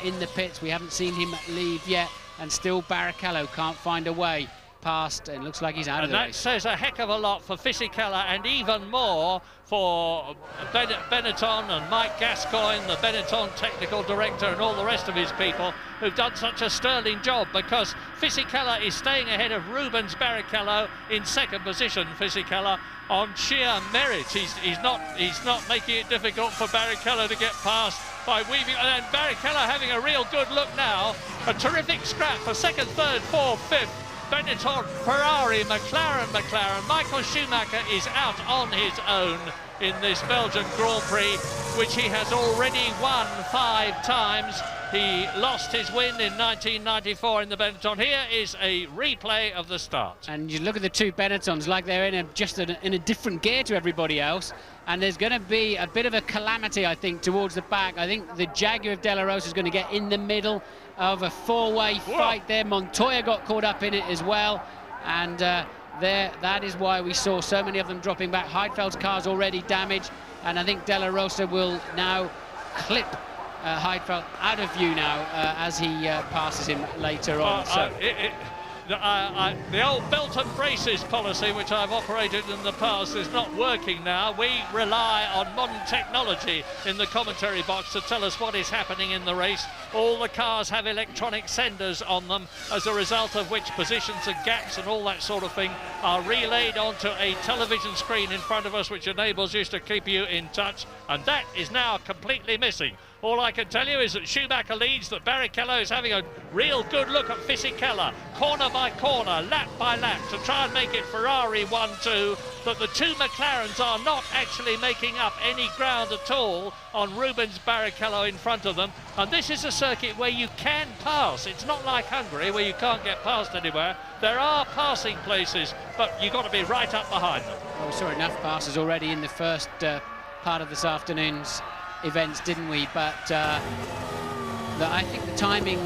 Speaker 8: in the pits. We haven't seen him leave yet, and still Barrichello can't find a way past, and looks like he's out of the race.
Speaker 2: And that says a heck of a lot for Fisichella, and even more for Benetton and Mike Gascoigne, the Benetton technical director, and all the rest of his people who've done such a sterling job, because Fisichella is staying ahead of Rubens Barrichello in second position. Fisichella on sheer merit. He's not making it difficult for Barrichello to get past by weaving, and Barrichello having a real good look now. A terrific scrap for second, third, fourth, fifth. Benetton, Ferrari, McLaren. Michael Schumacher is out on his own in this Belgian Grand Prix, which he has already won 5 times. He lost his win in 1994 in the Benetton. Here is a replay of the start.
Speaker 8: And you look at the two Benettons like they're in a different gear to everybody else. And there's going to be a bit of a calamity, I think, towards the back. I think the Jaguar of De La Rosa is going to get in the middle of a 4-way fight there. Montoya got caught up in it as well. And that is why we saw so many of them dropping back. Heidfeld's car's already damaged. And I think De La Rosa will now clip Heidfeld out of view now as he passes him later on.
Speaker 2: The old belt and braces policy, which I've operated in the past, is not working now. We rely on modern technology in the commentary box to tell us what is happening in the race. All the cars have electronic senders on them, as a result of which positions and gaps and all that sort of thing are relayed onto a television screen in front of us, which enables us to keep you in touch, and that is now completely missing. All I can tell you is that Schumacher leads, that Barrichello is having a real good look at Fisichella, corner by corner, lap by lap, to try and make it Ferrari 1-2, that the two McLarens are not actually making up any ground at all on Rubens Barrichello in front of them. And this is a circuit where you can pass. It's not like Hungary, where you can't get past anywhere. There are passing places, but you've got to be right up behind them.
Speaker 8: Well, we saw enough passes already in the first part of this afternoon's events, didn't we? But I think the timing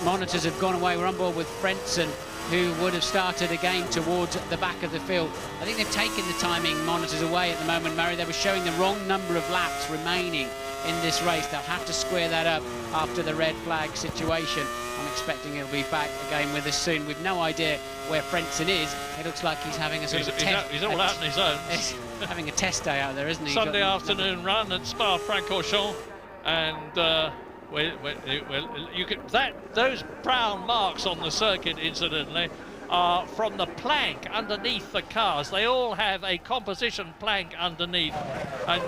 Speaker 8: monitors have gone away. We're on board with Frentzen, who would have started again towards the back of the field. I think they've taken the timing monitors away at the moment, Murray. They were showing the wrong number of laps remaining in this race. They'll have to square that up after the red flag situation. I'm expecting he'll be back again with us soon. We've no idea where Frentzen is. It looks like he's having a sort of a test.
Speaker 2: He's all out on his own.
Speaker 8: Having a test day out there, isn't he?
Speaker 2: Sunday afternoon run at Spa-Francorchamps, and those brown marks on the circuit, incidentally, are from the plank underneath the cars. They all have a composition plank underneath, and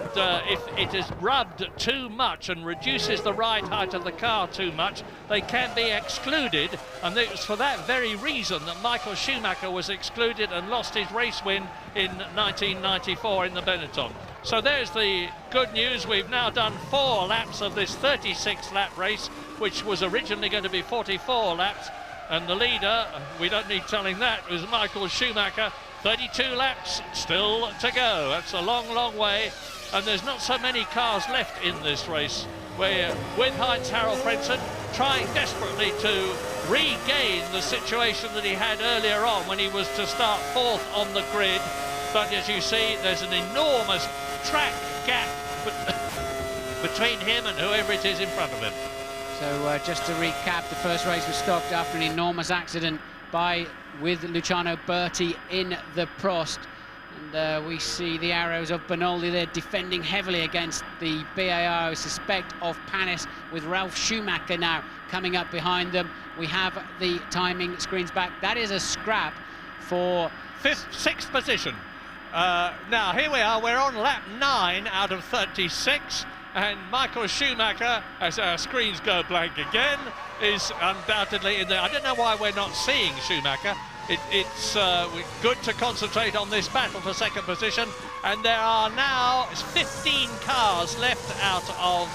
Speaker 2: if it is rubbed too much and reduces the ride height of the car too much, they can be excluded, and it was for that very reason that Michael Schumacher was excluded and lost his race win in 1994 in the Benetton. So there's the good news. We've now done 4 laps of this 36-lap race, which was originally going to be 44 laps. And the leader, we don't need telling that, was Michael Schumacher. 32 laps still to go. That's a long, long way. And there's not so many cars left in this race. We're with Heinz-Harald Frentzen, trying desperately to regain the situation that he had earlier on when he was to start 4th on the grid. But as you see, there's an enormous track gap between him and whoever it is in front of him.
Speaker 8: So just to recap, the first race was stopped after an enormous accident with Luciano Berti in the Prost. And we see the arrows of Benoldi there defending heavily against the BAR, I suspect, of Panis, with Ralf Schumacher now coming up behind them. We have the timing screens back. That is a scrap for
Speaker 2: 6th position. Now here we are, we're on lap 9 out of 36. And Michael Schumacher, as our screens go blank again, is undoubtedly in there. I don't know why we're not seeing Schumacher. It's good to concentrate on this battle for second position. And there are now 15 cars left out of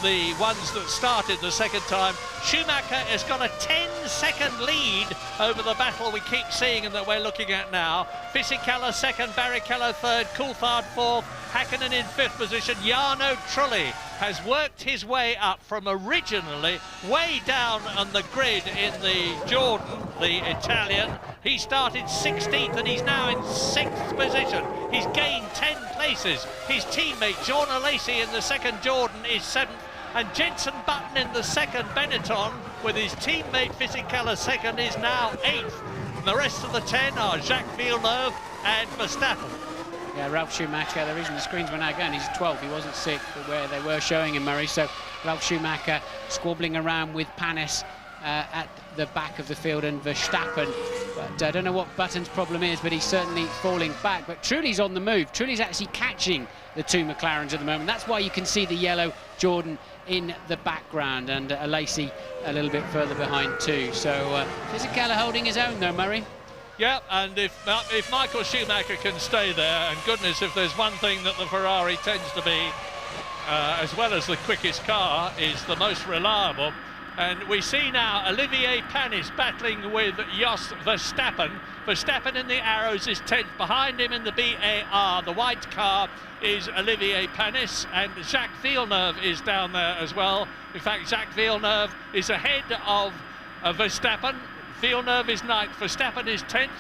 Speaker 2: the ones that started the second time. Schumacher has got a 10-second lead over the battle we keep seeing and that we're looking at now. Fisichella second, Barrichello third, Coulthard fourth, Hakkinen in fifth position. Jarno Trulli has worked his way up from originally way down on the grid in the Jordan, the Italian. He started 16th and he's now in 6th position. He's gained 10 places. His teammate Jorna Lacey in the second Jordan is 7th. And Jenson Button in the second Benetton with his teammate Fisichella second is now 8th. And the rest of the 10 are Jacques Villeneuve and Verstappen.
Speaker 8: Yeah, Ralf Schumacher, the reason the screens were now going, he's 12th, he wasn't 6th, but where they were showing him, Murray. So Ralf Schumacher squabbling around with Panis at the back of the field and Verstappen. But I don't know what Button's problem is, but he's certainly falling back. But Trulli's on the move. Trulli's actually catching the two McLarens at the moment. That's why you can see the yellow Jordan in the background, and Lacey a little bit further behind too. So Fisichella holding his own though, Murray.
Speaker 2: Yeah, and if Michael Schumacher can stay there, and goodness, if there's one thing that the Ferrari tends to be, as well as the quickest car, is the most reliable. And we see now Olivier Panis battling with Jos Verstappen. Verstappen in the arrows is 10th. Behind him in the BAR, the white car, is Olivier Panis, and Jacques Villeneuve is down there as well. In fact, Jacques Villeneuve is ahead of Verstappen. Villeneuve is 9th, Verstappen is 10th.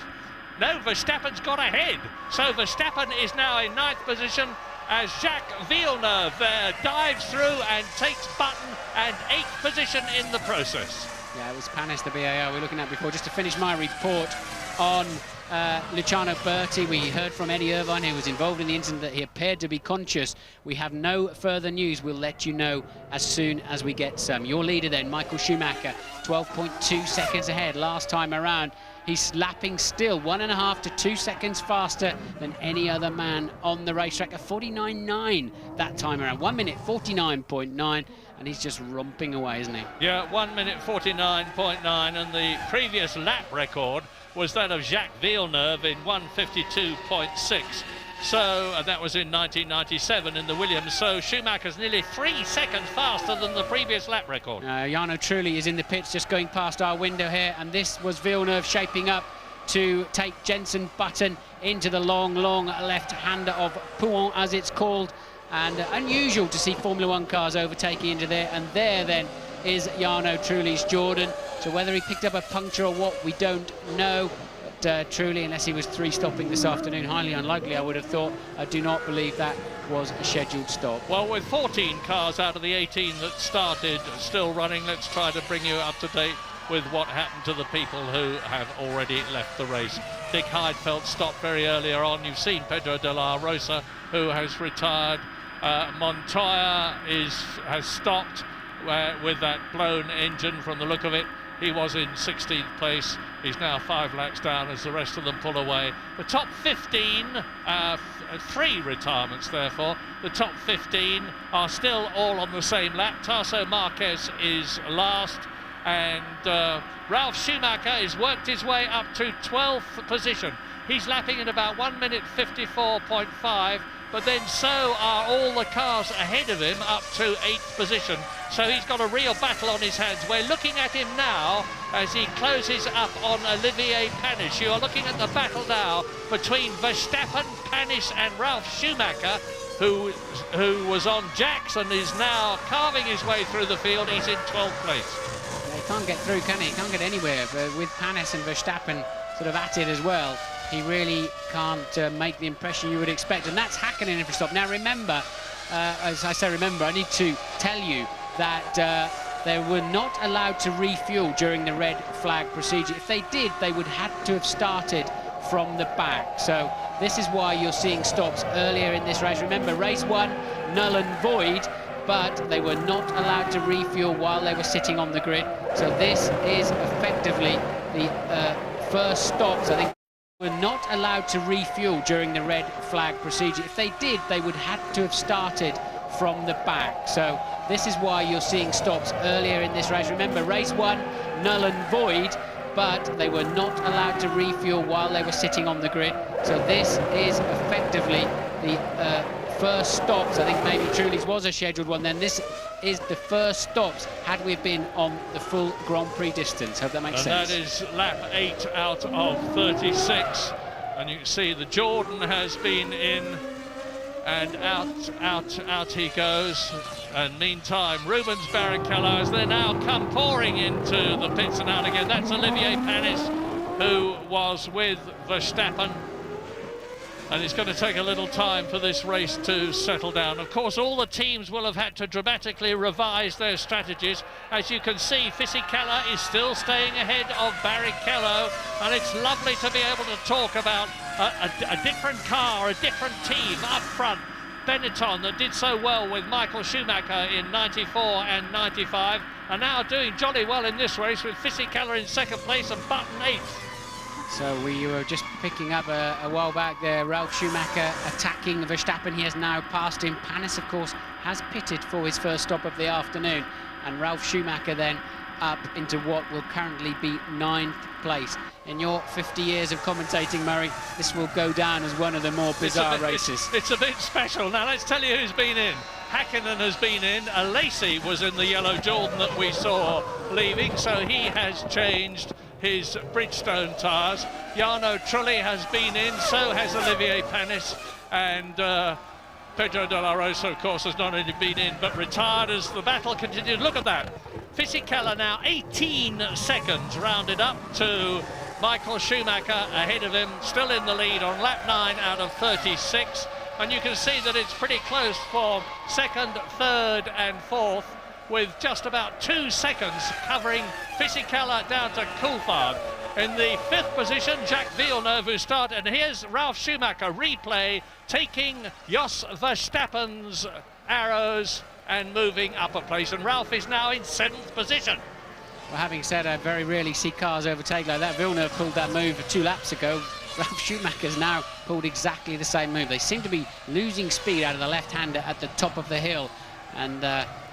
Speaker 2: No, Verstappen's got ahead. So Verstappen is now in 9th position as Jacques Villeneuve there dives through and takes Button and 8th position in the process.
Speaker 8: Yeah, it was Panis, the BAR we were looking at before. Just to finish my report on Luciano Berti, we heard from Eddie Irvine, who was involved in the incident, that he appeared to be conscious. We have no further news. We'll let you know as soon as we get some. Your leader then, Michael Schumacher, 12.2 seconds ahead last time around. He's lapping still 1.5 to 2 seconds faster than any other man on the racetrack. A 49.9 that time around. 1 minute 49.9, and he's just romping away, isn't he?
Speaker 2: Yeah, 1 minute 49.9, and the previous lap record was that of Jacques Villeneuve in 1:52.6. So, and that was in 1997 in the Williams. So Schumacher's nearly 3 seconds faster than the previous lap record.
Speaker 8: Jarno Trulli is in the pits, just going past our window here, and this was Villeneuve shaping up to take Jenson Button into the long left-hander of Pouhon, as it's called. And unusual to see Formula One cars overtaking into there, and there then is Jarno Trulli's Jordan. So whether he picked up a puncture or what, we don't know. But Trulli, unless he was 3-stopping this afternoon, highly unlikely, I would have thought. I do not believe that was a scheduled stop.
Speaker 2: Well, with 14 cars out of the 18 that started still running, let's try to bring you up to date with what happened to the people who have already left the race. Dick Heidfeld stopped very earlier on. You've seen Pedro de la Rosa, who has retired. Montoya has stopped with that blown engine from the look of it. He was in 16th place. He's now 5 laps down as the rest of them pull away. The top 15, 3 retirements therefore. The top 15 are still all on the same lap. Tasso Marquez is last, and Ralf Schumacher has worked his way up to 12th position. He's lapping in about 1 minute 54.5, but then so are all the cars ahead of him up to 8th position. So he's got a real battle on his hands. We're looking at him now as he closes up on Olivier Panis. You are looking at the battle now between Verstappen, Panis and Ralf Schumacher, who was on jacks and is now carving his way through the field. He's in 12th place.
Speaker 8: Yeah, he can't get through, can he? He can't get anywhere. But with Panis and Verstappen sort of at it as well, he really can't make the impression you would expect. And that's Hakkinen in for stop. Now remember, as I say remember, I need to tell you that they were not allowed to refuel during the red flag procedure. If they did, they would have to have started from the back. So this is why you're seeing stops earlier in this race. Remember, race 1, null and void, but they were not allowed to refuel while they were sitting on the grid. So this is effectively the first stops, I think. Were not allowed to refuel during the red flag procedure. If they did, they would have to have started from the back. So this is why you're seeing stops earlier in this race. Remember, race 1, null and void, but they were not allowed to refuel while they were sitting on the grid. So this is effectively the first stops. I think maybe Truly's was a scheduled one then. This is the first stops had we been on the full Grand Prix distance. Hope that makes sense.
Speaker 2: And that is lap 8 out of 36. And you can see the Jordan has been in, and out he goes. And meantime, Rubens Barrichello, as they now come pouring into the pits and out again. That's Olivier Panis, who was with Verstappen. And it's going to take a little time for this race to settle down. Of course, all the teams will have had to dramatically revise their strategies. As you can see, Fisichella is still staying ahead of Barrichello, and it's lovely to be able to talk about a different car, a different team up front. Benetton, that did so well with Michael Schumacher in 94 and 95, are now doing jolly well in this race with Fisichella in second place and Button 8th.
Speaker 8: So we were just picking up a while back there, Ralf Schumacher attacking Verstappen. He has now passed him. Panis, of course, has pitted for his first stop of the afternoon. And Ralf Schumacher then up into what will currently be 9th place. In your 50 years of commentating, Murray, this will go down as one of the more bizarre races.
Speaker 2: It's a bit special. Now let's tell you who's been in. Hakkinen has been in. Lacey was in the yellow Jordan that we saw leaving, so he has changed his Bridgestone tyres. Jarno Trulli has been in, so has Olivier Panis, and Pedro de la Rosa, of course, has not only been in but retired as the battle continued. Look at that. Fisichella now 18 seconds rounded up to Michael Schumacher ahead of him, still in the lead on lap 9 out of 36. And you can see that it's pretty close for second, third and fourth, with just about 2 seconds covering Fisichella down to Coulthard. In the 5th position, Jacques Villeneuve, who started, and here's Ralf Schumacher replay, taking Jos Verstappen's arrows and moving up a place, and Ralf is now in 7th position.
Speaker 8: Well, having said, I very rarely see cars overtake like that. Villeneuve pulled that move 2 laps ago. Ralf Schumacher's now pulled exactly the same move. They seem to be losing speed out of the left-hander at the top of the hill, and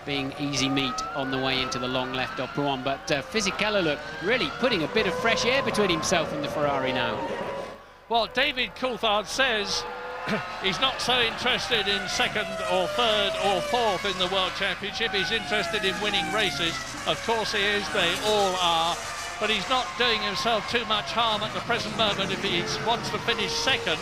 Speaker 8: being easy meat on the way into the long left of Rouen. But Fisichella, look, really putting a bit of fresh air between himself and the Ferrari now.
Speaker 2: Well, David Coulthard says he's not so interested in second or third or fourth in the World Championship. He's interested in winning races. Of course he is, they all are. But he's not doing himself too much harm at the present moment if he wants to finish second,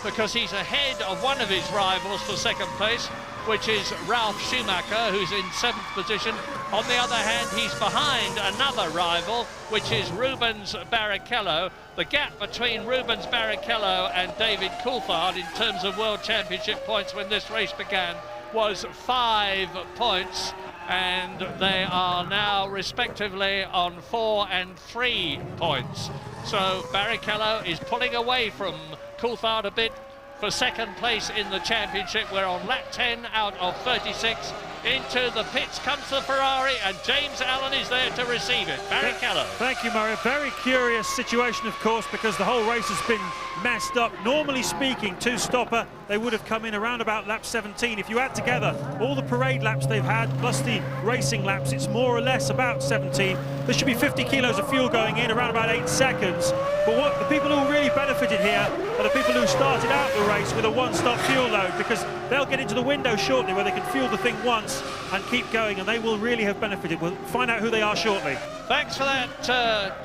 Speaker 2: because he's ahead of one of his rivals for second place, which is Ralf Schumacher, who's in 7th position. On the other hand, he's behind another rival, which is Rubens Barrichello. The gap between Rubens Barrichello and David Coulthard in terms of World Championship points when this race began was 5 points, and they are now respectively on 4 and 3 points. So Barrichello is pulling away from Coulthard a bit for second place in the championship. We're on lap 10 out of 36. Into the pits comes the Ferrari, and James Allen is there to receive it. Barrichello.
Speaker 9: Thank you, Murray. A very curious situation, of course, because the whole race has been messed up. Normally speaking, 2-stopper, they would have come in around about lap 17. If you add together all the parade laps they've had, plus the racing laps, it's more or less about 17. There should be 50 kilos of fuel going in, around about 8 seconds. But what the people who really benefited here are the people who started out the race with a one-stop fuel load, because they'll get into the window shortly where they can fuel the thing once and keep going, and they will really have benefited. We'll find out who they are shortly.
Speaker 2: Thanks for that,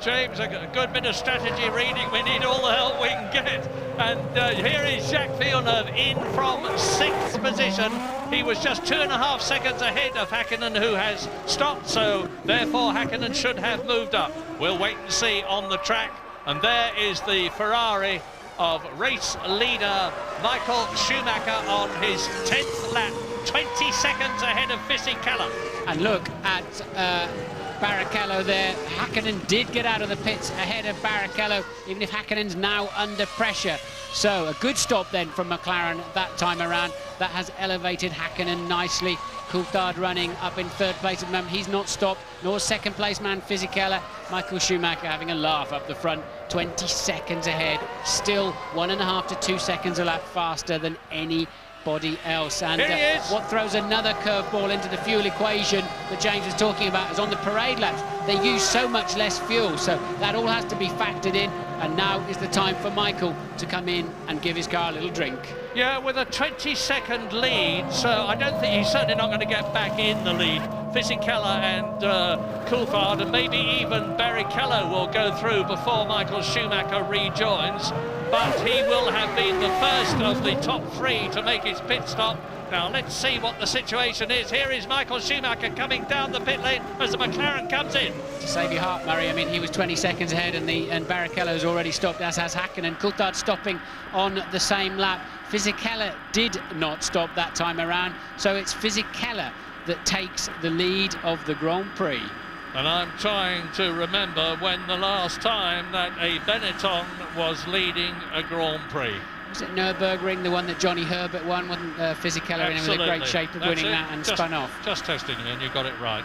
Speaker 2: James. A good bit of strategy reading. We need all the help we can get. And here is Jacques Villeneuve in from 6th position. He was just 2.5 seconds ahead of Hakkinen, who has stopped, so therefore Hakkinen should have moved up. We'll wait and see on the track. And there is the Ferrari of race leader Michael Schumacher on his 10th lap, 20 seconds ahead of Fisichella.
Speaker 8: And look at Barrichello there. Hakkinen did get out of the pits ahead of Barrichello, even if Hakkinen's now under pressure. So a good stop then from McLaren that time around. That has elevated Hakkinen nicely. Coulthard running up in 3rd place at the moment. He's not stopped, nor 2nd place man Fisichella. Michael Schumacher having a laugh up the front, 20 seconds ahead. Still 1.5 to 2 seconds a lap faster than any anybody else. And
Speaker 22: Here he is.
Speaker 8: what throws another curveball into the fuel equation that James was talking about is on the parade laps. They use so much less fuel, so that all has to be factored in. And now is the time for Michael to come in and give his car a little drink.
Speaker 22: Yeah, with a 20-second lead, so I don't think he's certainly not going to get back in the lead. Fisichella and Coulthard, and maybe even Barrichello will go through before Michael Schumacher rejoins. But he will have been the first of the top three to make his pit stop. Now let's see what the situation is. Here is Michael Schumacher coming down the pit lane as the McLaren comes in.
Speaker 8: To save your heart, Murray, I mean, he was 20 seconds ahead, and Barrichello's already stopped, as has Hakkinen. Coulthard stopping on the same lap. Fisichella did not stop that time around, so it's Fisichella that takes the lead of the Grand Prix.
Speaker 22: And I'm trying to remember when the last time that a Benetton was leading a Grand Prix.
Speaker 8: Was it Nürburgring, the one that Johnny Herbert won? Wasn't Fisichella in with a great shape of winning that and spun off?
Speaker 22: Just testing you, and you got it right.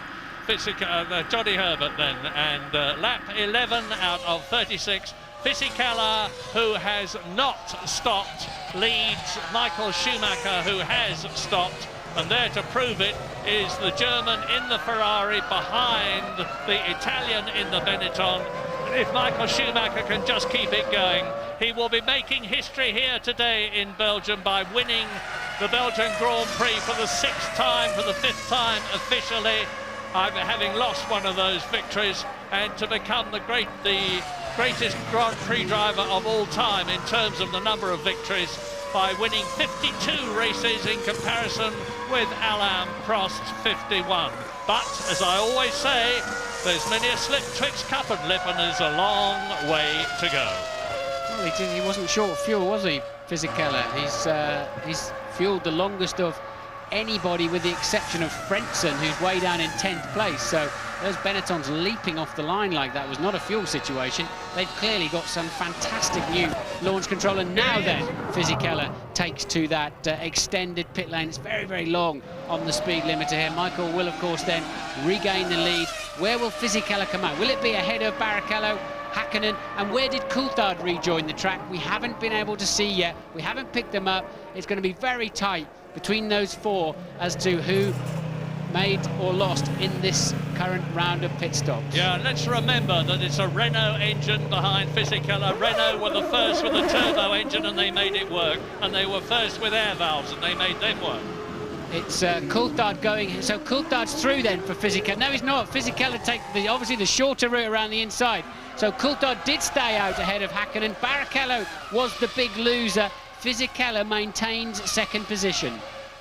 Speaker 22: Johnny Herbert then, and lap 11 out of 36. Fisichella, who has not stopped, leads Michael Schumacher, who has stopped. And there to prove it is the German in the Ferrari behind the Italian in the Benetton. And if Michael Schumacher can just keep it going, he will be making history here today in Belgium by winning the Belgian Grand Prix for the 6th time, for the 5th time officially, having lost one of those victories, and to become the greatest Grand Prix driver of all time in terms of the number of victories, by winning 52 races in comparison with Alain Prost's 51. But, as I always say, there's many a slip twixt cup and lip, and there's a long way to go.
Speaker 8: Well, he wasn't short of fuel, was he, Fisichella? He's fueled the longest of anybody, with the exception of Frentzen, who's way down in 10th place. So those Benettons leaping off the line like that was not a fuel situation. They've clearly got some fantastic new launch control. And now then, Fisichella takes to that extended pit lane. It's very, very long on the speed limiter here. Michael will, of course, then regain the lead. Where will Fisichella come out? Will it be ahead of Barrichello, Hakkinen, and where did Coulthard rejoin the track? We haven't been able to see yet. We haven't picked them up. It's going to be very tight between those four as to who made or lost in this current round of pit stops.
Speaker 22: Yeah, let's remember that it's a Renault engine behind Fisichella. Renault were the first with a turbo engine, and they made it work, and they were first with air valves, and they made them work.
Speaker 8: It's Coulthard going, so Coulthard's through then for Fisichella. No, he's not. Fisichella takes obviously the shorter route around the inside. So Coulthard did stay out ahead of Hakkinen. Barrichello was the big loser. Fisichella maintains second position.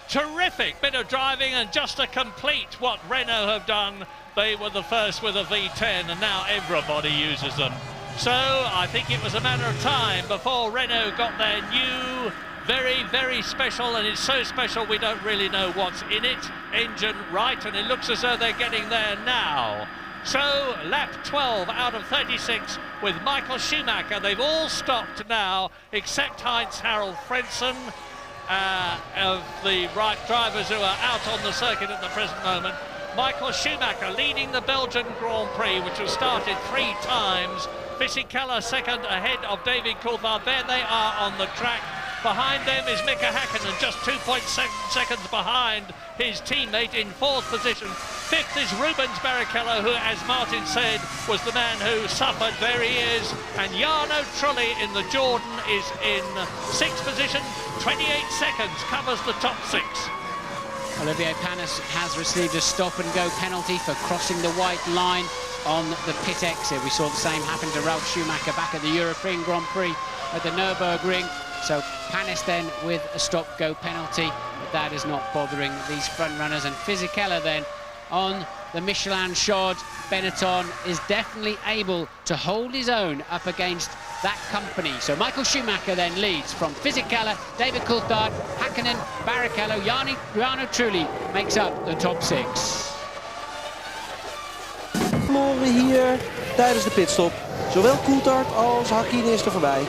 Speaker 22: Terrific bit of driving, and just to complete what Renault have done, they were the first with a V10, and now everybody uses them. So I think it was a matter of time before Renault got their new, very, very special, and it's so special we don't really know what's in it, engine right, and it looks as though they're getting there now. So lap 12 out of 36 with Michael Schumacher. They've all stopped now except Heinz-Harald Frentzen, of the right drivers who are out on the circuit at the present moment. Michael Schumacher leading the Belgian Grand Prix, which was started 3 times. Fisichella second ahead of David Coulthard. There they are on the track. Behind them is Mika Hakkinen, just 2.7 seconds behind his teammate in 4th position. 5th is Rubens Barrichello, who, as Martin said, was the man who suffered. There he is. And Jarno Trulli in the Jordan is in 6th position. 28 seconds covers the top 6.
Speaker 8: Olivier Panis has received a stop-and-go penalty for crossing the white line on the pit exit. We saw the same happen to Ralf Schumacher back at the European Grand Prix at the Nürburgring. So Panis then with a stop-go penalty, but that is not bothering these front runners. And Fisichella then on the Michelin shod Benetton is definitely able to hold his own up against that company. So Michael Schumacher then leads from Fisichella, David Coulthard, Hakkinen, Barrichello, Jarno Trulli makes up the top 6.
Speaker 26: Verloren hier tijdens de pitstop. Zowel Coulthard als Hakkinen is er voorbij.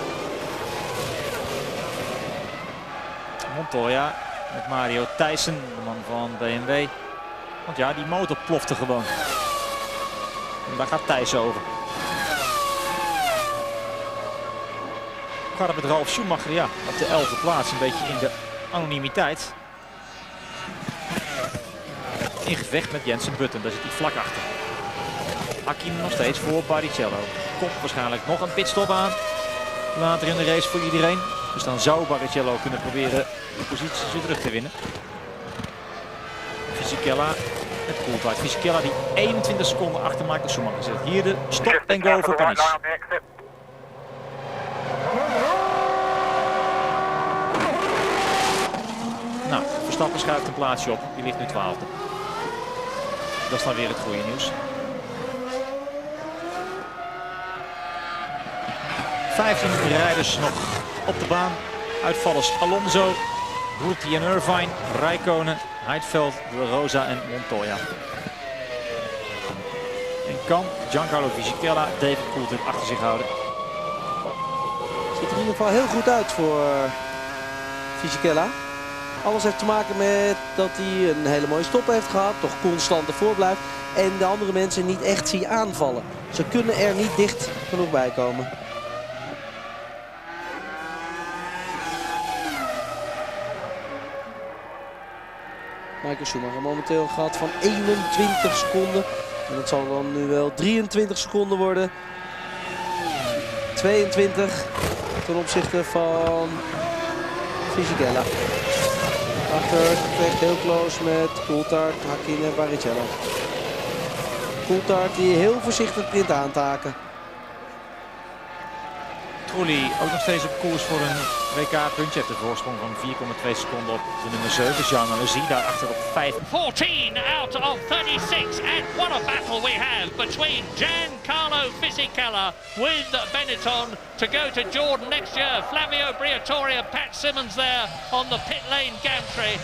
Speaker 10: Montoya met Mario Thijssen, de man van BMW. Want ja, die motor plofte gewoon. En daar gaat Thijssen over. Hoe gaat het met Ralf Schumacher? Ja, op de 11e plaats. Een beetje in de anonimiteit. In gevecht met Jensen Button, daar zit hij vlak achter. Hakim nog steeds voor Barrichello. Komt waarschijnlijk nog een pitstop aan. Later in de race voor iedereen. Dus dan zou Barrichello kunnen proberen de positie weer terug te winnen. Fisichella met Coulthard. Fisichella die 21 seconden achter Michael Schumacher zit. Hier de stop en go voor Paris. Nou, Verstappen schuift een plaatsje op. Die ligt nu 12e. Dat is dan weer het goede nieuws. 15 rijders nog op de baan. Uitvallers Alonso, Ruti en Irvine, Räikkönen, Heidfeld, De Rosa en Montoya. En kan Giancarlo Fisichella David Coulthard achter zich houden.
Speaker 6: Ziet er in ieder geval heel goed uit voor Fisichella. Alles heeft te maken met dat hij een hele mooie stop heeft gehad, toch constant ervoor blijft en de andere mensen niet echt zie aanvallen. Ze kunnen er niet dicht genoeg bij komen. Michael Schumacher momenteel een gat van 21 seconden. En dat zal dan nu wel 23 seconden worden. 22 ten opzichte van Fisichella. Achter gevecht heel close met Coulthard, Hakkinen en Barrichello. Coulthard die heel voorzichtig begint aan te haken.
Speaker 10: Trulli ook nog steeds op koers voor een WK-puntje. Heeft de voorsprong van 4,2 seconden op de nummer 7. Jean Alesi daarachter op 5.
Speaker 22: 14 out of 36, and what a battle we have between Giancarlo Fisichella with Benetton to go to Jordan next year. Flavio Briatore and Pat Simmons there on the pit lane gantry,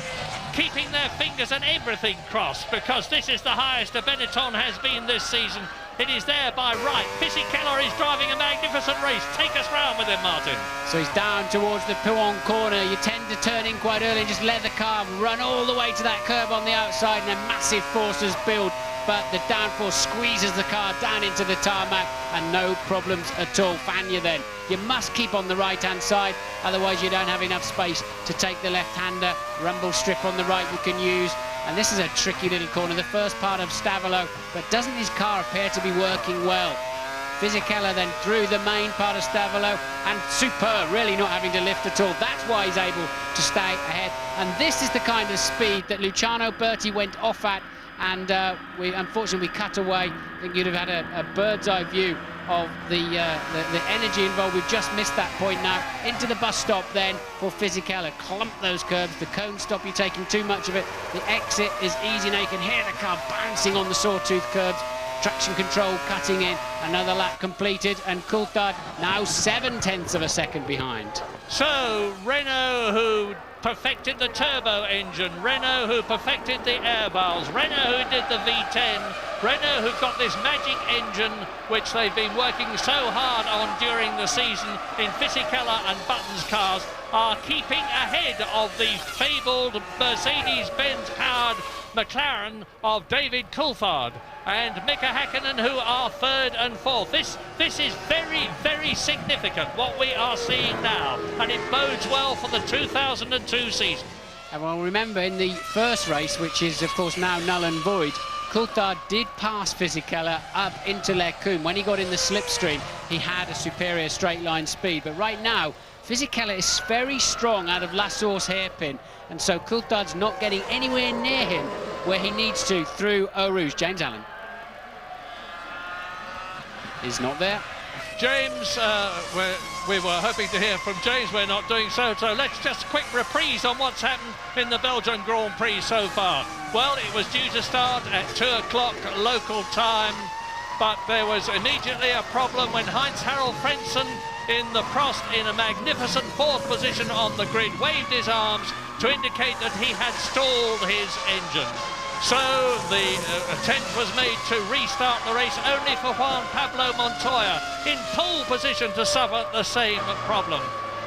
Speaker 22: keeping their fingers and everything crossed, because this is the highest a Benetton has been this season. It is there by right. Fisichella is driving a magnificent race. Take us round with him, Martin.
Speaker 8: So he's down towards the Pouhon corner. You tend to turn in quite early and just let the car run all the way to that curb on the outside, and then massive forces build. But the downforce squeezes the car down into the tarmac, and no problems at all. Fanya then, you must keep on the right-hand side, otherwise you don't have enough space to take the left-hander. Rumble strip on the right you can use. And this is a tricky little corner, the first part of Stavolo, but doesn't his car appear to be working well? Fisichella then through the main part of Stavolo, and superb, really not having to lift at all. That's why he's able to stay ahead. And this is the kind of speed that Luciano Berti went off at, and unfortunately we cut away. I think you'd have had a bird's eye view of the energy involved. We've just missed that point now. Into the bus stop then for Fisichella. Clump those curbs. The cone stop, you're taking too much of it. The exit is easy now. You can hear the car bouncing on the sawtooth curbs. Traction control cutting in. Another lap completed, and Coulthard now 0.7 of a second behind.
Speaker 22: So Renault, who perfected the turbo engine, Renault who perfected the air valves, Renault who did the V10, Renault who got this magic engine which they've been working so hard on during the season in Fisichella and Button's cars, are keeping ahead of the fabled Mercedes-Benz powered McLaren of David Coulthard and Mika Häkkinen, who are third and fourth. This is very, very significant, what we are seeing now, and it bodes well for the 2002 season.
Speaker 8: And well, remember, in the first race, which is of course now null and void, Coulthard did pass Fisichella up into Leclerc. When he got in the slipstream, he had a superior straight line speed, but right now Fisichella is very strong out of Lassour's hairpin, and so Coulthard's not getting anywhere near him where he needs to through Eau Rouge. James Allen is not there.
Speaker 22: James, we were hoping to hear from James, we're not doing so, so let's just quick reprise on what's happened in the Belgian Grand Prix so far. Well, it was due to start at 2 o'clock local time, but there was immediately a problem when Heinz-Harald Frentzen in the Prost in a magnificent fourth position on the grid waved his arms to indicate that he had stalled his engine. So the attempt was made to restart the race only for Juan Pablo Montoya in pole position to suffer the same problem.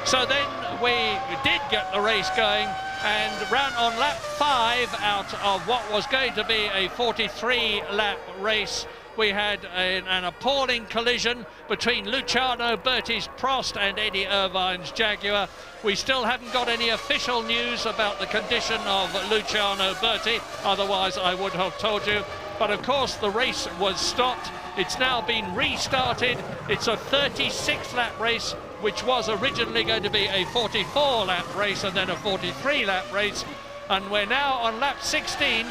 Speaker 22: So then we did get the race going, and round on lap 5 out of what was going to be a 43 lap race, we had an appalling collision between Luciano Berti's Prost and Eddie Irvine's Jaguar. We still haven't got any official news about the condition of Luciano Berti, otherwise I would have told you. But of course the race was stopped. It's now been restarted. It's a 36-lap race, which was originally going to be a 44-lap race and then a 43-lap race. And we're now on lap 16,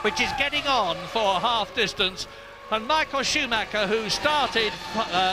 Speaker 22: which is getting on for half distance. And Michael Schumacher, who started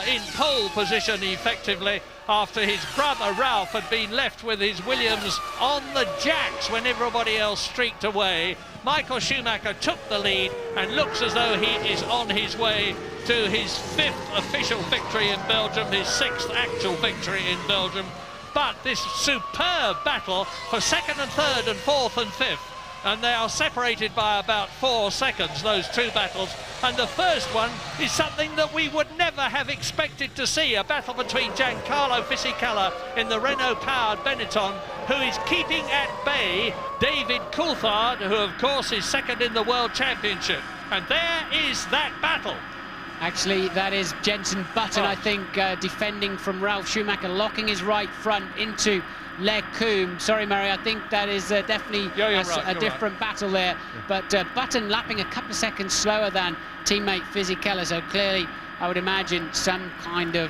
Speaker 22: in pole position effectively after his brother Ralph had been left with his Williams on the jacks when everybody else streaked away, Michael Schumacher took the lead and looks as though he is on his way to his 5th official victory in Belgium, his 6th actual victory in Belgium. But this superb battle for 2nd and 3rd and 4th and 5th, and they are separated by about 4 seconds, those two battles. And the first one is something that we would never have expected to see, a battle between Giancarlo Fisichella in the Renault-powered Benetton, who is keeping at bay David Coulthard, who of course is 2nd in the World Championship. And there is that battle.
Speaker 8: Actually, that is Jenson Button, I think, defending from Ralf Schumacher, locking his right front into Lecombe. Sorry, Murray, I think that is definitely a different battle there. But Button lapping a couple of seconds slower than teammate Fisichella, so clearly I would imagine some kind of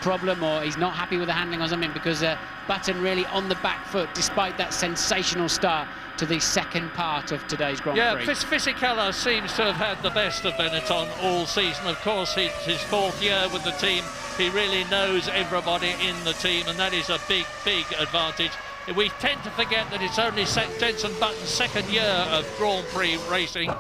Speaker 8: problem, or he's not happy with the handling or something, because Button really on the back foot despite that sensational start to the second part of today's Grand Prix.
Speaker 22: Yeah, Fisichella seems to have had the best of Benetton all season. Of course, his 4th year with the team. He really knows everybody in the team, and that is a big, big advantage. We tend to forget that it's only Jenson Button's 2nd year of Grand Prix racing.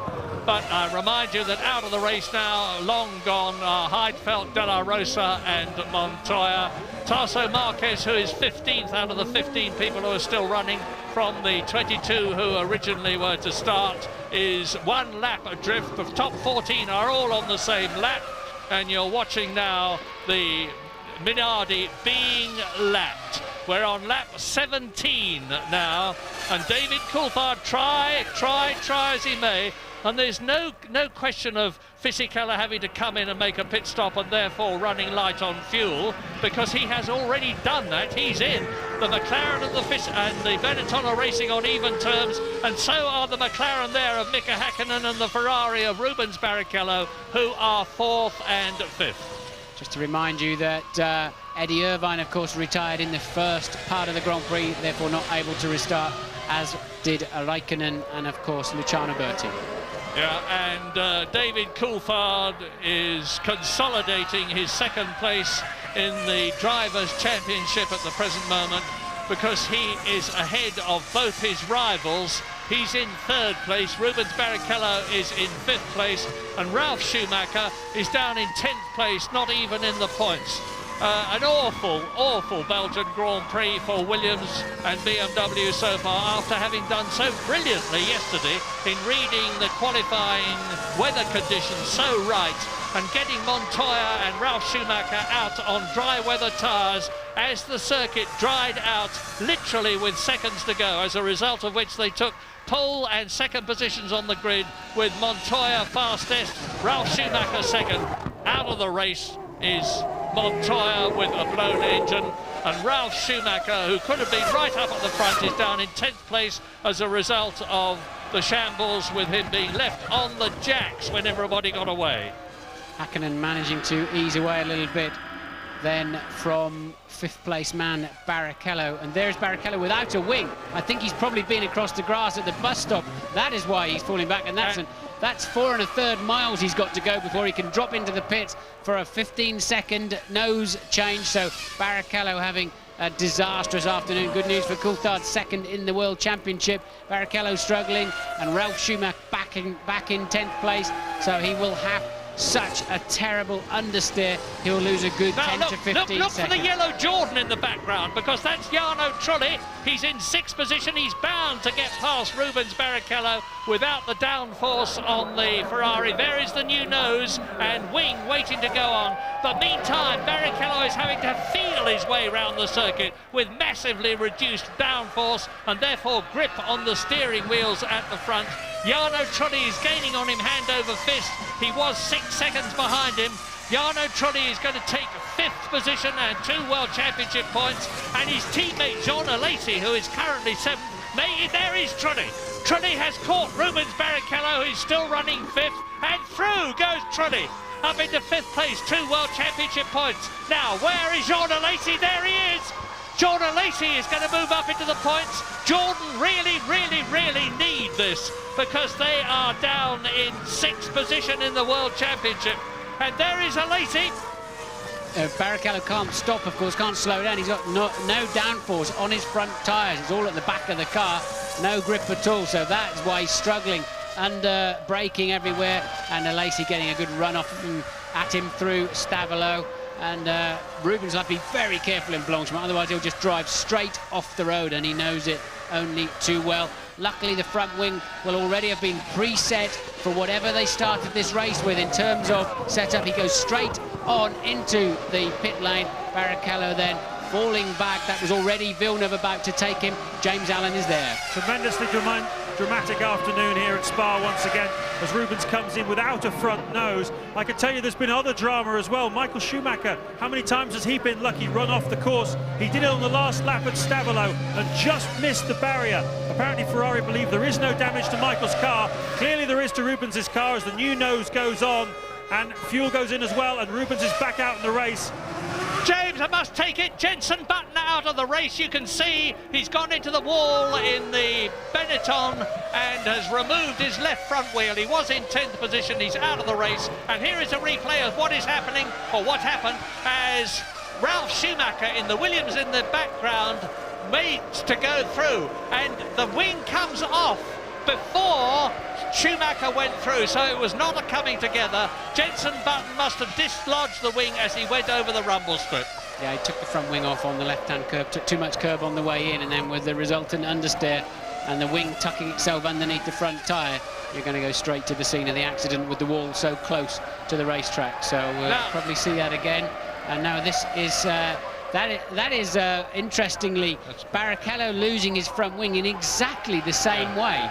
Speaker 22: But I remind you that out of the race now, long gone, are Heidfeld, De La Rosa and Montoya. Tasso Marquez, who is 15th out of the 15 people who are still running from the 22 who originally were to start, is 1 lap adrift. The top 14 are all on the same lap, and you're watching now the Minardi being lapped. We're on lap 17 now, and David Coulthard try as he may, and there's no question of Fisichella having to come in and make a pit stop and therefore running light on fuel, because he has already done that. He's in. The McLaren and the Benetton are racing on even terms, and so are the McLaren there of Mika Häkkinen and the Ferrari of Rubens Barrichello, who are 4th and 5th.
Speaker 8: Just to remind you that Eddie Irvine, of course, retired in the first part of the Grand Prix, therefore not able to restart, as did Raikkonen and, of course, Luciano Berti.
Speaker 22: Yeah, and David Coulthard is consolidating his 2nd place in the Drivers' Championship at the present moment, because he is ahead of both his rivals. He's in 3rd place, Rubens Barrichello is in 5th place, and Ralf Schumacher is down in 10th place, not even in the points. An awful Belgian Grand Prix for Williams and BMW so far, after having done so brilliantly yesterday in reading the qualifying weather conditions so right and getting Montoya and Ralf Schumacher out on dry weather tyres as the circuit dried out literally with seconds to go, as a result of which they took pole and 2nd positions on the grid, with Montoya fastest, Ralf Schumacher 2nd. Out of the race is Montoya with a blown engine, and Ralf Schumacher, who could have been right up at the front, is down in 10th place as a result of the shambles, with him being left on the jacks when everybody got away.
Speaker 8: Häkkinen managing to ease away a little bit then from 5th place man Barrichello, and there's Barrichello without a wing. I think he's probably been across the grass at the bus stop. That is why he's falling back, and that's 4 1/3 miles he's got to go before he can drop into the pits for a 15-second nose change. So Barrichello having a disastrous afternoon. Good news for Coulthard, 2nd in the World Championship. Barrichello struggling, and Ralf Schumacher back in 10th place, so he will have such a terrible understeer. He'll lose a good 10 to 15 seconds.
Speaker 22: Look for the yellow Jordan in the background, because that's Jarno Trulli. He's in 6th position. He's bound to get past Rubens Barrichello without the downforce on the Ferrari. There is the new nose and wing waiting to go on. But meantime, Barrichello is having to feel his way round the circuit with massively reduced downforce and therefore grip on the steering wheels at the front. Jarno Trulli is gaining on him hand over fist. He was 6th seconds behind him. Jarno Trulli is going to take 5th position and 2 World Championship points, and his teammate Jean Alesi, who is currently 7th, there is Trulli. Trulli has caught Rubens Barrichello, who's still running 5th, and through goes Trulli. Up into 5th place, 2 World Championship points. Now, where is Jean Alesi? There he is. Jean Alesi is going to move up into the points. Jordan really need this, because they are down in 6th position in the World Championship. And there is Alesi.
Speaker 8: Barrichello can't stop, of course, can't slow down. He's got no downforce on his front tyres. It's all at the back of the car, no grip at all. So that's why he's struggling, under braking everywhere. And Alesi getting a good run off at him through Stavolo. And Rubens will have to be very careful in Blanchemont, otherwise he'll just drive straight off the road, and he knows it only too well. Luckily, the front wing will already have been preset for whatever they started this race with in terms of setup. He goes straight on into the pit lane. Barrichello then falling back. That was already Villeneuve about to take him. James Allen is there.
Speaker 9: Tremendously dramatic afternoon here at Spa once again, as Rubens comes in without a front nose. I can tell you there's been other drama as well. Michael Schumacher, how many times has he been lucky, run off the course? He did it on the last lap at Stavolo and just missed the barrier. Apparently Ferrari believe there is no damage to Michael's car. Clearly there is to Rubens's car, as the new nose goes on and fuel goes in as well, and Rubens is back out in the race.
Speaker 22: James, I must take it. Jenson Button out of the race. You can see he's gone into the wall in the Benetton and has removed his left front wheel. He was in 10th position. He's out of the race. And here is a replay of what is happening, or what happened, as Ralf Schumacher in the Williams in the background waits to go through. And the wing comes off before Schumacher went through, so it was not a coming together. Jenson Button must have dislodged the wing as he went over the rumble strip.
Speaker 8: Yeah, he took the front wing off on the left-hand curb, took too much curb on the way in, and then with the resultant understeer and the wing tucking itself underneath the front tyre, you're going to go straight to the scene of the accident with the wall so close to the racetrack. So we'll probably see that again. And now this is... That is interestingly, Barrichello losing his front wing in exactly the same way.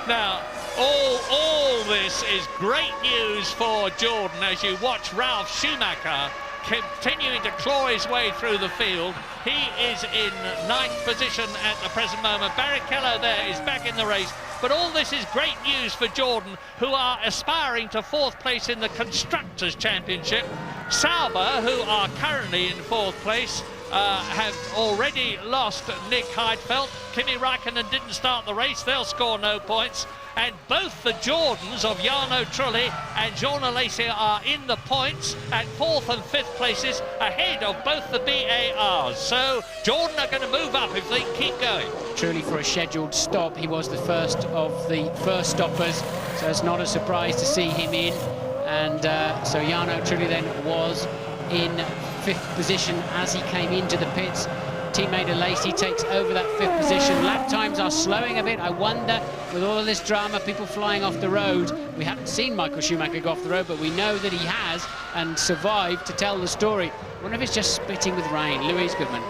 Speaker 22: Now, all this is great news for Jordan as you watch Ralf Schumacher continuing to claw his way through the field. He is in 9th position at the present moment. Barrichello there is back in the race. But all this is great news for Jordan, who are aspiring to 4th place in the Constructors' Championship. Sauber, who are currently in 4th place, have already lost Nick Heidfeld. Kimi Räikkönen didn't start the race. They'll score no points. And both the Jordans of Jarno Trulli and Jean Alesi are in the points at 4th and 5th places, ahead of both the BARs. So Jordan are going to move up if they keep going.
Speaker 8: Truly, for a scheduled stop, he was the first of the first stoppers, so it's not a surprise to see him in. And so Jarno Trulli then was in 5th position as he came into the pits. Teammate Alesi takes over that 5th position. Lap times are slowing a bit. I wonder, with all of this drama, people flying off the road, we haven't seen Michael Schumacher go off the road, but we know that he has and survived to tell the story. I wonder if it's just spitting with rain. Louise Goodman.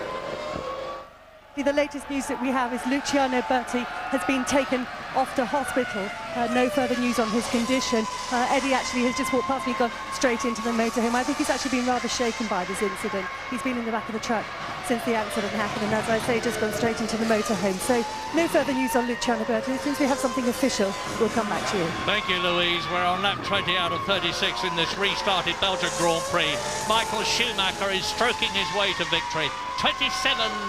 Speaker 19: The latest news that we have is Luciano Berti has been taken off to hospital. No further news on his condition. Eddie actually has just walked past me, gone straight into the motorhome. I think he's actually been rather shaken by this incident. He's been in the back of the truck since the accident happened, and as I say, just gone straight into the motorhome. So no further news on Luciano Berti. As soon as we have something official, we'll come back to you.
Speaker 22: Thank you, Louise. We're on lap 20 out of 36 in this restarted Belgian Grand Prix. Michael Schumacher is stroking his way to victory. 27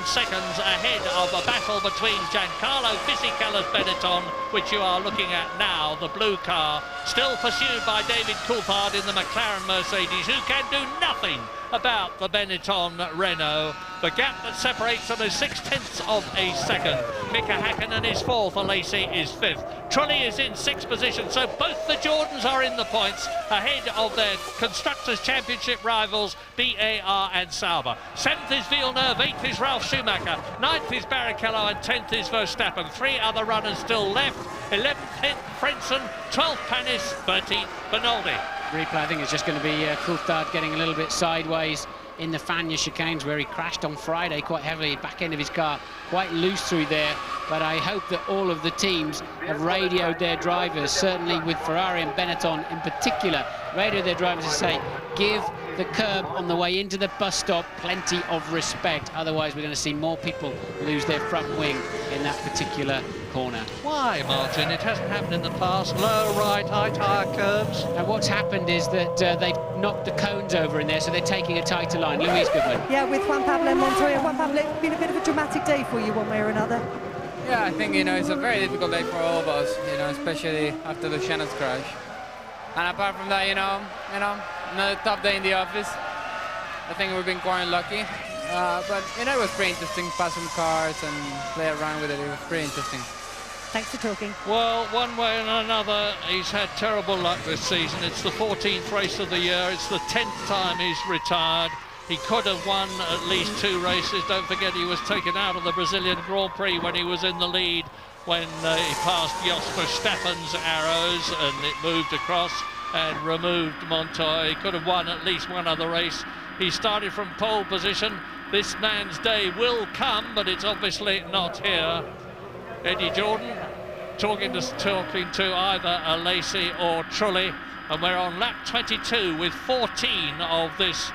Speaker 22: seconds ahead of a battle between Giancarlo Fisichella's Benetton, which you are looking at now, the blue car, still pursued by David Coulthard in the McLaren Mercedes, who can do nothing about the Benetton Renault. The gap that separates them is 0.6 of a second. Mika Häkkinen is 4th, Alesi is 5th. Trulli is in 6th position, so both the Jordans are in the points, ahead of their Constructors' Championship rivals, BAR and Sauber. 7th is Villeneuve, 8th is Ralf Schumacher, 9th is Barrichello, and 10th is Verstappen. 3 other runners still left. 11th, Frentzen, 12th, Panis, 13th, Bernaldi.
Speaker 8: Replay, I think it's just going to be Coulthard getting a little bit sideways in the Fagnes chicanes where he crashed on Friday quite heavily, back end of his car, quite loose through there. But I hope that all of the teams have radioed their drivers, certainly with Ferrari and Benetton in particular, radioed their drivers to say, give the curb on the way into the bus stop plenty of respect. Otherwise, we're going to see more people lose their front wing in that particular corner.
Speaker 2: Why, Martin? It hasn't happened in the past. Low, right, high tyre curbs.
Speaker 8: And what's happened is that they've knocked the cones over in there, so they're taking a tighter line. Louise Goodman.
Speaker 3: Yeah, with Juan Pablo Montoya. Juan Pablo, it's been a bit of a dramatic day for you one way or another.
Speaker 12: Yeah, I think, it's a very difficult day for all of us, especially after Luciano's crash. And apart from that, another tough day in the office. I think we've been quite lucky. But, it was pretty interesting, pass some cars and play around with it. It was pretty interesting.
Speaker 3: Thanks for talking.
Speaker 2: Well, one way and another, he's had terrible luck this season. It's the 14th race of the year. It's the 10th time he's retired. He could have won at least 2 races. Don't forget he was taken out of the Brazilian Grand Prix when he was in the lead, when he passed Jos Verstappen's arrows and it moved across and removed Montoya. He could have won at least one other race. He started from pole position. This man's day will come, but it's obviously not here. Eddie Jordan talking to either a Lacey or Trulli, and we're on lap 22 with 14 of this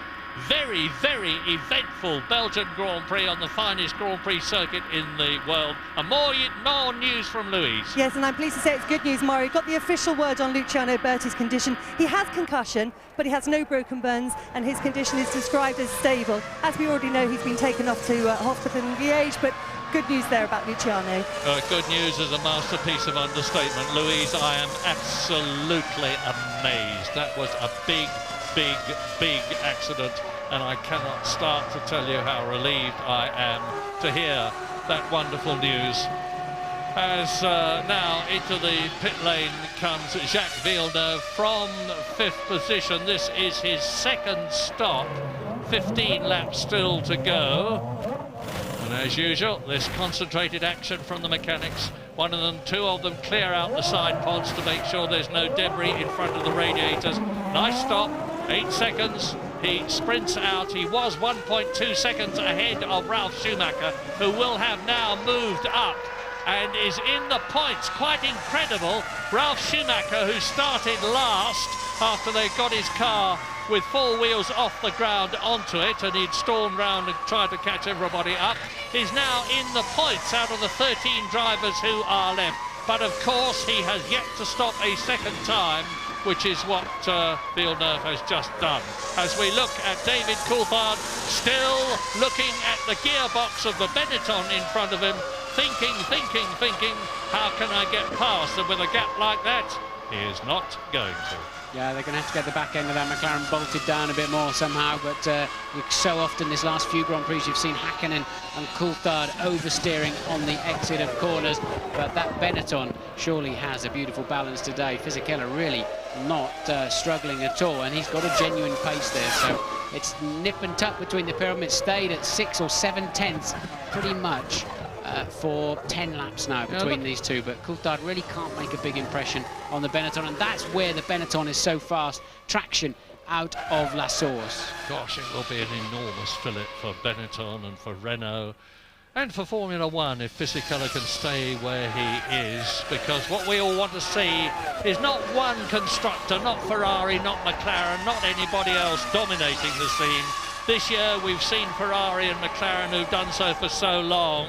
Speaker 2: very, very eventful Belgian Grand Prix on the finest Grand Prix circuit in the world. And more news from Louise.
Speaker 3: Yes, and I'm pleased to say it's good news, Mario. Got the official word on Luciano Berti's condition. He has concussion, but he has no broken bones, and his condition is described as stable. As we already know, he's been taken off to hospital in Liège, but good news there about Luciano.
Speaker 2: Good news is a masterpiece of understatement. Louise, I am absolutely amazed. That was a big accident, and I cannot start to tell you how relieved I am to hear that wonderful news. As now into the pit lane comes Jacques Villeneuve from 5th position. This is his 2nd stop, 15 laps still to go. And as usual, this concentrated action from the mechanics. Two of them clear out the side pods to make sure there's no debris in front of the radiators. Nice stop, 8 seconds. He sprints out. He was 1.2 seconds ahead of Ralf Schumacher, who will have now moved up and is in the points. Quite incredible. Ralf Schumacher, who started last after they got his car with 4 wheels off the ground onto it, and he'd stormed round and tried to catch everybody up, is now in the points out of the 13 drivers who are left. But of course he has yet to stop a second time, which is what Villeneuve has just done. As we look at David Coulthard, still looking at the gearbox of the Benetton in front of him, thinking, how can I get past? And with a gap like that, he is not going to.
Speaker 8: Yeah, they're going to have to get the back end of that McLaren bolted down a bit more somehow, but so often this last few Grand Prix you've seen Häkkinen and Coulthard oversteering on the exit of corners, but that Benetton surely has a beautiful balance today. Fisichella really not struggling at all, and he's got a genuine pace there, so it's nip and tuck between the pyramids. Stayed at 6 or 7 tenths pretty much for 10 laps now between these two, but Coulthard really can't make a big impression on the Benetton, and that's where the Benetton is so fast. Traction out of La Source.
Speaker 2: Gosh, it will be an enormous fillip for Benetton and for Renault and for Formula One if Fisichella can stay where he is, because what we all want to see is not one constructor, not Ferrari, not McLaren, not anybody else dominating the scene. This year we've seen Ferrari and McLaren, who've done so for so long,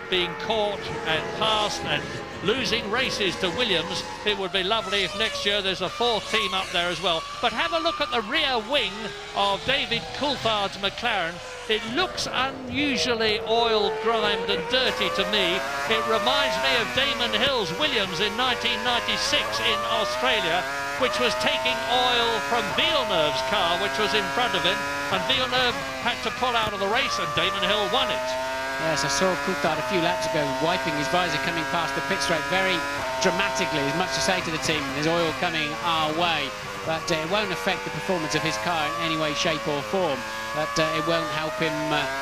Speaker 2: being caught and passed and losing races to Williams. It would be lovely if next year there's a 4th team up there as well. But have a look at the rear wing of David Coulthard's McLaren. It looks unusually oil grimed and dirty to me. It reminds me of Damon Hill's Williams in 1996 in Australia, which was taking oil from Villeneuve's car, which was in front of him, and Villeneuve had to pull out of the race and Damon Hill won it.
Speaker 8: Yes, I saw Coulthard a few laps ago wiping his visor coming past the pit straight very dramatically. There's much to say to the team, there's oil coming our way, but it won't affect the performance of his car in any way, shape or form. But it won't help him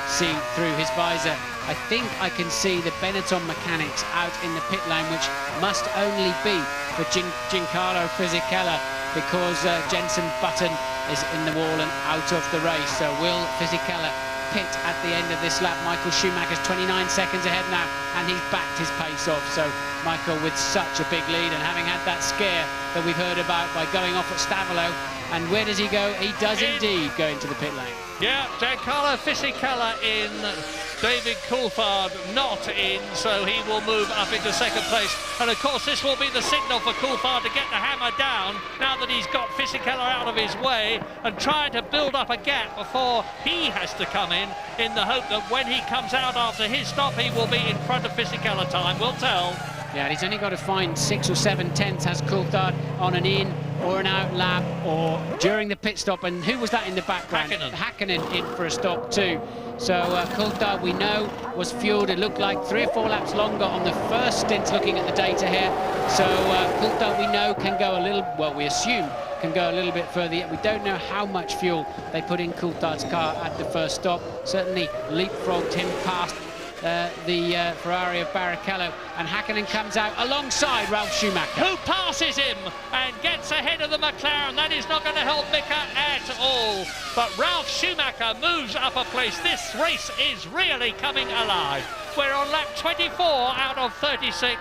Speaker 8: see through his visor. I think I can see the Benetton mechanics out in the pit lane, which must only be for Giancarlo Fisichella, because Jenson Button is in the wall and out of the race. So will Fisichella pit at the end of this lap? Michael Schumacher's 29 seconds ahead now, and he's backed his pace off. So Michael with such a big lead, and having had that scare that we've heard about by going off at Stavolo. And where does he go? He does indeed go into the pit lane.
Speaker 2: Yeah, Giancarlo Fisichella in, David Coulthard not in, so he will move up into second place. And of course this will be the signal for Coulthard to get the hammer down now that he's got Fisichella out of his way and trying to build up a gap before he has to come in the hope that when he comes out after his stop he will be in front of Fisichella. Time will tell.
Speaker 8: Yeah, he's only got to find 6 or 7 tenths, has Coulthard, on an in or an out lap or during the pit stop. And who was that in the background? Hakkinen in for a stop too. So Coulthard, we know, was fueled. It looked like 3 or 4 laps longer on the first stint, looking at the data here. So Coulthard, we know, can go a little, well, we assume can go a little bit further, yet we don't know how much fuel they put in Coulthard's car at the first stop. Certainly leapfrogged him past the Ferrari of Barrichello, and Hakkinen comes out alongside Ralf Schumacher,
Speaker 2: who passes him and gets ahead of the McLaren. That is not going to help Mika at all, but Ralf Schumacher moves up a place. This race is really coming alive. We're on lap 24 out of 36.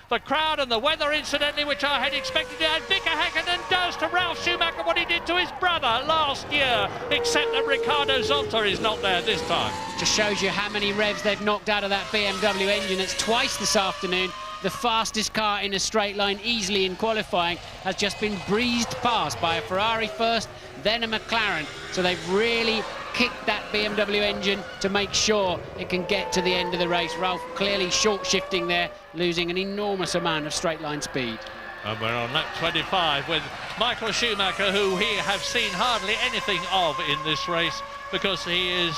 Speaker 2: The crowd and the weather, incidentally, which I had expected to, and Mika Hakkinen does to Ralf Schumacher what he did to his brother last year, except that Ricardo Zonta is not there this time.
Speaker 8: Just shows you how many revs they've knocked out of that BMW engine. It's twice this afternoon. The fastest car in a straight line easily in qualifying has just been breezed past by a Ferrari first, then a McLaren. So they've really kicked that BMW engine to make sure it can get to the end of the race. Ralf clearly short shifting there, losing an enormous amount of straight line speed.
Speaker 2: And we're on lap 25 with Michael Schumacher, who we have seen hardly anything of in this race, because he is,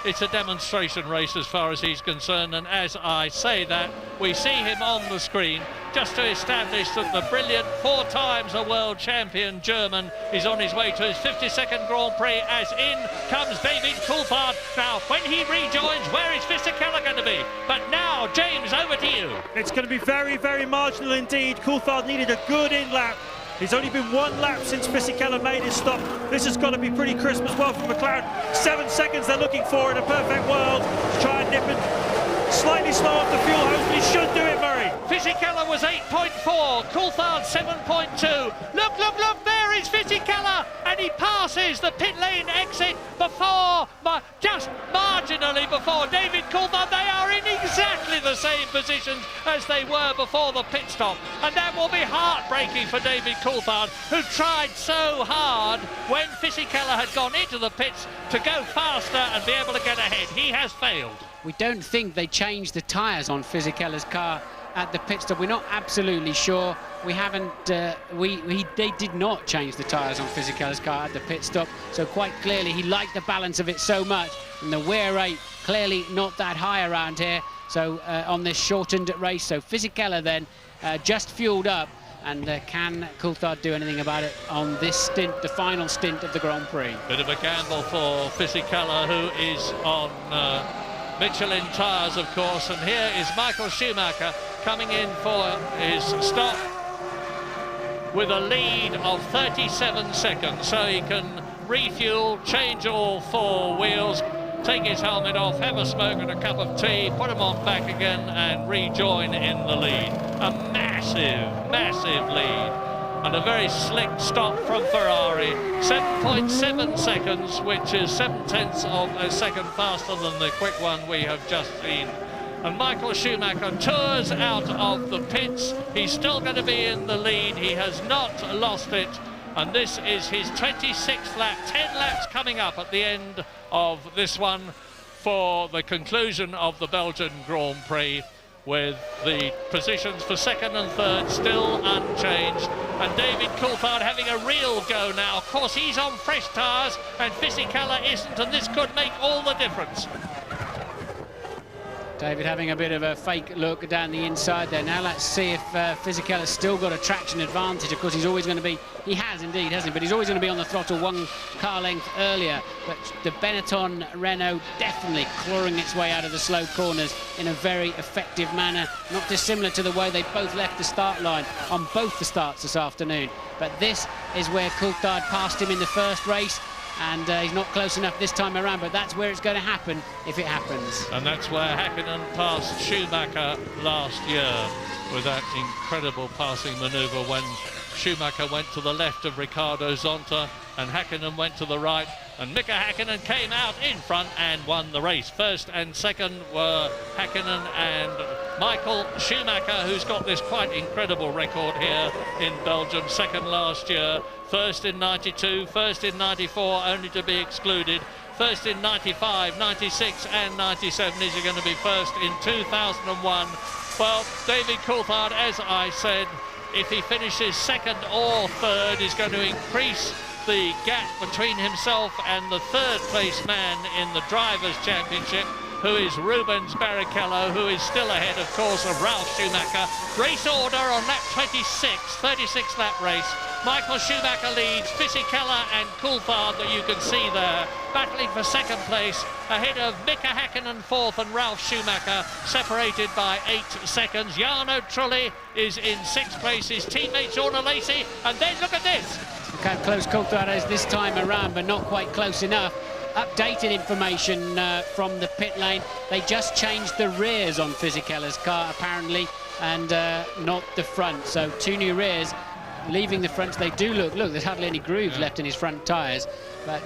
Speaker 2: it's a demonstration race as far as he's concerned, and as I say that, we see him on the screen just to establish that the brilliant 4 times a world champion German is on his way to his 52nd Grand Prix, as in comes David Coulthard. Now, when he rejoins, where is Fisichella going to be? But now, James, over to you.
Speaker 9: It's going to be very, very marginal indeed. Coulthard needed a good in-lap. He's only been 1 lap since Fisichella made his stop. This has got to be pretty crisp as well for McLaren. 7 seconds they're looking for in a perfect world to try and nip it. Slightly slow off the fuel hose, but he should do it, Murray.
Speaker 2: Fisichella was 8.4, Coulthard 7.2. Look, look, look, there is Fisichella, and he passes the pit lane exit before, just marginally before David Coulthard. They are in exactly the same positions as they were before the pit stop, and that will be heartbreaking for David Coulthard, who tried so hard when Fisichella had gone into the pits to go faster and be able to get ahead. He has failed.
Speaker 8: We don't think they changed the tyres on Fisichella's car at the pit stop. We're not absolutely sure. We haven't. They did not change the tyres on Fisichella's car at the pit stop. So quite clearly, he liked the balance of it so much, and the wear rate clearly not that high around here. So on this shortened race, so Fisichella then just fueled up. And can Coulthard do anything about it on this stint, the final stint of the Grand Prix?
Speaker 2: Bit of a gamble for Fisichella, who is on Michelin tyres, of course, and here is Michael Schumacher coming in for his stop with a lead of 37 seconds, so he can refuel, change all 4 wheels, take his helmet off, have a smoke and a cup of tea, put him on back again and rejoin in the lead. A massive, massive lead. And a very slick stop from Ferrari, 7.7 seconds, which is 7/10 of a second faster than the quick one we have just seen. And Michael Schumacher tours out of the pits. He's still going to be in the lead. He has not lost it. And this is his 26th lap, 10 laps coming up at the end of this one for the conclusion of the Belgian Grand Prix, with the positions for 2nd and 3rd still unchanged, and David Coulthard having a real go now. Of course, he's on fresh tyres and Fisichella isn't, and this could make all the difference.
Speaker 8: David having a bit of a fake look down the inside there. Now let's see if Fisichella's still got a traction advantage. Of course, he's always going to be, he has indeed, hasn't he? But he's always going to be on the throttle one car length earlier. But the Benetton Renault definitely clawing its way out of the slow corners in a very effective manner, not dissimilar to the way they both left the start line on both the starts this afternoon. But this is where Coulthard passed him in the first race, and he's not close enough this time around, but that's where it's going to happen if it happens.
Speaker 2: And that's where Häkkinen passed Schumacher last year with that incredible passing manoeuvre when Schumacher went to the left of Ricardo Zonta and Häkkinen went to the right, and Mika Häkkinen came out in front and won the race. First and second were Häkkinen and Michael Schumacher, who's got this quite incredible record here in Belgium. Second last year, first in 92, first in 94, only to be excluded. First in 95, 96 and 97. Is he going to be first in 2001? Well, David Coulthard, as I said, if he finishes second or third, is going to increase the gap between himself and the third place man in the Drivers' Championship, who is Rubens Barrichello, who is still ahead, of course, of Ralf Schumacher. Race order on lap 26, 36 lap race. Michael Schumacher leads, Fisichella and Coulthard, that you can see there, battling for second place, ahead of Mika Häkkinen fourth and Ralf Schumacher, separated by 8 seconds. Jarno Trulli is in sixth place, his teammate Jorna Lacey, and then look at this.
Speaker 8: Look how close Coulthard is this time around, but not quite close enough. Updated information from the pit lane. They just changed the rears on Fisichella's car, apparently, and not the front. So 2 new rears. Leaving the fronts, they do look, there's hardly any grooves left in his front tyres, but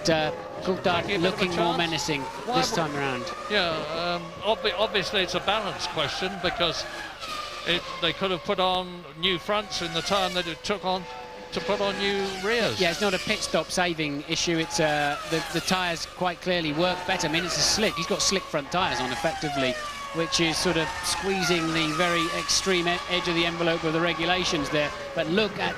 Speaker 8: Coulthard looking more menacing this time around.
Speaker 2: Yeah, obviously it's a balance question, because they could have put on new fronts in the time that it took on to put on new rears.
Speaker 8: Yeah, it's not a pit stop saving issue, it's the tyres quite clearly work better. I mean, it's a slick, he's got slick front tyres on effectively, which is sort of squeezing the very extreme edge of the envelope of the regulations there. But look at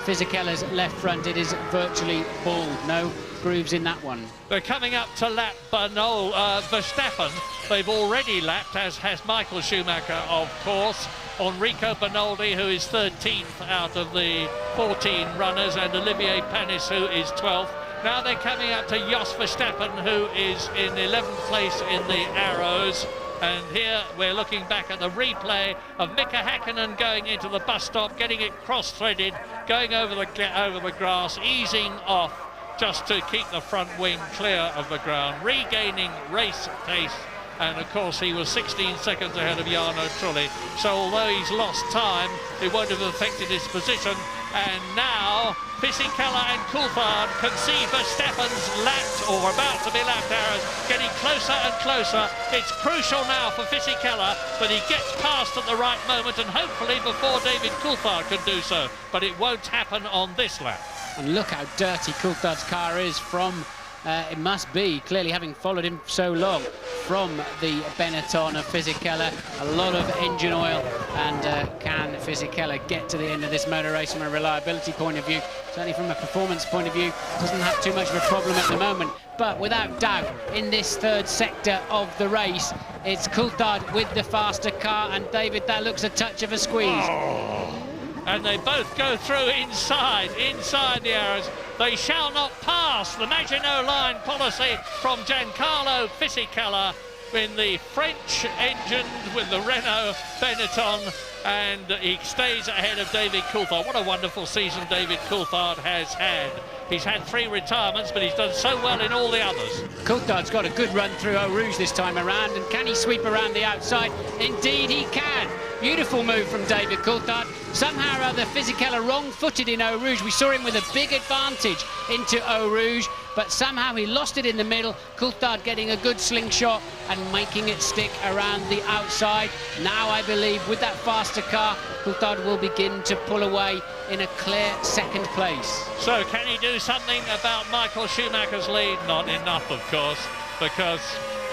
Speaker 8: Fisichella's left front, it is virtually bald, no grooves in that one.
Speaker 2: They're coming up to lap Verstappen. They've already lapped, as has Michael Schumacher, of course. Enrico Bernoldi, who is 13th out of the 14 runners, and Olivier Panis, who is 12th. Now they're coming up to Jos Verstappen, who is in 11th place in the Arrows. And here we're looking back at the replay of Mika Häkkinen going into the bus stop, getting it cross-threaded, going over the grass, easing off just to keep the front wing clear of the ground, regaining race pace. And of course he was 16 seconds ahead of Jarno Trulli. So although he's lost time, it won't have affected his position. And now Fisichella and Coulthard can see Verstappen's lapped or about to be lapped arrows getting closer and closer. It's crucial now for Fisichella that he gets past at the right moment, and hopefully before David Coulthard can do so. But it won't happen on this lap.
Speaker 8: And look how dirty Coulthard's car is from, it must be, clearly having followed him so long, from the Benetton of Fisichella. A lot of engine oil, and can Fisichella get to the end of this motor race from a reliability point of view? Certainly from a performance point of view, doesn't have too much of a problem at the moment. But without doubt, in this third sector of the race, it's Coulthard with the faster car, and David, that looks a touch of a squeeze.
Speaker 2: Oh. And they both go through inside the arrows. They shall not pass. The Maginot Line policy from Giancarlo Fisichella in the French engine with the Renault Benetton, and he stays ahead of David Coulthard. What a wonderful season David Coulthard has had. He's had 3 retirements, but he's done so well in all the others.
Speaker 8: Coulthard's got a good run through Eau Rouge this time around, and can he sweep around the outside? Indeed he can. Beautiful move from David Coulthard. Somehow or other, Fisichella wrong-footed in Eau Rouge. We saw him with a big advantage into Eau Rouge, but somehow he lost it in the middle. Coulthard getting a good slingshot and making it stick around the outside. Now I believe with that faster car, Coulthard will begin to pull away in a clear second place.
Speaker 2: So can he do something about Michael Schumacher's lead? Not enough, of course, because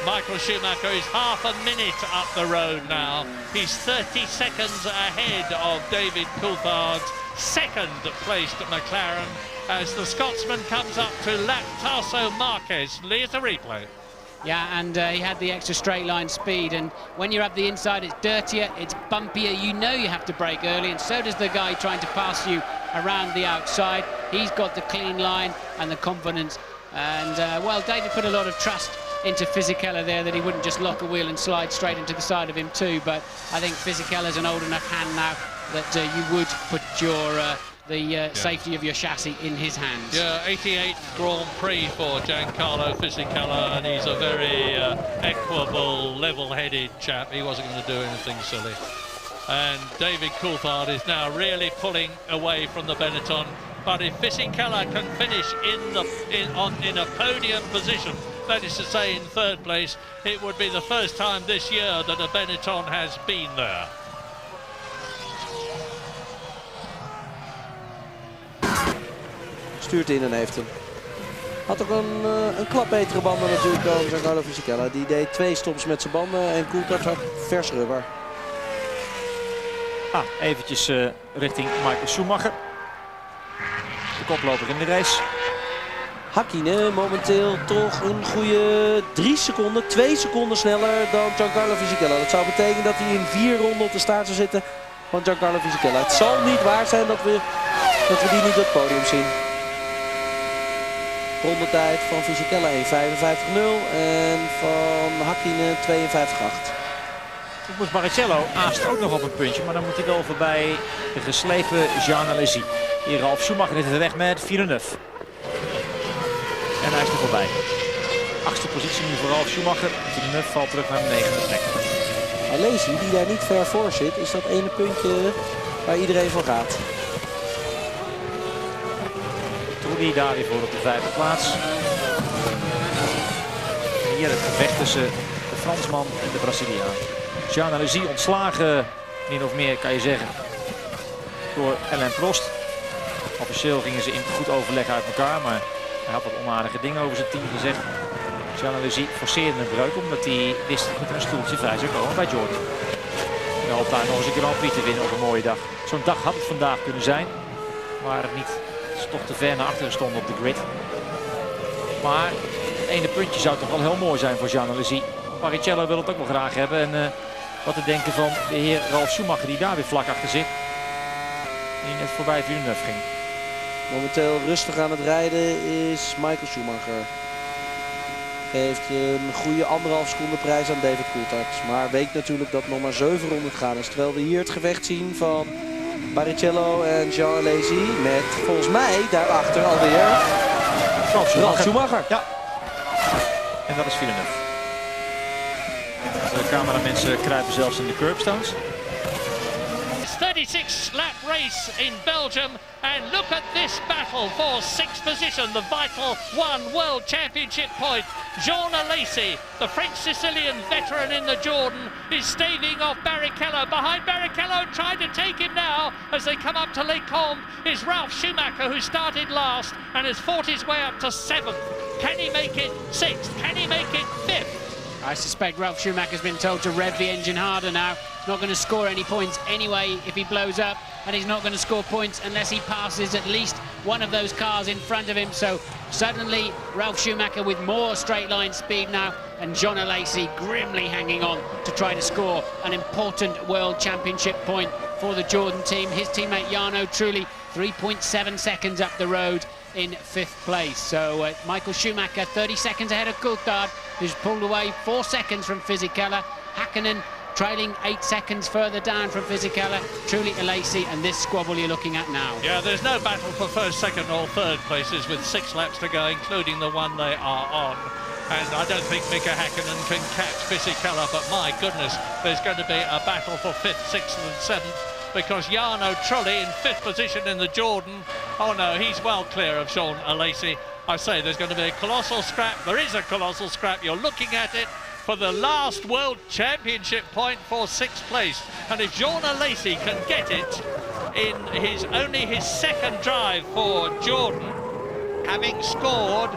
Speaker 2: Michael Schumacher is half a minute up the road now. He's 30 seconds ahead of David Coulthard's second-placed McLaren as the Scotsman comes up to lap Tasso Marquez. Here's the replay.
Speaker 8: Yeah, and he had the extra straight line speed, and when you're up the inside, it's dirtier, it's bumpier, you know you have to brake early, and so does the guy trying to pass you around the outside. He's got the clean line and the confidence, and well, David put a lot of trust into Fisichella there, that he wouldn't just lock a wheel and slide straight into the side of him too, but I think Fisichella's an old enough hand now that you would put your safety of your chassis in his hands.
Speaker 2: Yeah, 88 Grand Prix for Giancarlo Fisichella, and he's a very equable, level-headed chap. He wasn't going to do anything silly. And David Coulthard is now really pulling away from the Benetton. But if Fisichella can finish in a podium position, that is to say in third place, it would be the first time this year that a Benetton has been there.
Speaker 6: Stuurt in en heeft hem. Had ook een klap betere banden natuurlijk dan Giancarlo Fisichella. Die deed 2 stops met zijn banden en Coulthard zag vers rubber.
Speaker 10: Eventjes richting Michael Schumacher. De koploper in de race.
Speaker 6: Hakkinen momenteel toch een goede 3 seconden, 2 seconden sneller dan Giancarlo Fisichella. Dat zou betekenen dat hij in 4 ronden op de staart zou zitten van Giancarlo Fisichella. Het zal niet waar zijn dat we die niet op het podium zien. Rondetijd van Fisichella 1:55.0 en van Hakkinen 52:8.
Speaker 10: Ik moest Barrichello aast ook nog op een puntje, maar dan moet hij wel voorbij de geslepen Jean Alesi. Hier Ralf Schumacher is de weg met Villeneuve. En hij is er voorbij. 8e positie nu voor Ralf Schumacher. Villeneuve valt terug naar de 9e plek.
Speaker 6: Alesi, die daar niet ver voor zit, is dat ene puntje waar iedereen voor gaat.
Speaker 10: Trulli daar weer voor op de 5e plaats. En hier het gevecht tussen de Fransman en de Braziliaan. Jean Alesi ontslagen, min of meer kan je zeggen, door Alain Prost. Officieel gingen ze in goed overleg uit elkaar, maar hij had wat onaardige dingen over zijn team gezegd. Jean Alesi forceerde een breuk omdat hij wist dat er een stoeltje vrij zou komen bij Jordan. Hij hoopt daar nog eens een Grand Prix te winnen op een mooie dag. Zo'n dag had het vandaag kunnen zijn, maar het niet. Het is toch te ver naar achteren stonden op de grid. Maar het ene puntje zou toch wel heel mooi zijn voor Jean Alesi. Barrichello wil het ook wel graag hebben. En wat te denken van de heer Ralf Schumacher die daar weer vlak achter zit. Die net voorbij Villeneuve ging.
Speaker 6: Momenteel rustig aan het rijden is Michael Schumacher. Geeft een goede 1,5 seconde prijs aan David Coulthard. Maar weet natuurlijk dat nog maar 7 ronden gaan is. Terwijl we hier het gevecht zien van Barrichello en Jean Alesi. Met volgens mij daarachter alweer Ralf Schumacher.
Speaker 10: Ja. En dat is Villeneuve. De cameramensen kruipen zelfs in de curbstones.
Speaker 22: 36 lap race in Belgium, and look at this battle for 6th position, the vital World Championship point. Jean Alesi, the French-Sicilian veteran in the Jordan, is staving off Barrichello. Behind Barrichello, trying to take him now as they come up to Lake Combe, is Ralf Schumacher, who started last and has fought his way up to 7th. Can he make it 6th? Can he make it 5th?
Speaker 8: I suspect Ralf Schumacher's been told to rev the engine harder now. He's not going to score any points anyway if he blows up, and he's not going to score points unless he passes at least one of those cars in front of him. So suddenly Ralf Schumacher with more straight line speed now, and Jean Alesi grimly hanging on to try to score an important World Championship point for the Jordan team. His teammate Jarno Trulli 3.7 seconds up the road in 5th place. So Michael Schumacher 30 seconds ahead of Coulthard, who's pulled away 4 seconds from Fisichella. Hakkinen trailing 8 seconds further down from Fisichella. Trulli, Alesi, and this squabble you're looking at now.
Speaker 2: Yeah, there's no battle for first, second or third places with 6 laps to go, including the one they are on. And I don't think Mika Hakkinen can catch Fisichella, but my goodness, there's going to be a battle for 5th, 6th and 7th. Because Jarno Trulli in 5th position in the Jordan. Oh no, he's well clear of Jean Alesi. I say there's going to be a colossal scrap. There is a colossal scrap. You're looking at it for the last World Championship point for 6th place. And if Jean Alesi can get it in only his 2nd drive for Jordan, having scored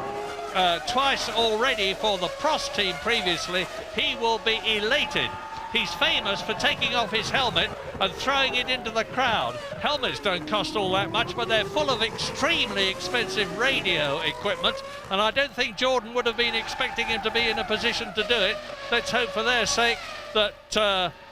Speaker 2: twice already for the Prost team previously, he will be elated. he's famous for taking off his helmet and throwing it into the crowd. Helmets don't cost all that much, but they're full of extremely expensive radio equipment, and I don't think Jordan would have been expecting him to be in a position to do it. Let's hope for their sake that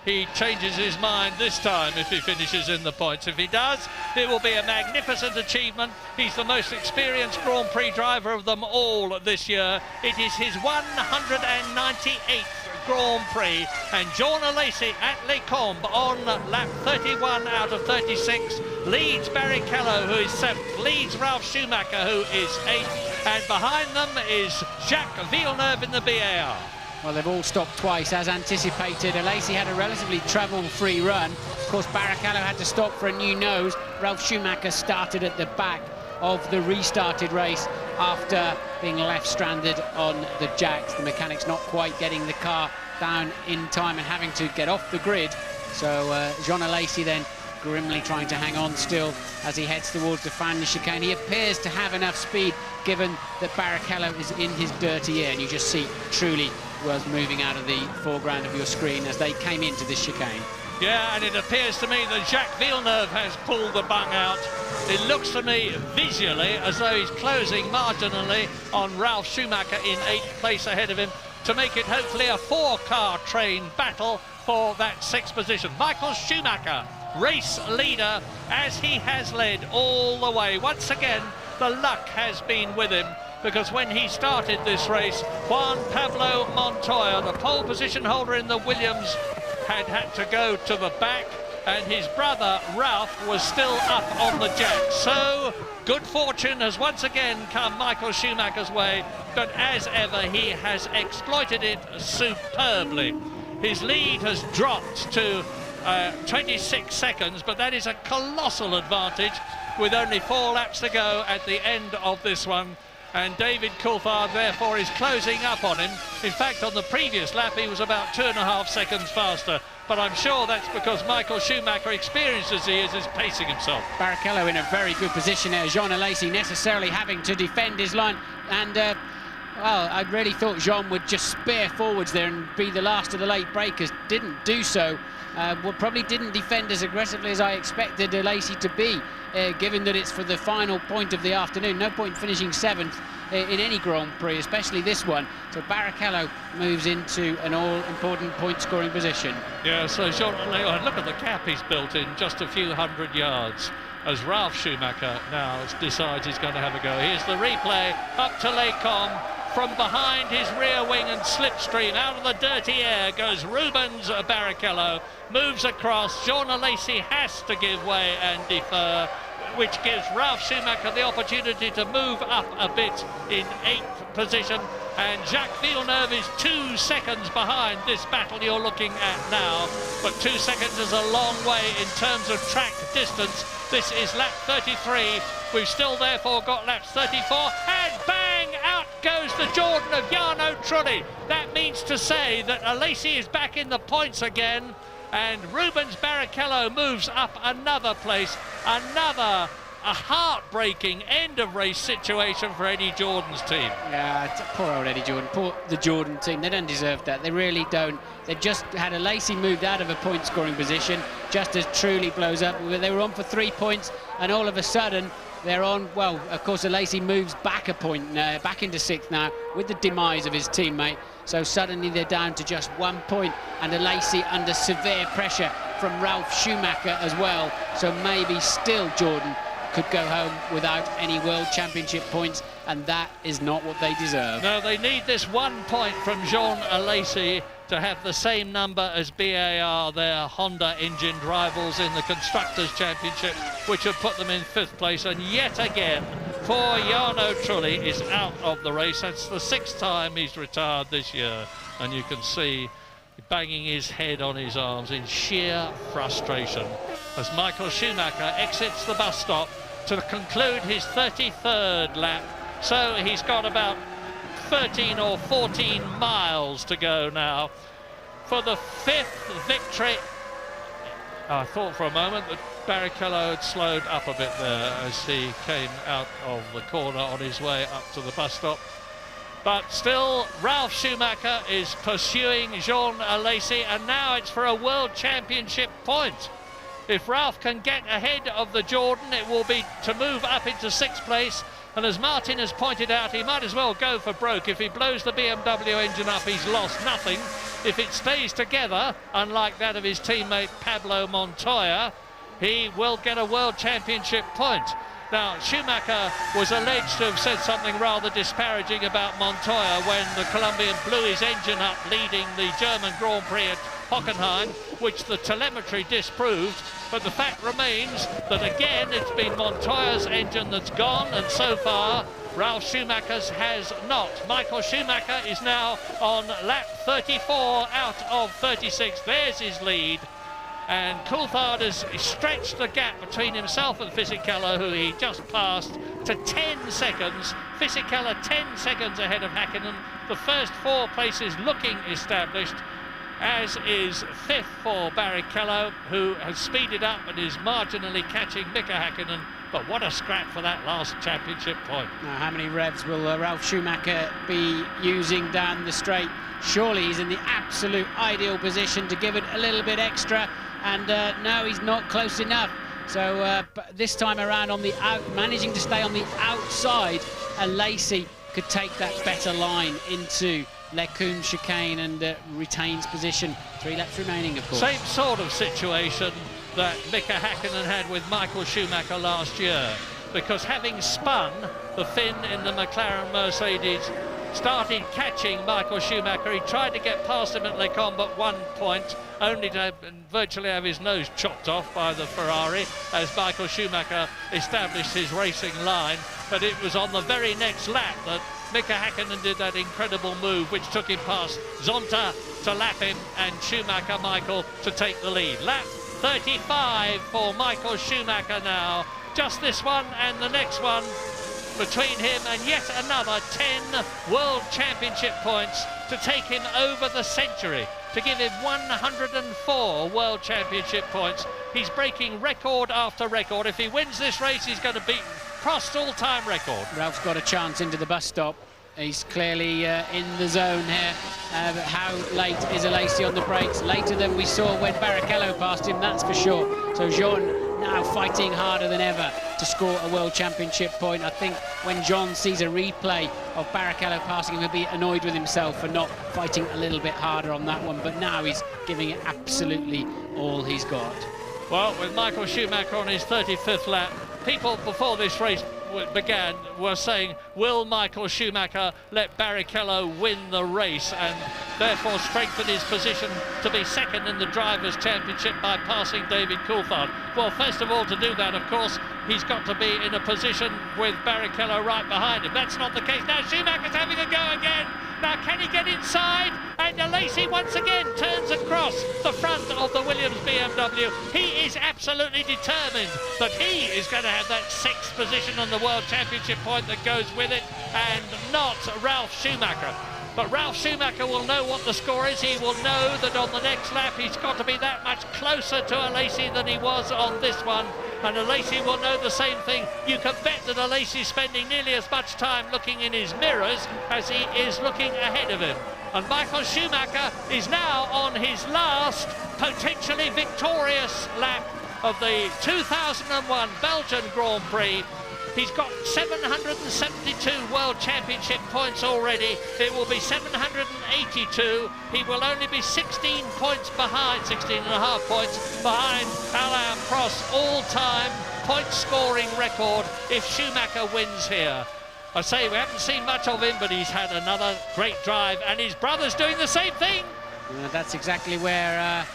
Speaker 2: he changes his mind this time if he finishes in the points. If he does, it will be a magnificent achievement. He's the most experienced Grand Prix driver of them all this year. It is his 198th Grand Prix, and John Alesi at Les Combes on lap 31 out of 36 leads Barrichello, who is 7th, leads Ralf Schumacher, who is 8th, and behind them is Jacques Villeneuve in the BAR.
Speaker 8: Well, they've all stopped twice, as anticipated. Alesi had a relatively travel-free run. Of course, Barrichello had to stop for a new nose. Ralf Schumacher started at the back of the restarted race after being left stranded on the jacks. The mechanics not quite getting the car down in time and having to get off the grid. So Jean Alesi then grimly trying to hang on still as he heads towards the final chicane. He appears to have enough speed, given that Barrichello is in his dirty air, and you just see truly was moving out of the foreground of your screen as they came into this chicane.
Speaker 2: Yeah, and it appears to me that Jacques Villeneuve has pulled the bung out. It looks to me visually as though he's closing marginally on Ralf Schumacher in 8th place ahead of him to make it hopefully a 4-car train battle for that 6th position. Michael Schumacher, race leader, as he has led all the way. Once again, the luck has been with him, because when he started this race, Juan Pablo Montoya, the pole position holder in the Williams, had to go to the back, and his brother Ralph was still up on the jack. So good fortune has once again come Michael Schumacher's way, but as ever he has exploited it superbly. His lead has dropped to 26 seconds, but that is a colossal advantage with only 4 laps to go at the end of this one. And David Coulthard therefore is closing up on him. In fact, on the previous lap he was about 2.5 seconds faster, but I'm sure that's because Michael Schumacher, experienced as he is pacing himself.
Speaker 8: Barrichello in a very good position there. Jean Alesi necessarily having to defend his line, and well, I really thought Jean would just spear forwards there and be the last of the late breakers. Didn't do so. Well, probably didn't defend as aggressively as I expected Alesi to be, given that it's for the final point of the afternoon. No point finishing 7th in any Grand Prix, especially this one. So Barrichello moves into an all-important point-scoring position.
Speaker 2: Yeah, so Jean, look at the gap he's built in just a few hundred yards, as Ralf Schumacher now decides he's going to have a go. Here's the replay up to Les Combes. From behind his rear wing and slipstream, out of the dirty air goes Rubens Barrichello, moves across. Jean Alesi has to give way and defer, which gives Ralf Schumacher the opportunity to move up a bit in 8th position, and Jacques Villeneuve is 2 seconds behind this battle you're looking at now, but 2 seconds is a long way in terms of track distance. This is lap 33. We've still therefore got laps 34, and bang, out goes the Jordan of Jarno Trulli. That means to say that Alesi is back in the points again, and Rubens Barrichello moves up another place. Another heartbreaking end of race situation for Eddie Jordan's team.
Speaker 8: Yeah, poor old Eddie Jordan, poor the Jordan team. They don't deserve that. They really don't. They've just had Alesi moved out of a point scoring position just as Trulli blows up. They were on for 3 points, and all of a sudden they're on, well, of course Alesi moves back a point, back into 6th now with the demise of his teammate. So suddenly they're down to just 1 point, and Alesi under severe pressure from Ralf Schumacher as well. So maybe still Jordan could go home without any World Championship points, and that is not what they deserve.
Speaker 2: No, they need this 1 point from Jean Alesi to have the same number as BAR, their Honda-engined rivals in the Constructors' Championship, which have put them in 5th place. And yet again, poor Jarno Trulli is out of the race. That's the 6th time he's retired this year, and you can see banging his head on his arms in sheer frustration as Michael Schumacher exits the bus stop to conclude his 33rd lap. So he's got about 13 or 14 miles to go now for the 5th victory. I thought for a moment that Barrichello had slowed up a bit there as he came out of the corner on his way up to the bus stop. But still, Ralf Schumacher is pursuing Jean Alesi, and now it's for a World Championship point. If Ralf can get ahead of the Jordan, it will be to move up into 6th place. And as Martin has pointed out, he might as well go for broke. If he blows the BMW engine up, he's lost nothing. If it stays together, unlike that of his teammate Pablo Montoya, he will get a World Championship point. Now, Schumacher was alleged to have said something rather disparaging about Montoya when the Colombian blew his engine up leading the German Grand Prix at Hockenheim, which the telemetry disproved. But the fact remains that again it's been Montoya's engine that's gone, and so far Ralf Schumacher's has not. Michael Schumacher is now on lap 34 out of 36. There's his lead. And Coulthard has stretched the gap between himself and Fisichella, who he just passed, to 10 seconds. Fisichella 10 seconds ahead of Häkkinen. The first 4 places looking established, as is 5th for Barrichello, who has speeded up and is marginally catching Mika Häkkinen. But what a scrap for that last championship point.
Speaker 8: Now, how many revs will Ralf Schumacher be using down the straight? Surely he's in the absolute ideal position to give it a little bit extra, and no, he's not close enough. So but this time around, on the managing to stay on the outside, Alesi could take that better line into Lecombe chicane and retains position. 3 laps remaining, of course.
Speaker 2: Same sort of situation that Mika Häkkinen had with Michael Schumacher last year, because having spun, the Finn in the McLaren Mercedes started catching Michael Schumacher. He tried to get past him at Lecombe at one point, only to virtually have his nose chopped off by the Ferrari as Michael Schumacher established his racing line. But it was on the very next lap that Mika Häkkinen did that incredible move which took him past Zonta to lap him and Schumacher Michael to take the lead. Lap 35 for Michael Schumacher now. Just this one and the next one between him and yet another 10 World Championship points to take him over the century, to give him 104 World Championship points. He's breaking record after record. If he wins this race, he's going to beat Prost's all-time record.
Speaker 8: Ralph's got a chance into the bus stop. He's clearly in the zone here. But how late is Alesi on the brakes? Later than we saw when Barrichello passed him, that's for sure. So Jean now fighting harder than ever to score a World Championship point. I think when John sees a replay of Barrichello passing him, he'll be annoyed with himself for not fighting a little bit harder on that one. But now he's giving it absolutely all he's got.
Speaker 2: Well, with Michael Schumacher on his 35th lap, people before this race began were saying, will Michael Schumacher let Barrichello win the race and therefore strengthen his position to be second in the Drivers' Championship by passing David Coulthard? Well, first of all, to do that, of course, he's got to be in a position with Barrichello right behind him. That's not the case. Now Schumacher's having a go again. Now can he get inside? And Alesi once again turns across the front of the Williams BMW. He is absolutely determined that he is going to have that 6th position on the World Championship point that goes with it, and not Ralf Schumacher. But Ralf Schumacher will know what the score is. He will know that on the next lap he's got to be that much closer to Alesi than he was on this one. And Alesi will know the same thing. You can bet that Alesi is spending nearly as much time looking in his mirrors as he is looking ahead of him. And Michael Schumacher is now on his last potentially victorious lap of the 2001 Belgian Grand Prix. He's got 772 World Championship points already. It will be 782. He will only be 16 points behind, 16 and a half points behind Alain Prost's all-time point-scoring record if Schumacher wins here. I say we haven't seen much of him, but he's had another great drive, and his brother's doing the same thing.
Speaker 8: That's exactly where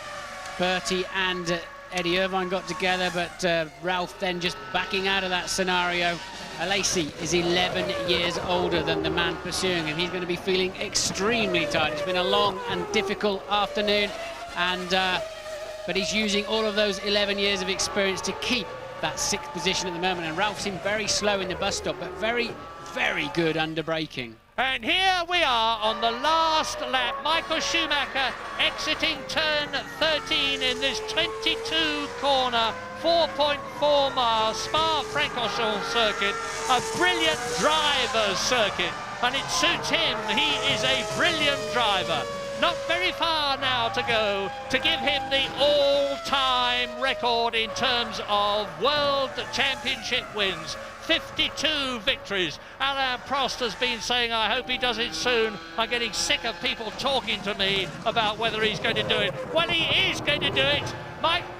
Speaker 8: Bertie and Eddie Irvine got together, but Ralph then just backing out of that scenario. Alesi is 11 years older than the man pursuing him. He's going to be feeling extremely tired. It's been a long and difficult afternoon, and but he's using all of those 11 years of experience to keep that 6th position at the moment. And Ralph seemed very slow in the bus stop, but very, very good under braking.
Speaker 2: And here we are on the last lap. Michael Schumacher exiting turn 13 in this 22
Speaker 22: corner, 4.4 miles, Spa-Francorchamps circuit, a brilliant driver's circuit, and it suits him. He is a brilliant driver. Not very far now to go to give him the all-time record in terms of World Championship wins. 52 victories. Alain Prost has been saying, I hope he does it soon. I'm getting sick of people talking to me about whether he's going to do it. Well, he is going to do it.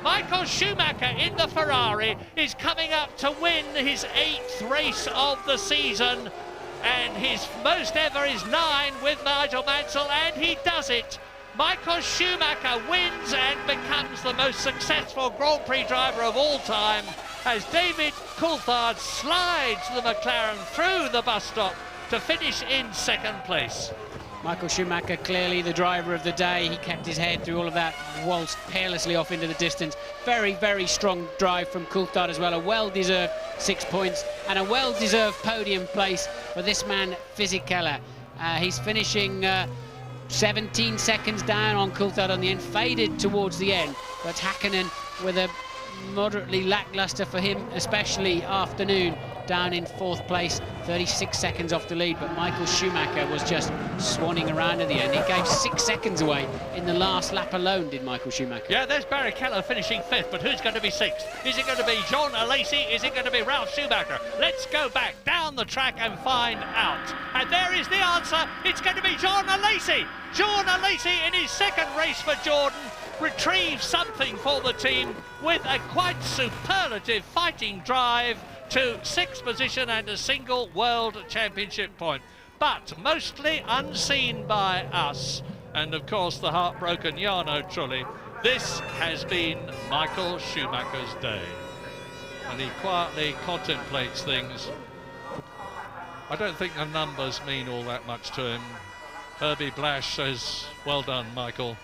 Speaker 22: Michael Schumacher in the Ferrari is coming up to win his 8th race of the season. And his most ever is 9 with Nigel Mansell, and he does it. Michael Schumacher wins and becomes the most successful Grand Prix driver of all time as David Coulthard slides the McLaren through the bus stop to finish in 2nd place.
Speaker 8: Michael Schumacher, clearly the driver of the day. He kept his head through all of that, waltzed carelessly off into the distance. Very, very strong drive from Coulthard as well. A well-deserved 6 points and a well-deserved podium place for this man, Fisichella. He's finishing 17 seconds down on Coulthard on the end, faded towards the end. But Häkkinen with a moderately lackluster for him, especially afternoon, down in 4th place, 36 seconds off the lead. But Michael Schumacher was just swanning around at the end. He gave 6 seconds away in the last lap alone, did Michael Schumacher.
Speaker 22: Yeah, there's Barrichello finishing 5th, but who's going to be 6th? Is it going to be Jean Alesi? Is it going to be Ralf Schumacher? Let's go back down the track and find out. And there is the answer. It's going to be Jean Alesi. Jean Alesi in his 2nd race for Jordan retrieves something for the team with a quite superlative fighting drive to 6th position and a single World Championship point. But mostly unseen by us, and of course the heartbroken Jarno Trulli, this has been Michael Schumacher's day. And he quietly contemplates things. I don't think the numbers mean all that much to him. Herbie Blash says, well done, Michael.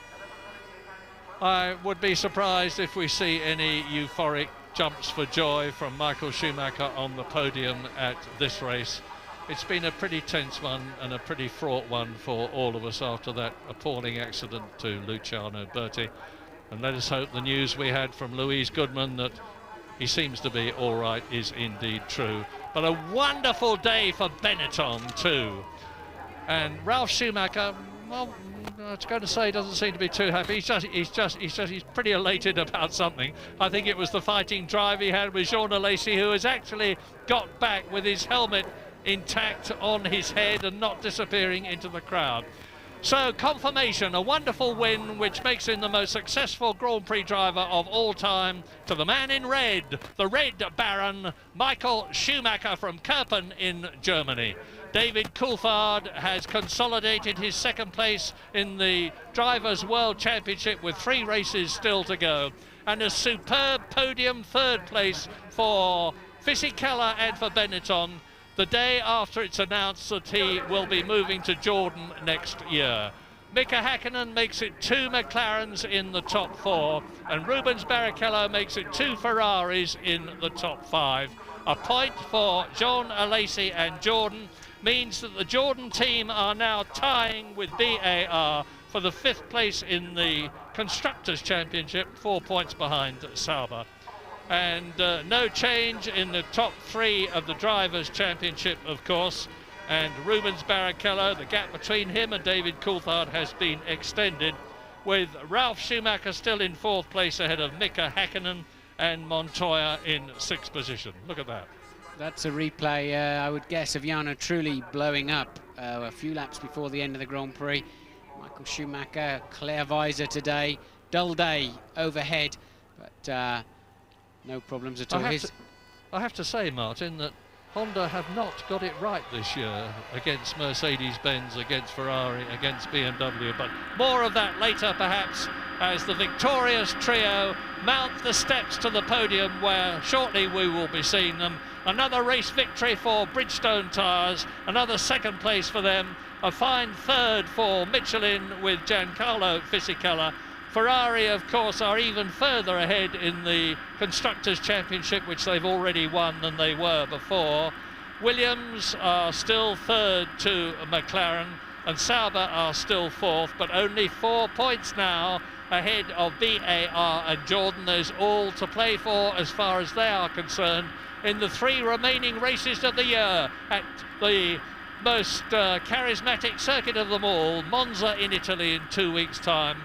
Speaker 22: I would be surprised if we see any euphoric jumps for joy from Michael Schumacher on the podium at this race. It's been a pretty tense one and a pretty fraught one for all of us after that appalling accident to Luciano Berti. And let us hope the news we had from Louise Goodman that he seems to be all right is indeed true. But a wonderful day for Benetton too. And Ralf Schumacher, well, I was going to say he doesn't seem to be too happy. He's pretty elated about something. I think it was the fighting drive he had with Jean Alesi, who has actually got back with his helmet intact on his head and not disappearing into the crowd. So confirmation, a wonderful win which makes him the most successful Grand Prix driver of all time, to the man in red, the Red Baron, Michael Schumacher from Kerpen in Germany. David Coulthard has consolidated his 2nd place in the Drivers' World Championship with 3 races still to go. And a superb podium 3rd place for Fisichella and for Benetton, the day after it's announced that he will be moving to Jordan next year. Mika Häkkinen makes it 2 McLarens in the top 4, and Rubens Barrichello makes it 2 Ferraris in the top 5. A point for Jean Alesi and Jordan means that the Jordan team are now tying with BAR for the 5th place in the Constructors' Championship, 4 points behind Sauber. And no change in the top 3 of the Drivers' Championship, of course. And Rubens Barrichello, the gap between him and David Coulthard has been extended, with Ralf Schumacher still in 4th place ahead of Mika Häkkinen and Montoya in 6th position. Look at that.
Speaker 8: That's a replay, I would guess, of Jarno Trulli blowing up a few laps before the end of the Grand Prix. Michael Schumacher, clear visor today, dull day overhead, but no problems at all.
Speaker 22: I have to say, Martin, that Honda have not got it right this year against Mercedes-Benz, against Ferrari, against BMW, but more of that later perhaps as the victorious trio mount the steps to the podium where shortly we will be seeing them. Another race victory for Bridgestone tyres, another 2nd place for them, a fine 3rd for Michelin with Giancarlo Fisichella. Ferrari, of course, are even further ahead in the Constructors' Championship, which they've already won than they were before. Williams are still 3rd to McLaren,
Speaker 2: and Sauber are still 4th, but only 4 points now ahead of BAR and Jordan. There's all to play for as far as they are concerned in the 3 remaining races of the year at the most charismatic circuit of them all, Monza in Italy in 2 weeks' time.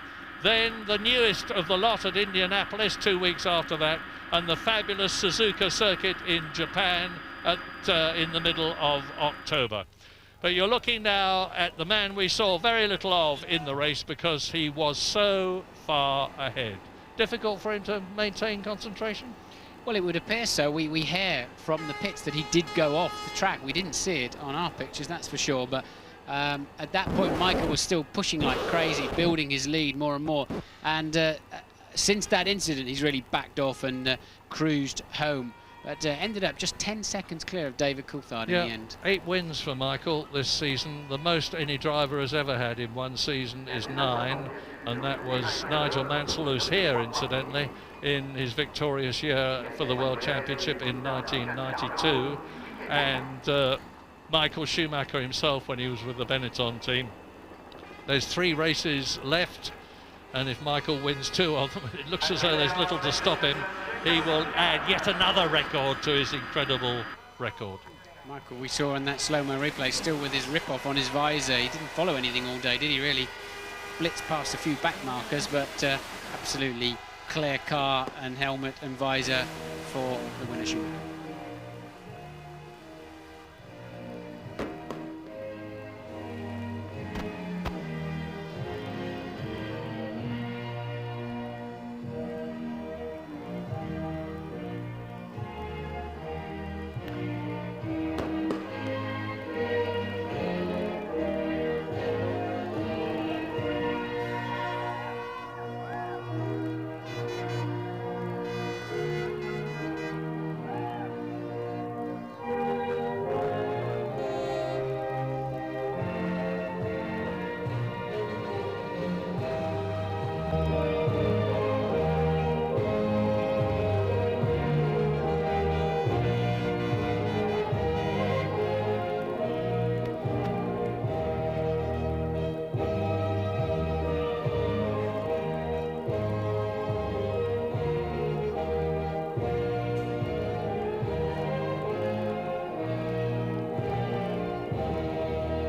Speaker 2: Then the newest of the lot at Indianapolis 2 weeks after that, and the fabulous Suzuka circuit in Japan in the middle of October. But you're looking now at the man we saw very little of in the race because he was so far ahead. Difficult for him to maintain concentration?
Speaker 8: Well, it would appear so. We hear from the pits that he did go off the track. We didn't see it on our pictures, that's for sure, but at that point Michael was still pushing like crazy, building his lead more and more, and since that incident he's really backed off and cruised home, but ended up just 10 seconds clear of David Coulthard in the end.
Speaker 2: 8 wins for Michael this season. The most any driver has ever had in one season is 9, and that was Nigel Mansell, who's here incidentally in his victorious year for the World Championship in 1992, and Michael Schumacher himself when he was with the Benetton team. There's 3 races left, and if Michael wins 2 of them, it looks as though there's little to stop him. He will add yet another record to his incredible record.
Speaker 8: Michael, we saw in that slow-mo replay, still with his rip-off on his visor. He didn't follow anything all day, did he really? Blitzed past a few back markers, but absolutely clear car and helmet and visor for the winner Schumacher.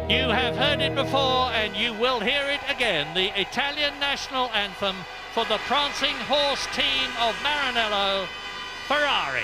Speaker 2: You have heard it before and you will hear it again, the Italian national anthem for the prancing horse team of Maranello, Ferrari.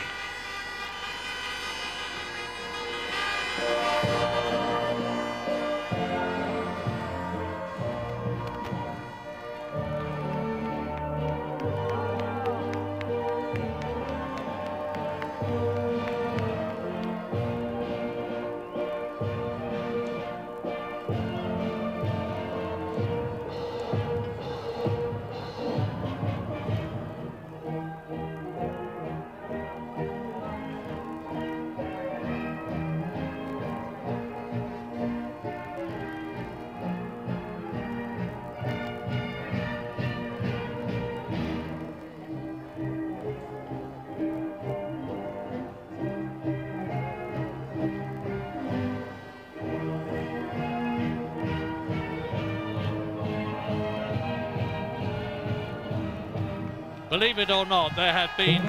Speaker 2: Believe it or not, there have been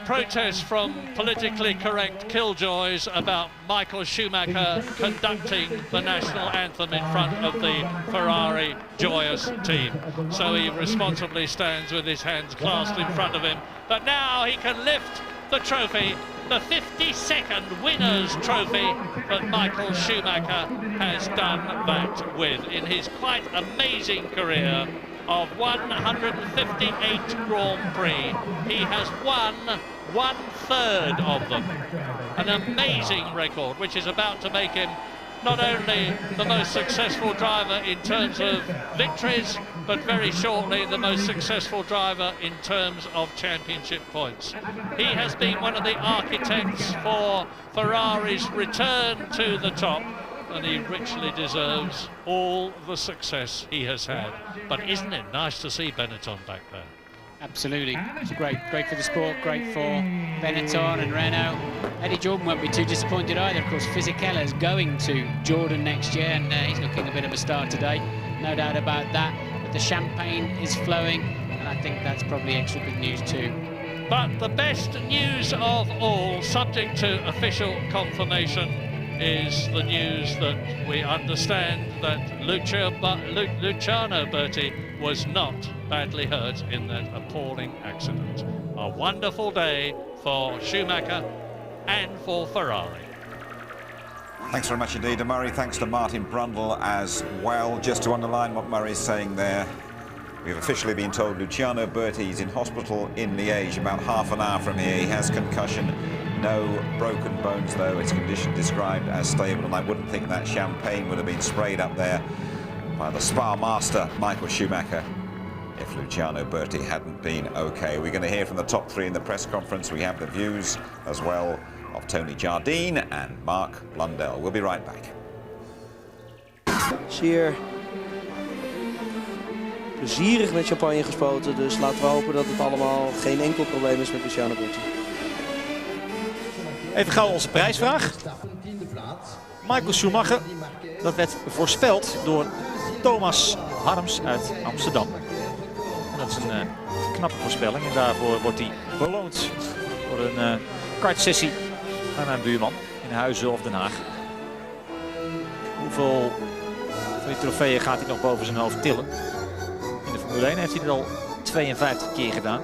Speaker 2: protests from politically correct killjoys about Michael Schumacher conducting the national anthem in front of the Ferrari joyous team. So he responsibly stands with his hands clasped in front of him. But now he can lift the trophy, the 52nd winner's trophy that Michael Schumacher has done that with in his quite amazing career of 158 Grand Prix. He has won 1/3 of them. An amazing record, which is about to make him not only the most successful driver in terms of victories, but very shortly the most successful driver in terms of championship points. He has been one of the architects for Ferrari's return to the top, and he richly deserves all the success he has had. But isn't it nice to see Benetton back there?
Speaker 8: Absolutely. It's great for the sport, great for Benetton and Renault. Eddie Jordan won't be too disappointed either. Of course, Fisichella is going to Jordan next year, and he's looking a bit of a star today. No doubt about that. But the champagne is flowing, and I think that's probably extra good news too.
Speaker 2: But the best news of all, subject to official confirmation, is the news that we understand that Luciano Berti was not badly hurt in that appalling accident. A wonderful day for Schumacher and for Ferrari.
Speaker 1: Thanks very much indeed to Murray. Thanks to Martin Brundle as well. Just to underline what Murray's saying there, we've officially been told Luciano Berti is in hospital in Liège, about half an hour from here. He has concussion, no broken bones though. His condition described as stable, and I wouldn't think that champagne would have been sprayed up there by the Spa master, Michael Schumacher, if Luciano Berti hadn't been okay. We're going to hear from the top three in the press conference. We have the views as well of Tony Jardine and Mark Blundell. We'll be right back.
Speaker 6: Zeer plezierig met champagne gespoten, dus laten we hopen dat het allemaal geen enkel probleem is met Luciano Berti.
Speaker 10: Even gauw onze prijsvraag. Michael Schumacher, dat werd voorspeld door Thomas Harms uit Amsterdam. En dat is een knappe voorspelling en daarvoor wordt hij beloond voor een kartsessie aan een buurman in Huizen of Den Haag. Hoeveel van die trofeeën gaat hij nog boven zijn hoofd tillen? In de Formule 1 heeft hij het al 52 keer gedaan.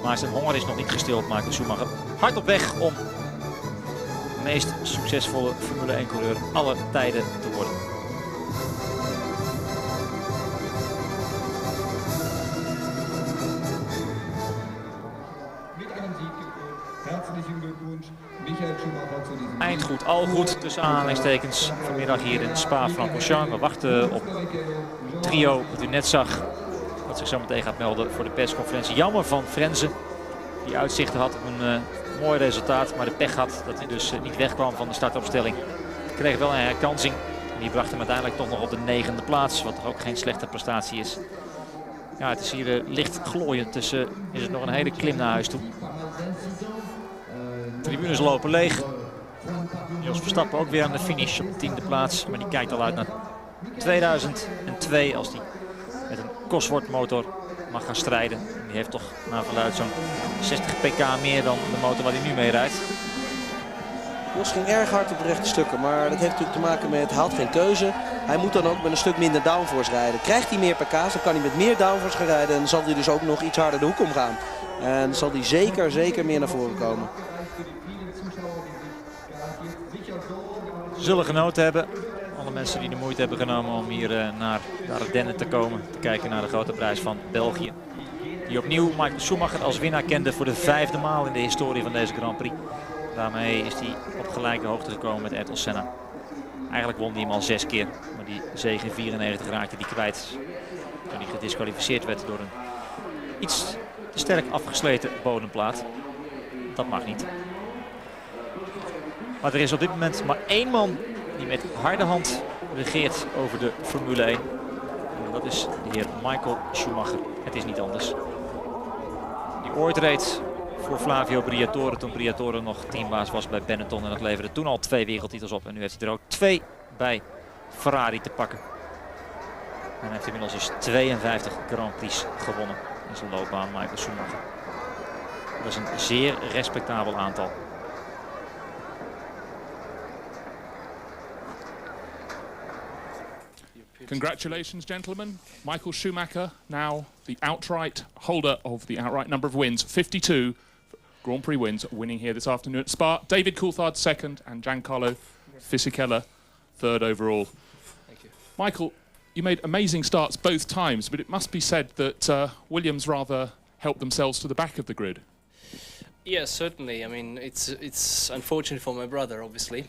Speaker 10: Maar zijn honger is nog niet gestild, Michael Schumacher. Hard op weg om de meest succesvolle Formule 1-coureur aller tijden te worden. Eindgoed, al goed tussen aanhalingstekens vanmiddag hier in Spa-Francorchamps. We wachten op het trio dat u net zag, dat zich zo meteen gaat melden voor de persconferentie. Jammer van Frenzen, die uitzichten had op een mooi resultaat, maar de pech had dat hij dus niet wegkwam van de startopstelling. Hij kreeg wel een herkansing en die bracht hem uiteindelijk toch nog op de 9e plaats, wat toch ook geen slechte prestatie is. Ja, het is hier licht glooiend, tussen is het nog een hele klim naar huis toe. De tribunes lopen leeg. Jos Verstappen ook weer aan de finish op de 10e plaats, maar die kijkt al uit naar 2002 als hij met een Cosworth motor mag gaan strijden. Die heeft toch naar verluidt zo'n 60 pk meer dan de motor waar hij nu mee rijdt.
Speaker 6: Jos ging erg hard op de rechte stukken, maar dat heeft natuurlijk te maken met hij had geen keuze. Hij moet dan ook met een stuk minder downforce rijden. Krijgt hij meer pk's, dan kan hij met meer downforce gaan rijden en dan zal hij dus ook nog iets harder de hoek omgaan. En dan zal hij zeker meer naar voren komen.
Speaker 10: Ze zullen genoten hebben. Alle mensen die de moeite hebben genomen om hier naar de Ardennen te komen. Te kijken naar de grote prijs van België. Die opnieuw Michael Schumacher als winnaar kende voor de 5e maal in de historie van deze Grand Prix. Daarmee is hij op gelijke hoogte gekomen met Ayrton Senna. Eigenlijk won hij hem al 6 keer. Maar die zege in 94 raakte hij kwijt. Toen hij gedisqualificeerd werd door een iets te sterk afgesleten bodemplaat. Dat mag niet. Maar er is op dit moment maar één man die met harde hand regeert over de Formule 1. En dat is de heer Michael Schumacher. Het is niet anders. Die ooit reed voor Flavio Briatore toen Briatore nog teambaas was bij Benetton. En dat leverde toen al 2 wereldtitels op. En nu heeft hij er ook 2 bij Ferrari te pakken. En hij heeft inmiddels dus 52 Grand Prix gewonnen in zijn loopbaan, Michael Schumacher. Dat is een zeer respectabel aantal.
Speaker 16: Congratulations, gentlemen. Michael Schumacher, now the outright holder of the outright number of wins. 52 Grand Prix wins, winning here this afternoon at Spa. David Coulthard second and Giancarlo Fisichella third overall.
Speaker 4: Thank you.
Speaker 16: Michael, you made amazing starts both times, but it must be said that Williams rather helped themselves to the back of the grid.
Speaker 4: Yes, certainly. I mean, it's unfortunate for my brother, obviously.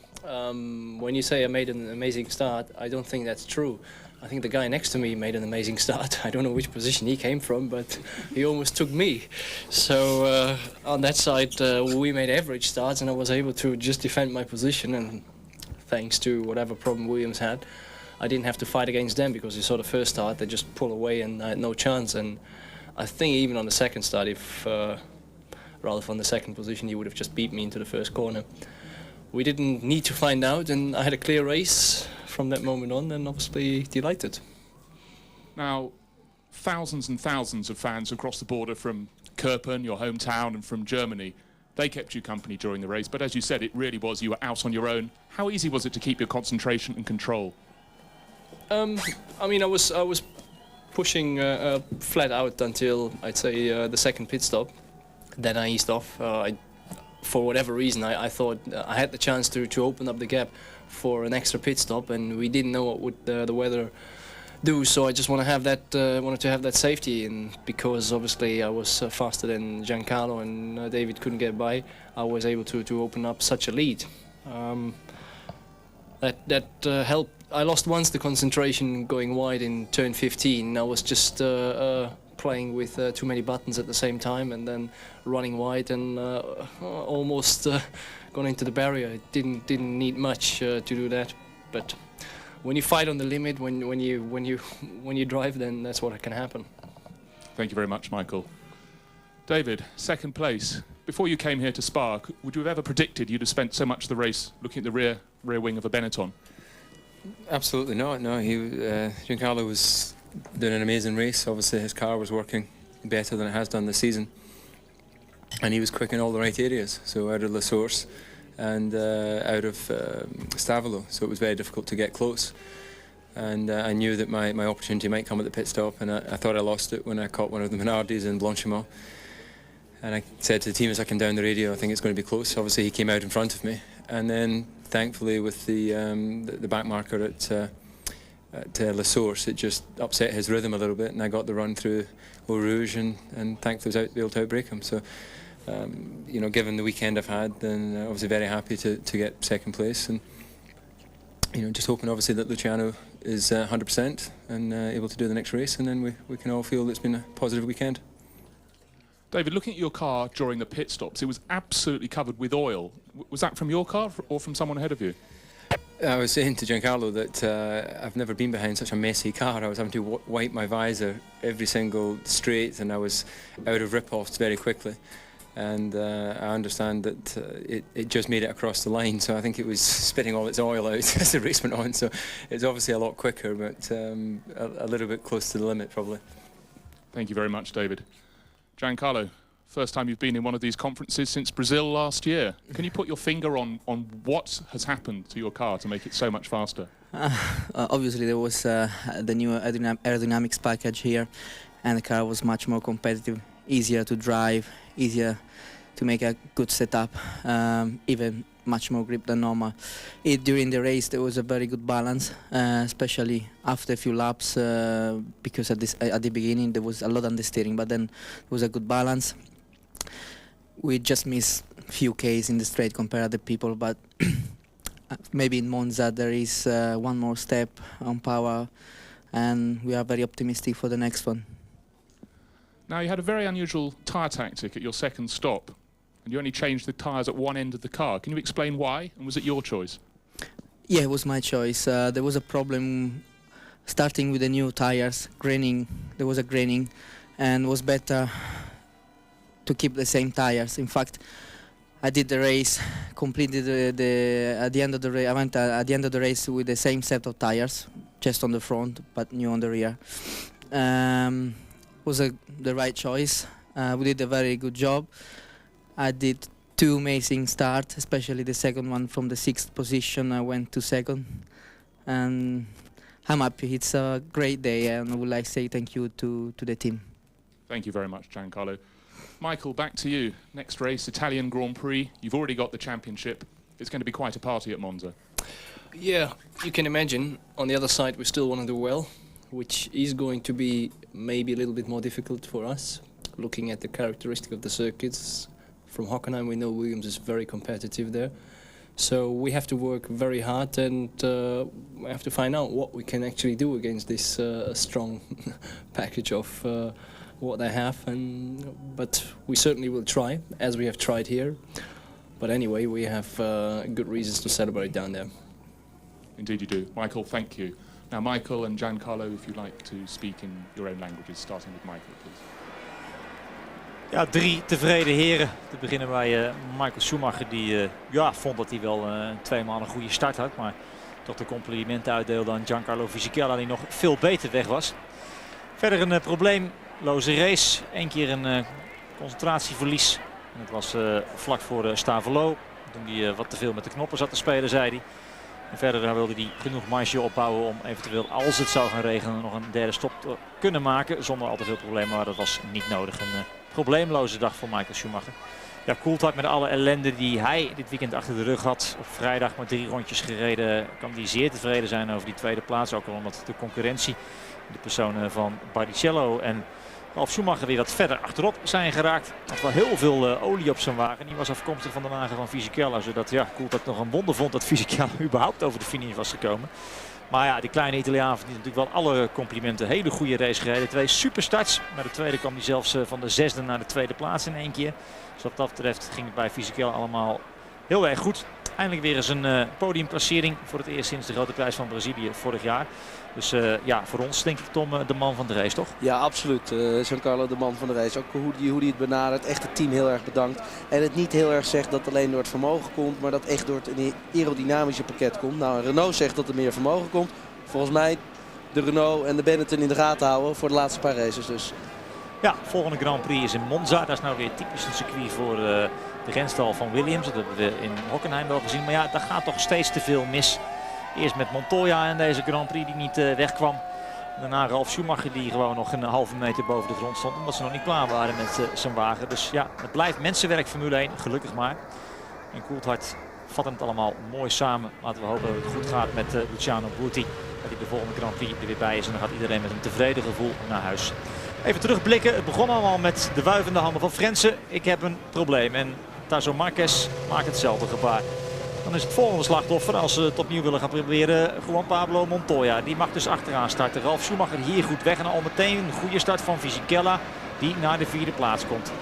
Speaker 4: When you say I made an amazing start, I don't think that's true. I think the guy next to me made an amazing start. I don't know which position he came from, but he almost took me. So on that side, we made average starts, and I was able to just defend my position. And thanks to whatever problem Williams had, I didn't have to fight against them because you saw the first start, they just pull away and I had no chance. And I think even on the second start, if Ralph on the second position, he would have just beat me into the first corner. We didn't need to find out, and I had a clear race from that moment on, and obviously delighted.
Speaker 16: Now, thousands and thousands of fans across the border from Kerpen, your hometown, and from Germany, they kept you company during the race, but as you said, it really was, you were out on your own. How easy was it to keep your concentration and control?
Speaker 4: I mean, I was pushing flat out until, I'd say, the second pit stop. Then I eased off. For whatever reason, I thought I had the chance to open up the gap for an extra pit stop, and we didn't know what would the weather do. So I just wanted to have that safety, and because obviously I was faster than Giancarlo and David couldn't get by, I was able to open up such a lead. That helped. I lost once the concentration going wide in turn 15. I was just playing with too many buttons at the same time, and then running wide and almost gone into the barrier. It didn't need much to do that, but when you fight on the limit, when you drive, then that's what can happen.
Speaker 16: Thank you very much, Michael. David, second place. Before you came here to Spa, would you have ever predicted you'd have spent so much of the race looking at the rear wing of a Benetton?
Speaker 13: Absolutely not. No, Giancarlo was doing an amazing race. Obviously, his car was working better than it has done this season, and he was quick in all the right areas. So out of La Source and out of Stavolo, so it was very difficult to get close. And I knew that my opportunity might come at the pit stop, and I thought I lost it when I caught one of the Minardis in Blanchimont. And I said to the team as I came down the radio, I think it's going to be close. Obviously, he came out in front of me, and then thankfully with the back marker at La Source, it just upset his rhythm a little bit, and I got the run through Eau Rouge, and thankfully was able to outbreak him. So, you know, given the weekend I've had, then obviously very happy to get second place, and you know, just hoping obviously that Luciano is 100% and able to do the next race, and then we can all feel that it's been a positive weekend.
Speaker 16: David, looking at your car during the pit stops, it was absolutely covered with oil. Was that from your car or from someone ahead of you?
Speaker 13: I was saying to Giancarlo that I've never been behind such a messy car. I was having to wipe my visor every single straight, and I was out of rip-offs very quickly. And I understand that it just made it across the line, so I think it was spitting all its oil out as the race went on. So it's obviously a lot quicker, but a little bit close to the limit, probably.
Speaker 16: Thank you very much, David. Giancarlo, first time you've been in one of these conferences since Brazil last year. Can you put your finger on what has happened to your car to make it so much faster?
Speaker 18: Obviously, there was the new aerodynamics package here, and the car was much more competitive, easier to drive, easier to make a good setup, even much more grip than normal. During the race there was a very good balance, especially after a few laps, because at the beginning there was a lot on the steering, but then there was a good balance. We just missed a few Ks in the straight compared to the people, but maybe in Monza there is one more step on power, and we are very optimistic for the next one.
Speaker 16: Now, you had a very unusual tyre tactic at your second stop, and you only changed the tyres at one end of the car. Can you explain why, and was it your choice?
Speaker 18: Yeah, it was my choice. There was a problem starting with the new tyres, graining. There was a graining, and it was better to keep the same tyres. In fact, I did the race, completed at the end of the race. I went at the end of the race with the same set of tyres, just on the front, but new on the rear. Was the right choice. We did a very good job. I did two amazing starts, especially the second one from the 6th position. I went to second, and I'm happy. It's a great day, and I would like to say thank you to the team.
Speaker 16: Thank you very much, Giancarlo. Michael, back to you. Next race, Italian Grand Prix. You've already got the championship. It's going to be quite a party at Monza.
Speaker 4: Yeah, you can imagine. On the other side, we still want to do well, which is going to be maybe a little bit more difficult for us, looking at the characteristic of the circuits. From Hockenheim, we know Williams is very competitive there. So we have to work very hard, and we have to find out what we can actually do against this strong package of what they have. But we certainly will try, as we have tried here. But anyway, we have good reasons to celebrate down there.
Speaker 16: Indeed you do. Michael, thank you. Now, Michael and Giancarlo, if you'd like to speak in your own languages, starting with Michael, please.
Speaker 10: Ja, 3 tevreden heren. Te beginnen bij Michael Schumacher, die vond dat hij wel 2 maal een goede start had. Maar toch de complimenten uitdeelde aan Giancarlo Fisichella, die nog veel beter weg was. Verder een probleemloze race. 1 keer een concentratieverlies. En dat was vlak voor Stavelo. Toen hij wat te veel met de knoppen zat te spelen, zei hij. En verder wilde hij genoeg marge opbouwen om eventueel, als het zou gaan regenen, nog een derde stop te kunnen maken. Zonder al te veel problemen, maar dat was niet nodig. Een probleemloze dag voor Michael Schumacher. Ja, Coulthard met alle ellende die hij dit weekend achter de rug had. Op vrijdag maar 3 rondjes gereden. Kan hij zeer tevreden zijn over die tweede plaats. Ook al omdat de concurrentie, de personen van Barrichello en Ralf Schumacher, weer wat verder achterop zijn geraakt. Had wel heel veel olie op zijn wagen. Die was afkomstig van de wagen van Fisichella. Zodat Coulthard nog een wonder vond dat Fisichella überhaupt over de finish was gekomen. Maar ja, die kleine Italiaan verdient natuurlijk wel alle complimenten. Hele goede race gereden. 2 superstarts. Maar de tweede kwam hij zelfs van de 6e naar de 2e plaats in 1 keer. Dus wat dat betreft ging het bij Fisichella allemaal heel erg goed. Eindelijk weer eens een podiumplacering voor het eerst sinds de grote prijs van Brazilië vorig jaar. Dus voor ons denk ik Tom de man van de race, toch?
Speaker 6: Ja, absoluut. Giancarlo de man van de race. Ook hoe hij het benadert. Echt het team heel erg bedankt. En het niet heel erg zegt dat het alleen door het vermogen komt. Maar dat echt door het aerodynamische pakket komt. Nou, Renault zegt dat er meer vermogen komt. Volgens mij de Renault en de Benetton in de gaten houden voor de laatste paar races dus.
Speaker 10: Ja, volgende Grand Prix is in Monza. Dat is nou weer typisch een circuit voor de renstal van Williams. Dat hebben we in Hockenheim wel gezien. Maar ja, daar gaat toch steeds te veel mis. Eerst met Montoya in deze Grand Prix die niet wegkwam. Daarna Ralf Schumacher die gewoon nog een halve meter boven de grond stond. Omdat ze nog niet klaar waren met zijn wagen. Dus ja, het blijft mensenwerk Formule 1. Gelukkig maar. En Coulthard vat het allemaal mooi samen. Laten we hopen dat het goed gaat met Luciano Burti. Dat hij de volgende Grand Prix er weer bij is. En dan gaat iedereen met een tevreden gevoel naar huis. Even terugblikken. Het begon allemaal met de wuivende handen van Frensen. Ik heb een probleem. En Tazo Marquez maakt hetzelfde gebaar. Dan is het volgende slachtoffer, als ze het opnieuw willen gaan proberen, Juan Pablo Montoya. Die mag dus achteraan starten. Ralf Schumacher hier goed weg en al meteen een goede start van Fisichella die naar de 4e plaats komt.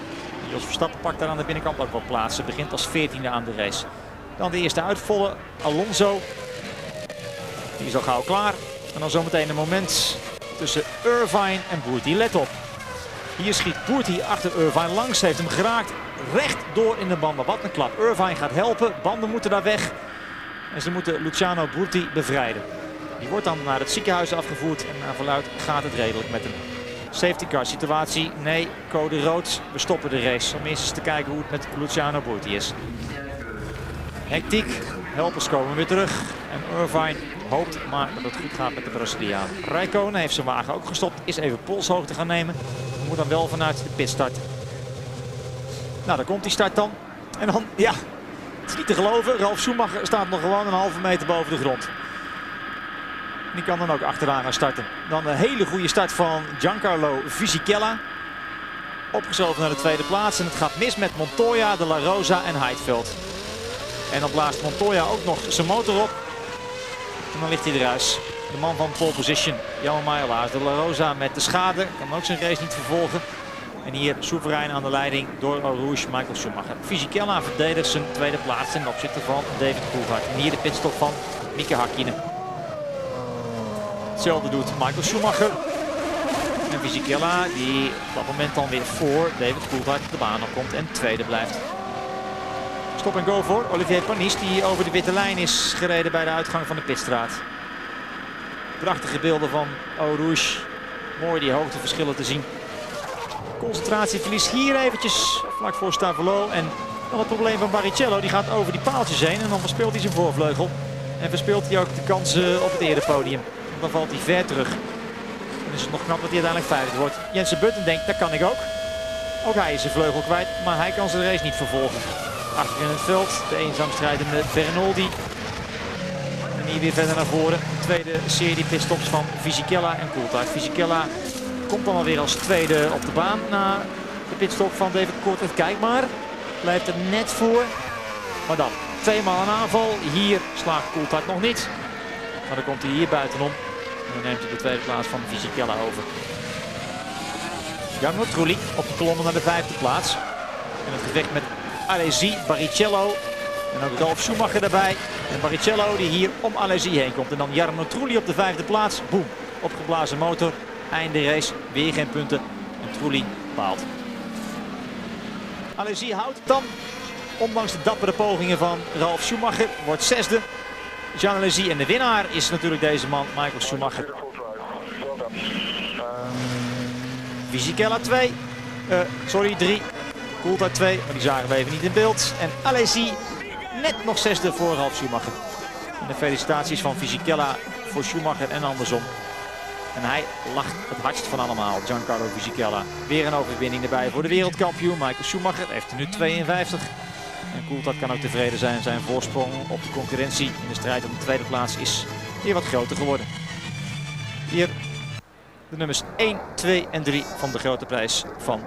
Speaker 10: Jos Verstappen pakt daar aan de binnenkant ook wat plaats. Ze begint als 14e aan de race. Dan de eerste uitvallen, Alonso. Die is al gauw klaar. En dan zometeen een moment tussen Irvine en Burti. Let op. Hier schiet Burti achter Irvine langs, heeft hem geraakt. Recht door in de banden. Wat een klap. Irvine gaat helpen. Banden moeten daar weg. En ze moeten Luciano Burti bevrijden. Die wordt dan naar het ziekenhuis afgevoerd. En naar verluidt gaat het redelijk met hem. Safety car situatie. Nee, code rood. We stoppen de race. Om eerst eens te kijken hoe het met Luciano Burti is. Hectiek. Helpers komen weer terug. En Irvine hoopt maar dat het goed gaat met de Braziliaan. Räikkönen heeft zijn wagen ook gestopt. Is even polshoogte gaan nemen. Moet dan wel vanuit de pit starten. Nou, daar komt die start dan. En dan, ja, het is niet te geloven. Ralf Schumacher staat nog gewoon een halve meter boven de grond. Die kan dan ook achteraan gaan starten. Dan een hele goede start van Giancarlo Fisichella. Opgeschoven naar de 2e plaats. En het gaat mis met Montoya, De La Rosa en Heidfeld. En dan blaast Montoya ook nog zijn motor op. En dan ligt hij eruit. De man van pole position, jammer maar helaas. De La Rosa met de schade, kan ook zijn race niet vervolgen. En hier soeverein aan de leiding door Rouge Michael Schumacher. Fisichella verdedigt zijn 2e plaats ten opzichte van David Coulthard. En hier de pitstop van Mika Häkkinen. Hetzelfde doet Michael Schumacher. En Fisichella die op dat moment dan weer voor David Coulthard de baan op komt en 2e blijft. Stop en go voor Olivier Panis die over de witte lijn is gereden bij de uitgang van de pitstraat. Prachtige beelden van Eau Rouge. Mooi die hoogteverschillen te zien. Concentratieverlies hier eventjes vlak voor Stavelo. En dan het probleem van Barrichello. Die gaat over die paaltjes heen en dan verspeelt hij zijn voorvleugel. En verspeelt hij ook de kansen op het erepodium. Dan valt hij ver terug. Dan is het nog knap dat hij uiteindelijk 5e wordt. Jensen Button denkt, dat kan ik ook. Ook hij is zijn vleugel kwijt, maar hij kan zijn race niet vervolgen. Achter in het veld de eenzaam strijdende Bernoldi. En hier weer verder naar voren. De tweede serie pitstops van Fisichella en Coulthard. Fisichella komt dan alweer als 2e op de baan na de pitstop van David Coulthard. Kijk maar, blijft er net voor. Maar dan 2 maal een aanval. Hier slaagt Coulthard nog niet. Maar dan komt hij hier buitenom. En dan neemt hij de 2e plaats van Fisichella over. Jarno Trulli opgeklommen naar de 5e plaats. En het gevecht met Alesi, Barrichello En ook Ralf Schumacher erbij. En Barrichello die hier om Alesi heen komt. En dan Jarno Trulli op de 5e plaats. Boom, opgeblazen motor. Einde race, weer geen punten. En Trulli baalt. Alesi houdt het dan. Ondanks de dappere pogingen van Ralf Schumacher. Wordt 6e. Jean Alesi en de winnaar is natuurlijk deze man, Michael Schumacher. Fisichella 2. 3. Coulthard 2, maar die zagen we even niet in beeld. En Alesi net nog 6e voor Ralf Schumacher. En de felicitaties van Fisichella voor Schumacher en andersom. En hij lacht het hardst van allemaal, Giancarlo Fisichella. Weer een overwinning erbij voor de wereldkampioen. Michael Schumacher heeft er nu 52. En Coulthard kan ook tevreden zijn. Zijn voorsprong op de concurrentie in de strijd om de tweede plaats is weer wat groter geworden. Hier de nummers 1, 2 en 3 van de grote prijs van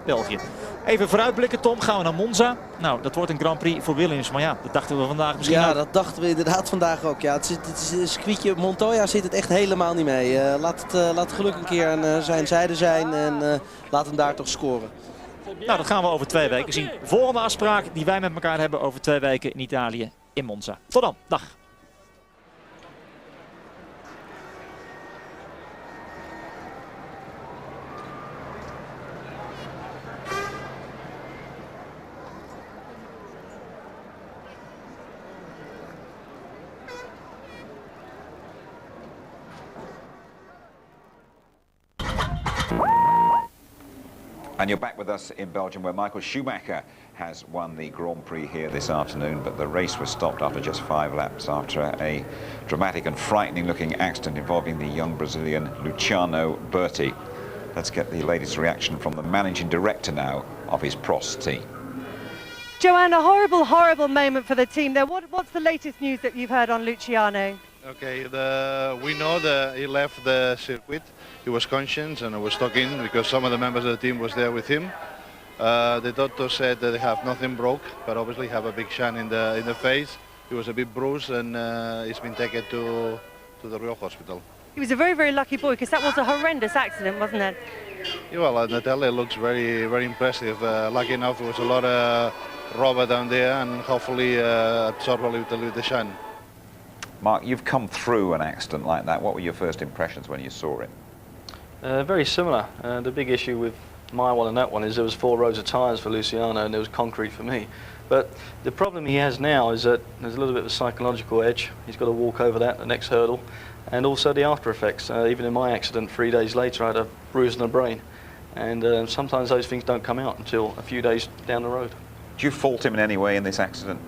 Speaker 10: België. Even vooruitblikken, Tom. Gaan we naar Monza. Nou, dat wordt een Grand Prix voor Williams. Maar ja, dat dachten we vandaag misschien
Speaker 6: Ja,
Speaker 10: ook.
Speaker 6: dat dachten we inderdaad vandaag ook. Ja, het is een circuitje. Montoya zit het echt helemaal niet mee. Laat het geluk een keer aan zijn zijde zijn en laat hem daar toch scoren.
Speaker 10: Nou, dat gaan we over 2 weken zien. Volgende afspraak die wij met elkaar hebben over 2 weken in Italië, in Monza. Tot dan. Dag.
Speaker 1: And you're back with us in Belgium, where Michael Schumacher has won the Grand Prix here this afternoon, but the race was stopped after just 5 laps after a dramatic and frightening-looking accident involving the young Brazilian Luciano Berti. Let's get the latest reaction from the managing director now of his Prost team.
Speaker 3: Joanne, a horrible, horrible moment for the team there. What's the latest news that you've heard on Luciano?
Speaker 14: Okay, we know that he left the circuit. He was conscious and was talking because some of the members of the team was there with him. The doctor said that they have nothing broke, but obviously have a big shine in the face. He was a bit bruised and he's been taken to the Real Hospital.
Speaker 3: He was a very, very lucky boy because that was a horrendous accident, wasn't it?
Speaker 14: Yeah, well, Natalia looks very, very impressive. Lucky enough, there was a lot of rubber down there and hopefully absorb a little bit the shine.
Speaker 1: Mark, you've come through an accident like that. What were your first impressions when you saw it?
Speaker 20: Very similar. The big issue with my one and that one is there was 4 rows of tyres for Luciano and there was concrete for me. But the problem he has now is that there's a little bit of a psychological edge. He's got to walk over that, the next hurdle, and also the after effects. Even in my accident 3 days later I had a bruise on the brain, and sometimes those things don't come out until a few days down the road.
Speaker 1: Do you fault him in any way in this accident?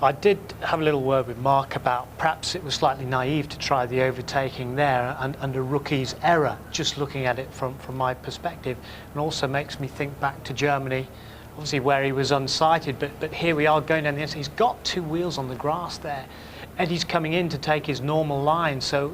Speaker 21: I did have a little word with Mark about perhaps it was slightly naive to try the overtaking there and a rookie's error, just looking at it from my perspective, and also makes me think back to Germany, obviously where he was unsighted, but here we are going down the inside. He's got 2 wheels on the grass there. Eddie's coming in to take his normal line, so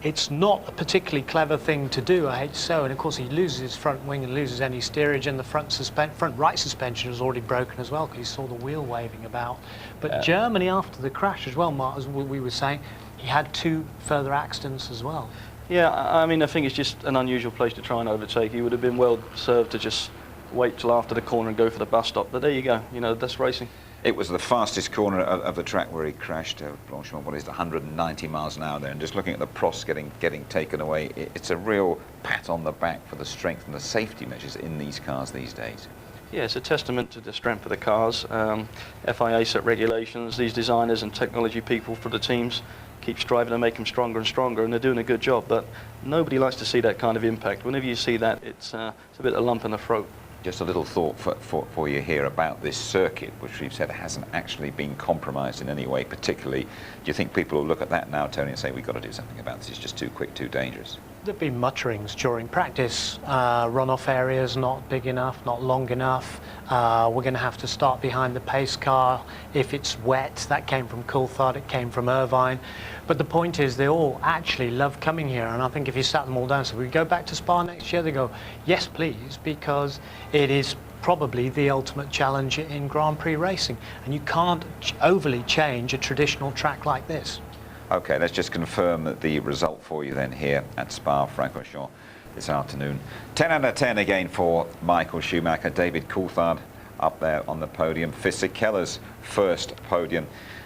Speaker 21: it's not a particularly clever thing to do, I hate to say, and of course he loses his front wing and loses any steerage, and the front right suspension is already broken as well because he saw the wheel waving about. But Germany, after the crash as well, Mark, as we were saying, he had 2 further accidents as well.
Speaker 20: Yeah, I mean, I think it's just an unusual place to try and overtake. He would have been well served to just wait till after the corner and go for the bus stop, but there you go, you know, that's racing.
Speaker 1: It was the fastest corner of the track where he crashed. Blanchimont, what is it, 190 miles an hour there, and just looking at the Prost getting taken away, it's a real pat on the back for the strength and the safety measures in these cars these days.
Speaker 20: Yeah, it's a testament to the strength of the cars. FIA set regulations, these designers and technology people for the teams keep striving to make them stronger and stronger, and they're doing a good job, but nobody likes to see that kind of impact. Whenever you see that, it's a bit of a lump in the throat.
Speaker 1: Just a little thought for you here about this circuit, which we've said hasn't actually been compromised in any way particularly. Do you think people will look at that now, Tony, and say, we've got to do something about this, it's just too quick, too dangerous?
Speaker 21: There've been mutterings during practice. Runoff areas not big enough, not long enough. We're going to have to start behind the pace car if it's wet. That came from Coulthard, it came from Irvine. But the point is they all actually love coming here, and I think if you sat them all down, so we go back to Spa next year, they go, yes please, because it is probably the ultimate challenge in Grand Prix racing, and you can't overly change a traditional track like this.
Speaker 1: Okay, let's just confirm that the result for you then here at Spa-Francorchamps this afternoon. 10 out of 10 again for Michael Schumacher. David Coulthard up there on the podium. Fisichella's first podium.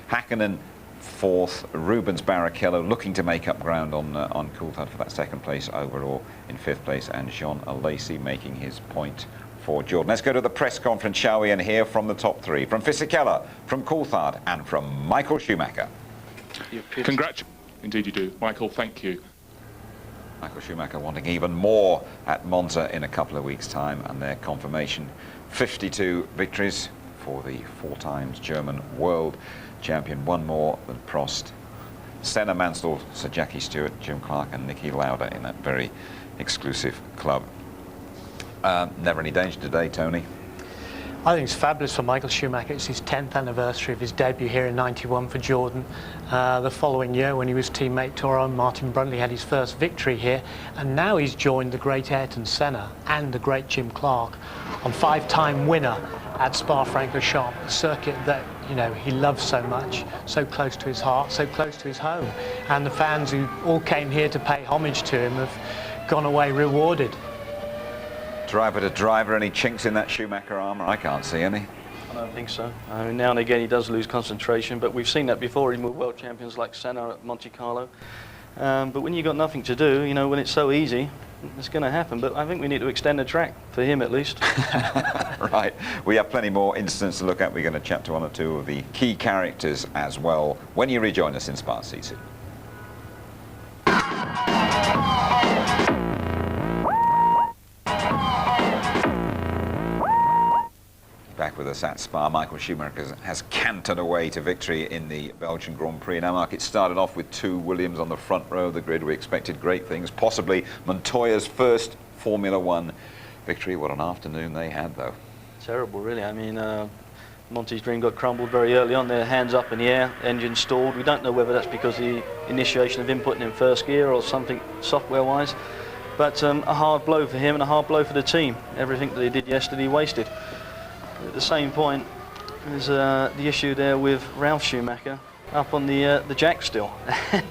Speaker 1: Häkkinen fourth, Rubens Barrichello looking to make up ground on Coulthard for that second place overall in fifth place, and Jean Alesi making his point for Jordan. Let's go to the press conference, shall we, and hear from the top three, from Fisichella, from Coulthard, and from Michael Schumacher.
Speaker 16: Congratulations. Indeed you do. Michael, thank you.
Speaker 1: Michael Schumacher wanting even more at Monza in a couple of weeks' time, and their confirmation 52 victories for the 4 times German world champion, one more than Prost, Senna, Mansell, Sir Jackie Stewart, Jim Clark and Niki Lauda in that very exclusive club. Never any danger today, Tony?
Speaker 21: I think it's fabulous for Michael Schumacher. It's his 10th anniversary of his debut here in '91 for Jordan. The following year, when he was teammate to our own Martin Brundle, had his first victory here, and now he's joined the great Ayrton Senna and the great Jim Clark on 5-time winner at Spa-Francorchamps, a circuit that, you know, he loves so much, so close to his heart, so close to his home. And the fans who all came here to pay homage to him have gone away rewarded.
Speaker 1: Driver to driver, any chinks in that Schumacher armour? I can't see any.
Speaker 20: I don't think so. I mean, now and again he does lose concentration, but we've seen that before even with world champions like Senna at Monte Carlo. But when you've got nothing to do, you know, when it's so easy, it's going to happen. But I think we need to extend the track, for him at least.
Speaker 1: Right, we have plenty more incidents to look at. We're going to chat to one or two of the key characters as well when you rejoin us in Spa CC. Back with us at Spa, Michael Schumacher has cantered away to victory in the Belgian Grand Prix. Now, Mark, it started off with 2 Williams on the front row of the grid. We expected great things, possibly Montoya's first Formula One victory. What an afternoon they had, though.
Speaker 20: Terrible, really. I mean, Monty's dream got crumbled very early on. Their hands up in the air, engine stalled. We don't know whether that's because of the initiation of inputting in first gear or something software-wise. But a hard blow for him and a hard blow for the team. Everything that they did yesterday wasted. At the same point, there's the issue there with Ralf Schumacher up on the jack still.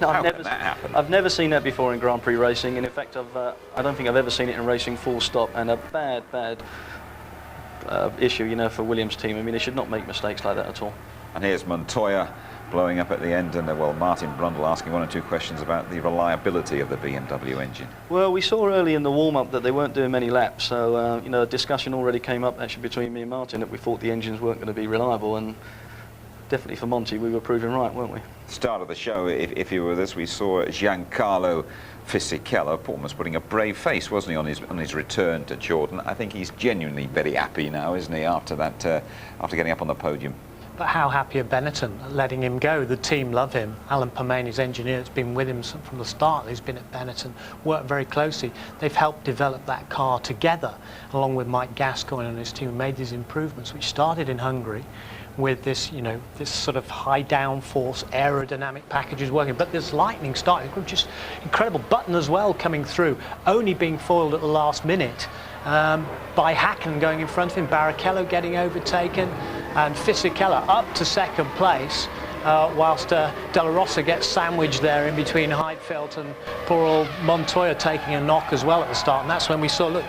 Speaker 20: I've never seen that before in Grand Prix racing, and in fact I don't think I've ever seen it in racing full stop, and a bad issue, you know, for Williams' team. I mean, they should not make mistakes like that at all.
Speaker 1: And here's Montoya blowing up at the end, and well, Martin Brundle asking 1 or 2 questions about the reliability of the BMW engine.
Speaker 20: Well, we saw early in the warm-up that they weren't doing many laps, so you know, a discussion already came up actually between me and Martin that we thought the engines weren't going to be reliable, and definitely for Monty we were proving right, weren't we?
Speaker 1: Start of the show, if you were with us, we saw Giancarlo Fisichella almost putting a brave face, wasn't he, on his return to Jordan. I think he's genuinely very happy now, isn't he, after that, after getting up on the podium.
Speaker 21: But how happy are Benetton letting him go? The team love him. Alan Permain, his engineer, has been with him from the start. He's been at Benetton, worked very closely. They've helped develop that car together, along with Mike Gascoigne and his team, made these improvements, which started in Hungary with this, you know, this sort of high downforce aerodynamic packages working. But this lightning starting, just incredible. Button as well coming through, only being foiled at the last minute by Häkkinen going in front of him, Barrichello getting overtaken, and Fisichella up to second place, whilst De La Rosa gets sandwiched there in between Heidfeld and poor old Montoya taking a knock as well at the start. And that's when we saw, look,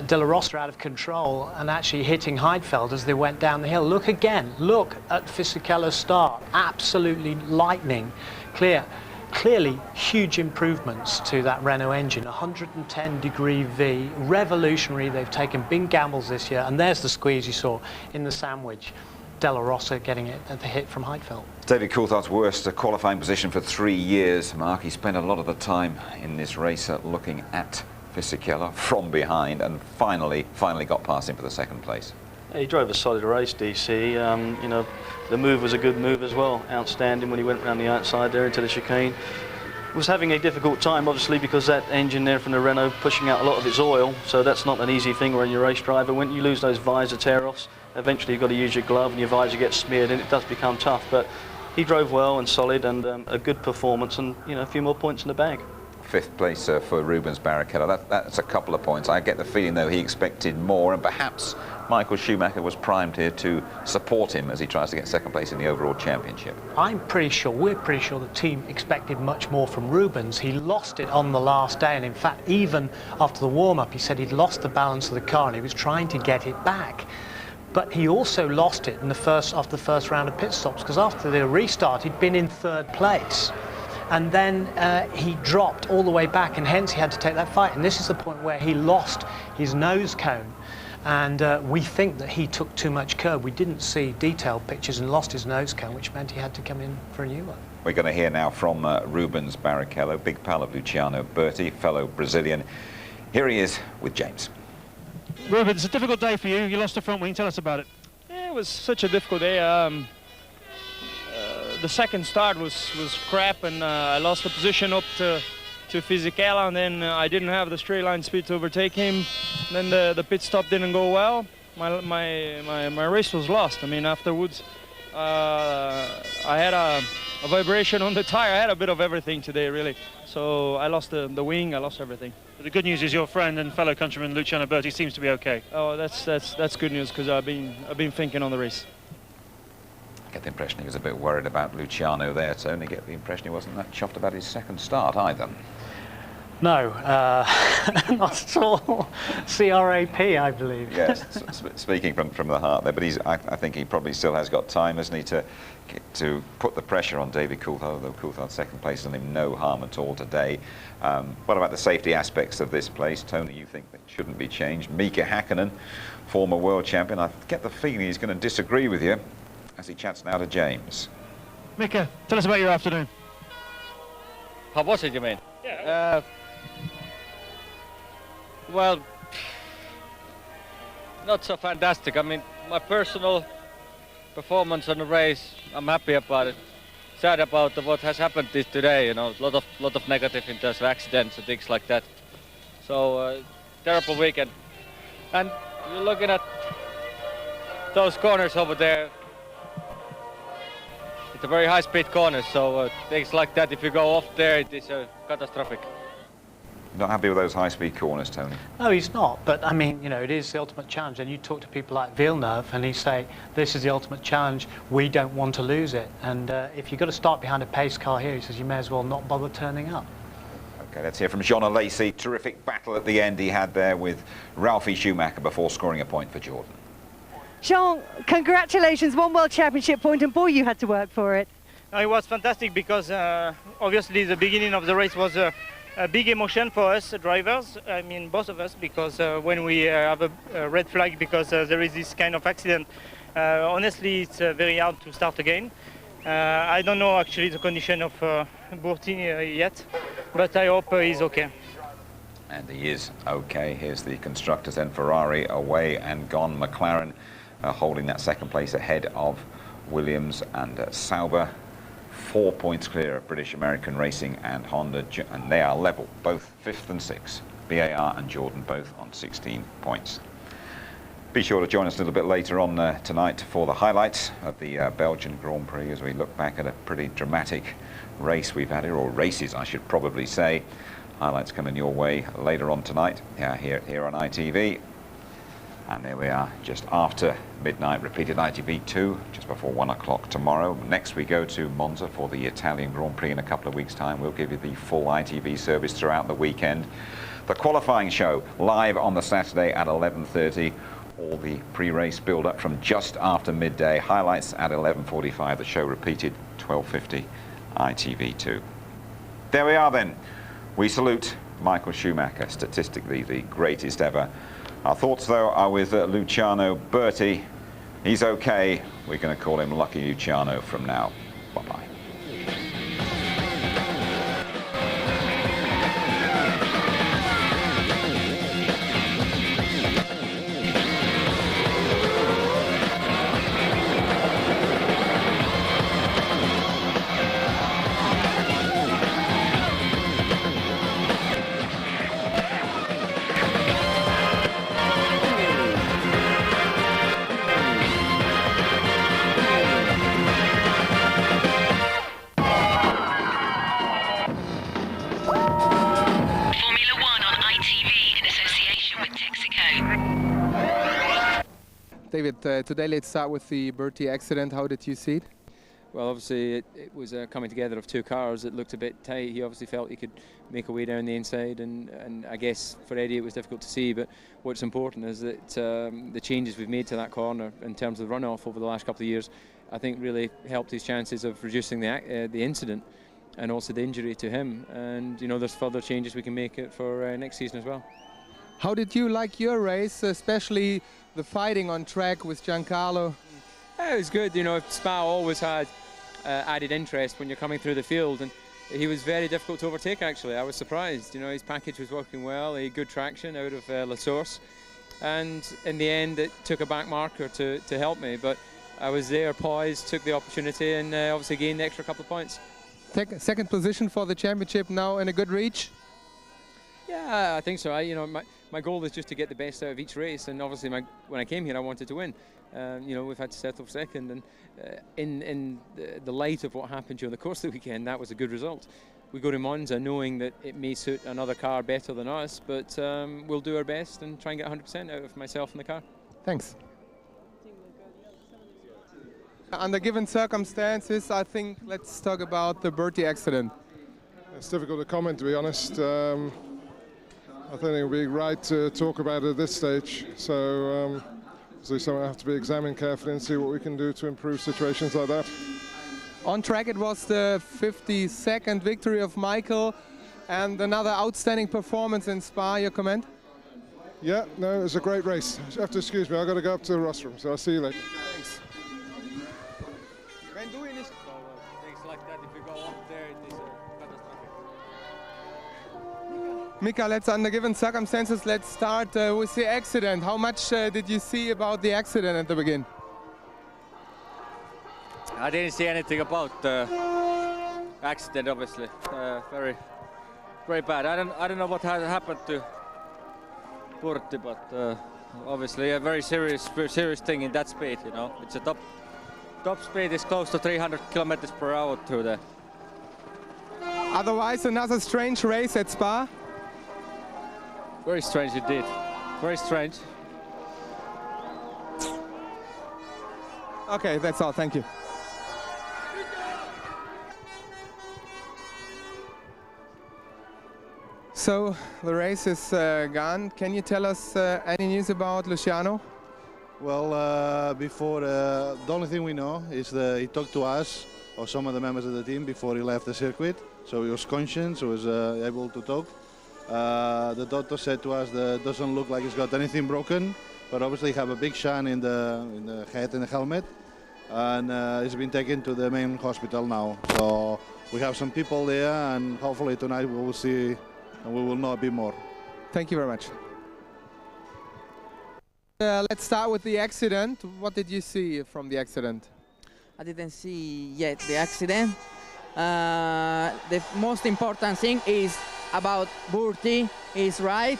Speaker 21: De La Rosa out of control and actually hitting Heidfeld as they went down the hill. Look again, look at Fisichella's start, absolutely lightning clear. Clearly huge improvements to that Renault engine, 110-degree V, revolutionary. They've taken big gambles this year, and there's the squeeze you saw in the sandwich. De La Rosa getting it at the hit from Heidfeld.
Speaker 1: David Coulthard's worst qualifying position for 3 years, Mark. He spent a lot of the time in this race looking at Fisichella from behind, and finally got past him for the second place.
Speaker 20: He drove a solid race, DC. You know, the move was a good move as well. Outstanding when he went around the outside there into the chicane. Was having a difficult time, obviously, because that engine there from the Renault pushing out a lot of its oil, so that's not an easy thing when you're a race driver. When you lose those visor tear-offs, eventually you've got to use your glove and your visor gets smeared, and it does become tough. But he drove well and solid, and a good performance, and, you know, a few more points in the bag.
Speaker 1: 5th place for Rubens Barrichello. That's a couple of points. I get the feeling, though, he expected more, and perhaps Michael Schumacher was primed here to support him as he tries to get second place in the overall championship.
Speaker 21: We're pretty sure the team expected much more from Rubens. He lost it on the last day, and in fact, even after the warm-up, he said he'd lost the balance of the car and he was trying to get it back. but he also lost it in after the first round of pit stops, because after the restart he'd been in 3rd place. And then he dropped all the way back, and hence he had to take that fight. And this is the point where he lost his nose cone. And we think that he took too much curb. We didn't see detailed pictures and lost his nose cone, which meant he had to come in for a new one.
Speaker 1: We're going to hear now from Rubens Barrichello, big pal of Luciano Berti, fellow Brazilian. Here he is with James.
Speaker 9: Rubens, it's a difficult day for you. You lost the front wing. Tell us about it.
Speaker 7: Yeah, it was such a difficult day. The second start was crap, and I lost the position up to Fisichella, and then I didn't have the straight line speed to overtake him. Then the pit stop didn't go well. My race was lost. I mean, afterwards, I had a vibration on the tire. I had a bit of everything today, really. So I lost the wing. I lost everything.
Speaker 9: But the good news is your friend and fellow countryman Luciano Berti seems to be okay.
Speaker 7: Oh, that's good news, because I've been thinking on the race.
Speaker 1: I get the impression he was a bit worried about Luciano there, Tony. Get the impression he wasn't that chuffed about his second start either.
Speaker 21: No, not at all. CRAP, I believe.
Speaker 1: Yes, speaking from the heart there, but I think he probably still has got time, hasn't he, to put the pressure on David Coulthard, although Coulthard's second place done him no harm at all today. What about the safety aspects of this place, Tony? You think that shouldn't be changed? Mika Häkkinen, former world champion, I get the feeling he's going to disagree with you as he chats now to James.
Speaker 9: Mika, tell us about your afternoon.
Speaker 15: How was it, you mean?
Speaker 9: Yeah.
Speaker 15: Well, not so fantastic. I mean, my personal performance on the race, I'm happy about it. Sad about what has happened today, you know, lot of negative in terms of accidents and things like that. So, terrible weekend. And you're looking at those corners over there. It's a very high-speed corner, so things like that, if you go off there, it is catastrophic.
Speaker 1: Not happy with those high-speed corners, Tony?
Speaker 21: No, he's not. But, I mean, you know, it is the ultimate challenge. And you talk to people like Villeneuve, and he say, this is the ultimate challenge. We don't want to lose it. And if you've got to start behind a pace car here, he says, you may as well not bother turning up.
Speaker 1: OK, let's hear from Jean Alesi. Terrific battle at the end he had there with Ralphie Schumacher before scoring a point for Jordan.
Speaker 3: Jean, congratulations, 1 World Championship point, and boy, you had to work for it.
Speaker 17: No, it was fantastic because obviously the beginning of the race was a big emotion for us drivers, I mean both of us, because when we have a red flag because there is this kind of accident, honestly it's very hard to start again. I don't know actually the condition of Berti yet, but I hope he's okay.
Speaker 1: And he is okay. Here's the constructors then. Ferrari away and gone. McLaren holding that second place ahead of Williams and Sauber. 4 points clear of British American Racing and Honda, and they are level, both 5th and 6th. BAR and Jordan both on 16 points. Be sure to join us a little bit later on tonight for the highlights of the Belgian Grand Prix as we look back at a pretty dramatic race we've had here, or races I should probably say. Highlights coming your way later on tonight here on ITV. And there we are, just after midnight, repeated ITV2, just before 1 o'clock tomorrow. Next we go to Monza for the Italian Grand Prix in a couple of weeks' time. We'll give you the full ITV service throughout the weekend. The qualifying show live on the Saturday at 11:30. All the pre-race build-up from just after midday. Highlights at 11:45. The show repeated 12:50 ITV2. There we are then. We salute Michael Schumacher, statistically the greatest ever. Our thoughts, though, are with Luciano Berti. He's okay. We're going to call him Lucky Luciano from now. Bye-bye.
Speaker 23: David, today let's start with the Berti accident. How did you see it?
Speaker 13: well, obviously it was a coming together of two cars that looked a bit tight. He obviously felt he could make a way down the inside, and I guess for Eddie it was difficult to see. But what's important is that the changes we've made to that corner in terms of the runoff over the last couple of years, I think really helped his chances of reducing the incident and also the injury to him. And you know, there's further changes we can make it for next season as well.
Speaker 5: How did you like your race, especially the fighting on track with Giancarlo?
Speaker 13: Yeah, it was good. You know, Spa always had added interest when you're coming through the field, and he was very difficult to overtake. Actually, I was surprised. You know, his package was working well. He had good traction out of La Source, and in the end, it took a back marker to help me. But I was there, poised, took the opportunity, and obviously gained the extra couple of points.
Speaker 5: Second position for the championship now, in a good reach.
Speaker 13: Yeah, I think so. You know, my goal is just to get the best out of each race, and obviously when I came here I wanted to win. You know, we've had to settle for second, and in the light of what happened during the course of the weekend, that was a good result. We go to Monza knowing that it may suit another car better than us, but we'll do our best and try and get 100% out of myself and the car.
Speaker 5: Thanks. Under given circumstances, I think let's talk about the Bertie accident.
Speaker 11: It's difficult to comment, to be honest. I think it would be right to talk about it at this stage. So something will have to be examined carefully and see what we can do to improve situations like that.
Speaker 5: On track, it was the 52nd victory of Michael and another outstanding performance in Spa. Your comment?
Speaker 11: Yeah, no, it was a great race. You have to excuse me, I've got to go up to the rostrum, so I'll see you later.
Speaker 5: Thanks.
Speaker 20: Things like that, if you go up there, it is catastrophic.
Speaker 5: Mika, under given circumstances, let's start with the accident. How much did you see about the accident at the beginning?
Speaker 15: I didn't see anything about the accident, obviously. Very bad. I don't know what has happened to Bertie, but obviously a very serious thing in that speed. You know, it's a top speed is close to 300 kilometers per hour through there.
Speaker 5: Otherwise, another strange race at Spa.
Speaker 15: Very strange indeed. Very strange.
Speaker 5: Okay, that's all. Thank you. So the race is gone. Can you tell us any news about Luciano?
Speaker 14: Well, before the only thing we know is that he talked to us or some of the members of the team before he left the circuit. So he was conscious, he was able to talk. The doctor said to us that it doesn't look like he's got anything broken, but obviously he have a big shine in the head and the helmet, and he's been taken to the main hospital now. So we have some people there, and hopefully tonight we will see, and we will know a bit more.
Speaker 5: Thank you very much. Let's start with the accident. What did you see from the accident?
Speaker 18: I didn't see yet the accident. The most important thing is about Bertie is right.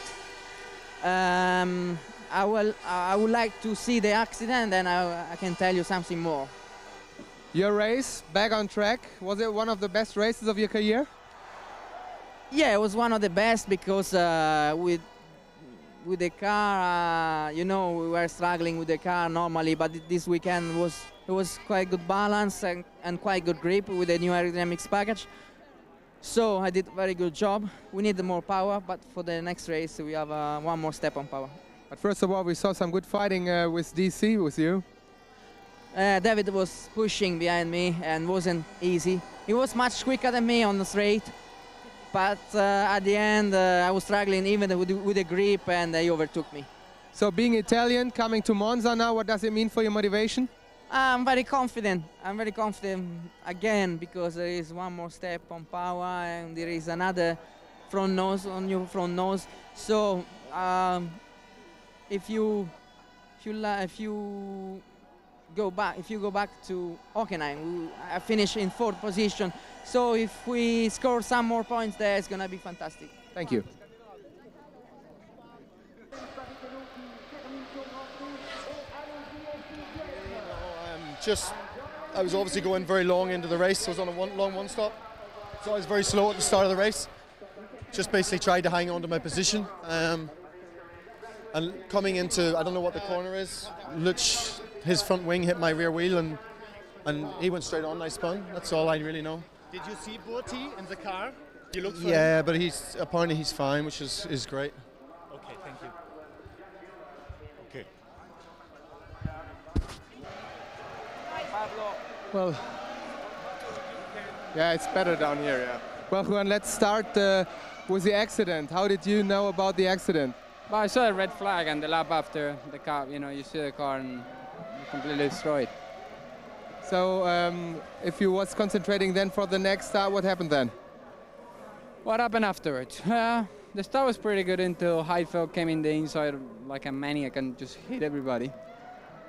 Speaker 18: I would like to see the accident, and I can tell you something more.
Speaker 5: Your race, back on track, was it one of the best races of your career?
Speaker 18: Yeah, it was one of the best because with the car, you know, we were struggling with the car normally, but this weekend it was quite good balance and quite good grip with the new aerodynamics package. So I did a very good job. We need more power, but for the next race we have one more step on power.
Speaker 5: But first of all, we saw some good fighting with DC, with you.
Speaker 18: David was pushing behind me and wasn't easy. He was much quicker than me on the straight, but at the end I was struggling even with the grip, and he overtook me.
Speaker 5: So being Italian, coming to Monza now, what does it mean for your motivation?
Speaker 18: I'm very confident. I'm very confident again because there is one more step on power and there is another front nose on your front nose. So if you go back to Hockenheim, I finished in 4th position. So if we score some more points there, it's gonna be fantastic.
Speaker 5: Thank you.
Speaker 23: I was obviously going very long into the race. I was on a long one stop, so I was very slow at the start of the race. Just basically tried to hang on to my position. And coming into, I don't know what the corner is, Lutz, his front wing hit my rear wheel, and and he went straight on. I spun. That's all I really know.
Speaker 21: Did you see Berti in the car? You looked for
Speaker 23: Yeah,
Speaker 21: him?
Speaker 23: but apparently he's fine, which is great.
Speaker 21: Okay, thank you. Okay.
Speaker 5: Well, yeah, it's better down here, yeah. Well, Juan, let's start with the accident. How did you know about the accident?
Speaker 12: Well, I saw a red flag, and the lap after the car, you see the car and completely destroyed.
Speaker 5: So, if you was concentrating then for the next start, what happened then?
Speaker 12: What happened afterwards? The start was pretty good until Heidfeld came in the inside like a maniac and just hit everybody.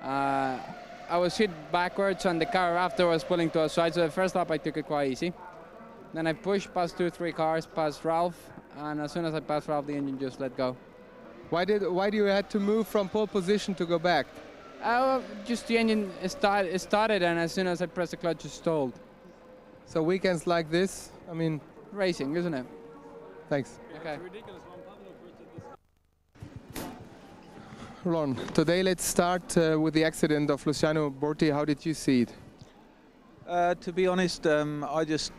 Speaker 12: I was hit backwards, and the car after was pulling to a side, so the first lap I took it quite easy. Then I pushed past 2-3 cars, past Ralph, and as soon as I passed Ralph, the engine just let go.
Speaker 5: Why do you had to move from pole position to go back?
Speaker 12: Just the engine started, and as soon as I pressed the clutch, it stalled.
Speaker 5: So weekends like this, I mean...
Speaker 12: Racing, isn't it?
Speaker 5: Thanks.
Speaker 12: Okay.
Speaker 5: Ron, today let's start with the accident of Luciano Berti. How did you see it?
Speaker 19: To be honest, I just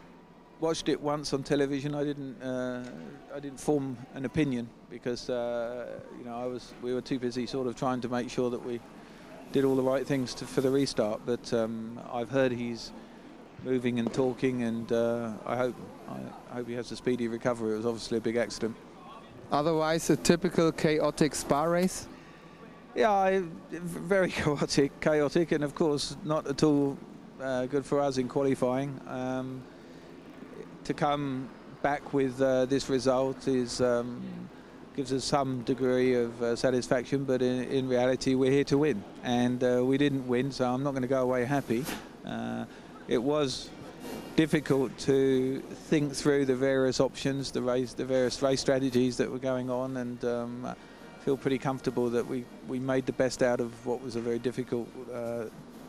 Speaker 19: watched it once on television. I didn't form an opinion because we were too busy sort of trying to make sure that we did all the right things for the restart. But I've heard he's moving and talking, and I hope he has a speedy recovery. It was obviously a big accident.
Speaker 5: Otherwise, a typical chaotic Spa race?
Speaker 19: Yeah, very chaotic, and of course not at all good for us in qualifying. To come back with this result gives us some degree of satisfaction, but in reality we're here to win, and we didn't win, so I'm not going to go away happy. It was difficult to think through the various options, the various race strategies that were going on, and feel pretty comfortable that we made the best out of what was a very difficult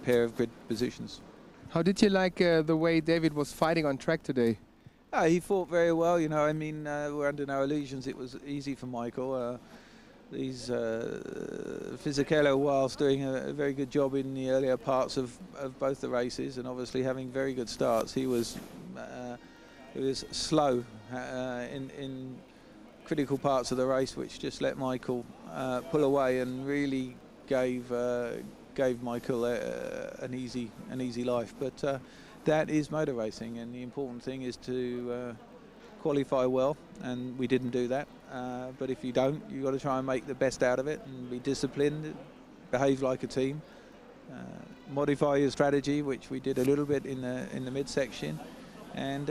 Speaker 19: pair of grid positions.
Speaker 5: How did you like the way David was fighting on track today?
Speaker 19: He fought very well, I mean, we're under no illusions it was easy for Michael. Fisichella, whilst doing a very good job in the earlier parts of both the races and obviously having very good starts, he was slow in critical parts of the race, which just let Michael pull away and really gave Michael an easy life. But that is motor racing, and the important thing is to qualify well, and we didn't do that. But if you don't, you've got to try and make the best out of it and be disciplined, behave like a team, modify your strategy, which we did a little bit in the midsection, and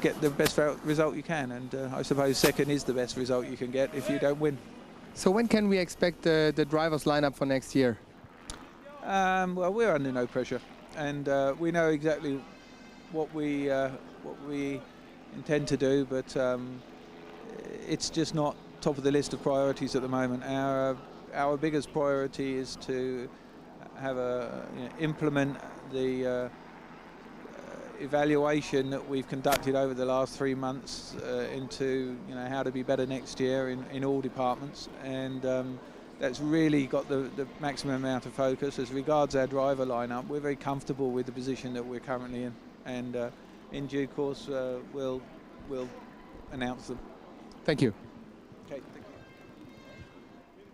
Speaker 19: get the best result you can. And I suppose second is the best result you can get if you don't win.
Speaker 5: So when can we expect the drivers lineup for next year?
Speaker 19: Well, we're under no pressure, and we know exactly what we intend to do, but it's just not top of the list of priorities at the moment. Our biggest priority is to have implement the evaluation that we've conducted over the last 3 months into how to be better next year in all departments, and that's really got the maximum amount of focus. As regards our driver lineup, we're very comfortable with the position that we're currently in, and in due course we'll announce them.
Speaker 5: Thank you.
Speaker 19: Okay, thank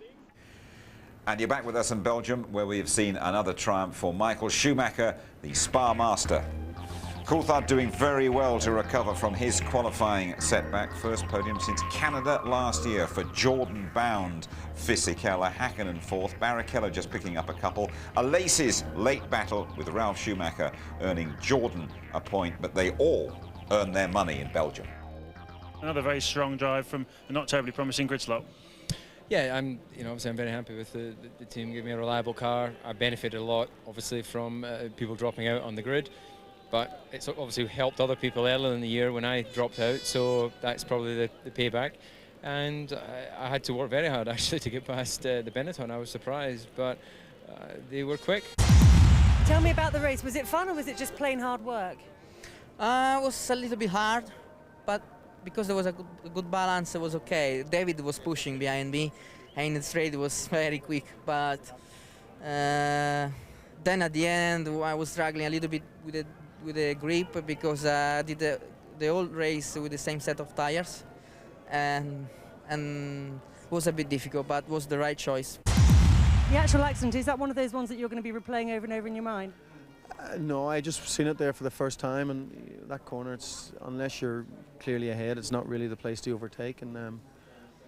Speaker 19: you.
Speaker 1: And you're back with us in Belgium, where we have seen another triumph for Michael Schumacher, the Spa master. Coulthard doing very well to recover from his qualifying setback. First podium since Canada last year for Jordan-bound Fisichella. Hakkinen fourth. Barrichello just picking up a couple. A Laces late battle with Ralf Schumacher earning Jordan a point, but they all earn their money in Belgium.
Speaker 9: Another very strong drive from a not terribly promising grid slot.
Speaker 13: Yeah, obviously I'm very happy with the team giving me a reliable car. I benefited a lot, obviously, from people dropping out on the grid. But it's obviously helped other people earlier in the year when I dropped out, so that's probably the payback. And I had to work very hard, actually, to get past the Benetton. I was surprised, but they were quick.
Speaker 3: Tell me about the race. Was it fun, or was it just plain hard work?
Speaker 18: It was a little bit hard, but because there was a good balance, it was okay. David was pushing behind me, and the straight was very quick, but then at the end, I was struggling a little bit with the grip because I did the whole race with the same set of tires, and it was a bit difficult, but it was the right choice.
Speaker 3: The actual accident, is that one of those ones that you're going to be replaying over and over in your mind?
Speaker 23: No, I just seen it there for the first time, and that corner, it's, unless you're clearly ahead, it's not really the place to overtake. And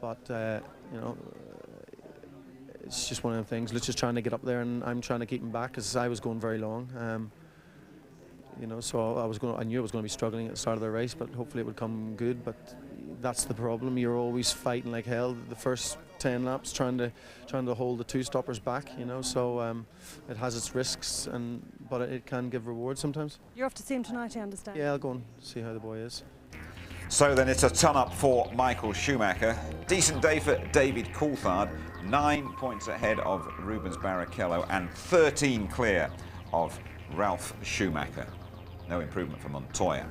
Speaker 23: you know, it's just one of the things. Let's just trying to get up there, and I'm trying to keep him back because I was going very long. You know, so I knew I was going to be struggling at the start of the race, but hopefully it would come good. But that's the problem. You're always fighting like hell. The first 10 laps, trying to hold the two stoppers back. You know, so it has its risks, but it can give rewards sometimes.
Speaker 3: You're off to see him tonight, I understand.
Speaker 23: Yeah, I'll go and see how the boy is.
Speaker 1: So then it's a ton up for Michael Schumacher. Decent day for David Coulthard. 9 points ahead of Rubens Barrichello and 13 clear of Ralf Schumacher. No improvement for Montoya.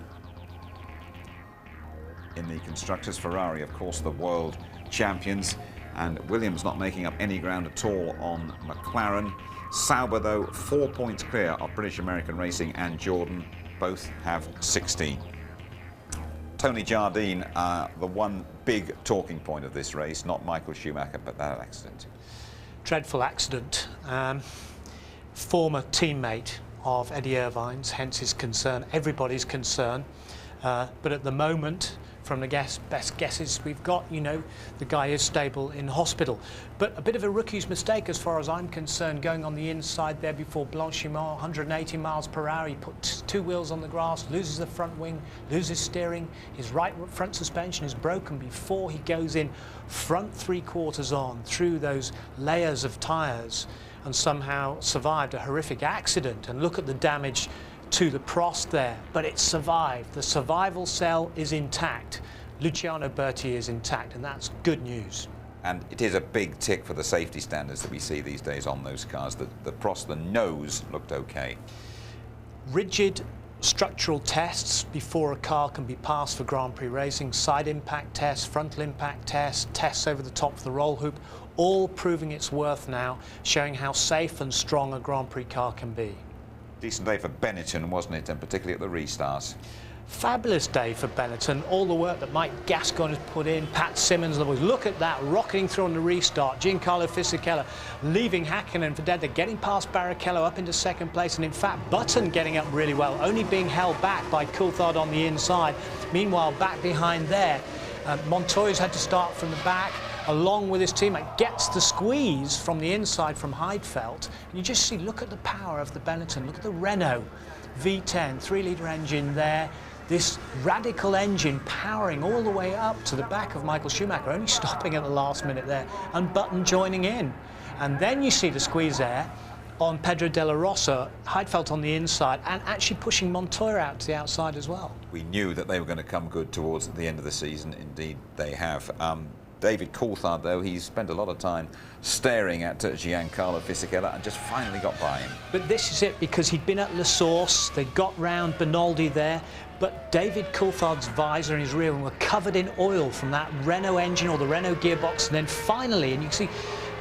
Speaker 1: In the constructors, Ferrari, of course, the world champions, and Williams not making up any ground at all on McLaren. Sauber, though, 4 points clear of British American Racing and Jordan. Both have 16. Tony Jardine, the one big talking point of this race, not Michael Schumacher, but that accident.
Speaker 21: Dreadful accident. Former teammate of Eddie Irvine's, hence his concern, everybody's concern. But at the moment, from the best guesses we've got, you know, the guy is stable in hospital. But a bit of a rookie's mistake as far as I'm concerned, going on the inside there before Blanchimont, 180 miles per hour. He put two wheels on the grass, loses the front wing, loses steering. His right front suspension is broken before he goes in front 3/4 on through those layers of tyres, and somehow survived a horrific accident. And look at the damage to the Prost there, but it survived. The survival cell is intact. Luciano Berti is intact, and that's good news.
Speaker 1: And it is a big tick for the safety standards that we see these days on those cars. The Prost, the nose looked okay.
Speaker 21: Rigid structural tests before a car can be passed for Grand Prix racing, side impact tests, frontal impact tests, tests over the top of the roll hoop, all proving its worth now, showing how safe and strong a Grand Prix car can be.
Speaker 1: Decent day for Benetton, wasn't it, and particularly at the restarts?
Speaker 21: Fabulous day for Benetton. All the work that Mike Gascoigne has put in, Pat Simmons, look at that, rocketing through on the restart. Giancarlo Fisichella leaving Häkkinen for dead. They're getting past Barrichello up into second place, and in fact Button getting up really well, only being held back by Coulthard on the inside. Meanwhile, back behind there, Montoya's had to start from the back, along with his teammate, gets the squeeze from the inside from Heidfeld. And you just see, look at the power of the Benetton, look at the Renault V10, 3-litre engine there. This radical engine powering all the way up to the back of Michael Schumacher, only stopping at the last minute there, and Button joining in. And then you see the squeeze there on Pedro de la Rosa, Heidfeld on the inside, and actually pushing Montoya out to the outside as well.
Speaker 1: We knew that they were going to come good towards the end of the season. Indeed, they have. David Coulthard, though, he's spent a lot of time staring at Giancarlo Fisichella and just finally got by him.
Speaker 21: But this is it, because he'd been at La Source, they got round Benaldi there, but David Coulthard's visor and his rear wing were covered in oil from that Renault engine or the Renault gearbox, and then finally, and you can see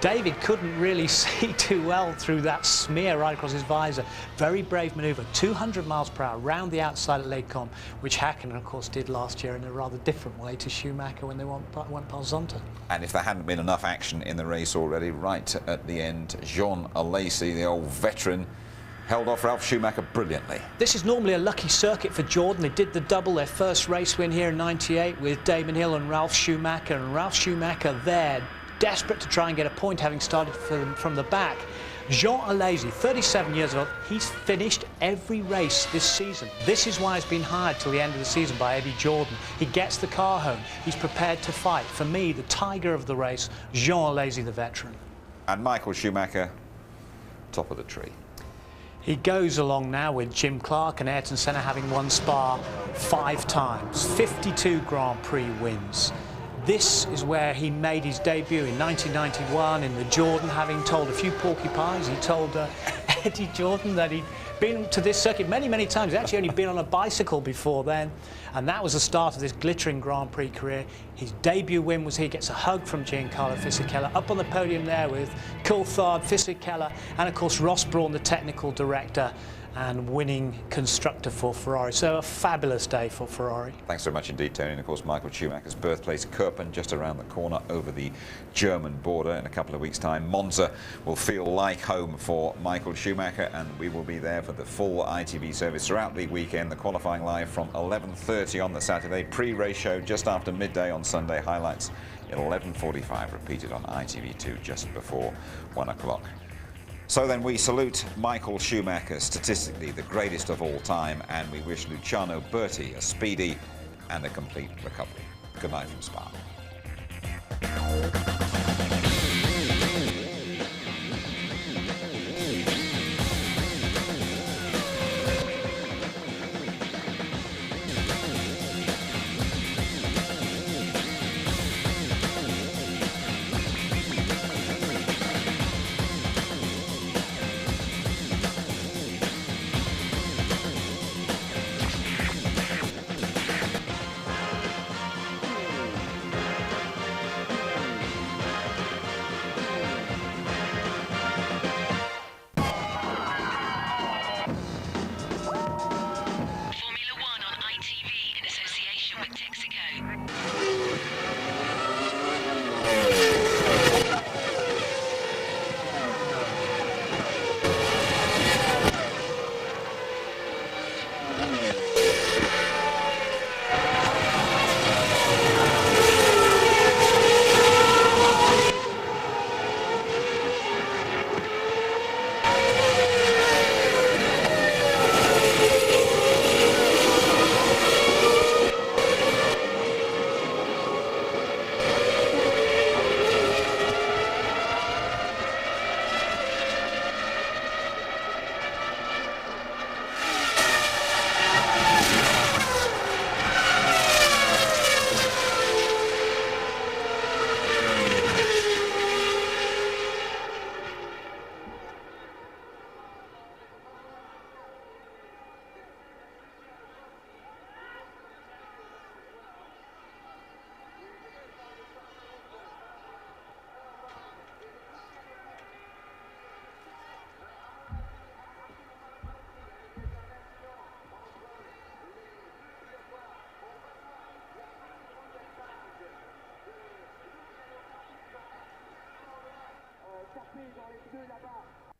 Speaker 21: David couldn't really see too well through that smear right across his visor. Very brave manoeuvre, 200 miles per hour round the outside at Les Combes, which Häkkinen, of course, did last year in a rather different way to Schumacher when they went past Zonta.
Speaker 1: And if there hadn't been enough action in the race already, right at the end, Jean Alesi, the old veteran, held off Ralf Schumacher brilliantly.
Speaker 21: This is normally a lucky circuit for Jordan. They did the double, their first race win here in '98 with Damon Hill and Ralf Schumacher, and Ralf Schumacher there, desperate to try and get a point, having started from the back. Jean Alesi, 37 years old, he's finished every race this season. This is why he's been hired till the end of the season by Eddie Jordan. He gets the car home. He's prepared to fight. For me, the tiger of the race, Jean Alesi, the veteran.
Speaker 1: And Michael Schumacher, top of the tree.
Speaker 21: He goes along now with Jim Clark and Ayrton Senna having won Spa 5 times, 52 Grand Prix wins. This is where he made his debut in 1991 in the Jordan, having told a few porcupines. He told Eddie Jordan that he'd been to this circuit many, many times. He'd actually only been on a bicycle before then, and that was the start of this glittering Grand Prix career. His debut win was here. He gets a hug from Giancarlo Fisichella up on the podium there with Coulthard, Fisichella, and of course Ross Brawn, the technical director and winning constructor for Ferrari. So a fabulous day for Ferrari.
Speaker 1: Thanks so much indeed, Tony. And of course, Michael Schumacher's birthplace, Kirpen, just around the corner over the German border. In a couple of weeks' time, Monza will feel like home for Michael Schumacher, and we will be there for the full ITV service throughout the weekend. The qualifying live from 11:30 on the Saturday, pre-race show just after midday on Sunday, highlights at 11:45, repeated on ITV2 just before 1 o'clock. So then we salute Michael Schumacher, statistically the greatest of all time, and we wish Luciano Berti a speedy and a complete recovery. Good night from Spa.
Speaker 2: Dans les pneus là-bas.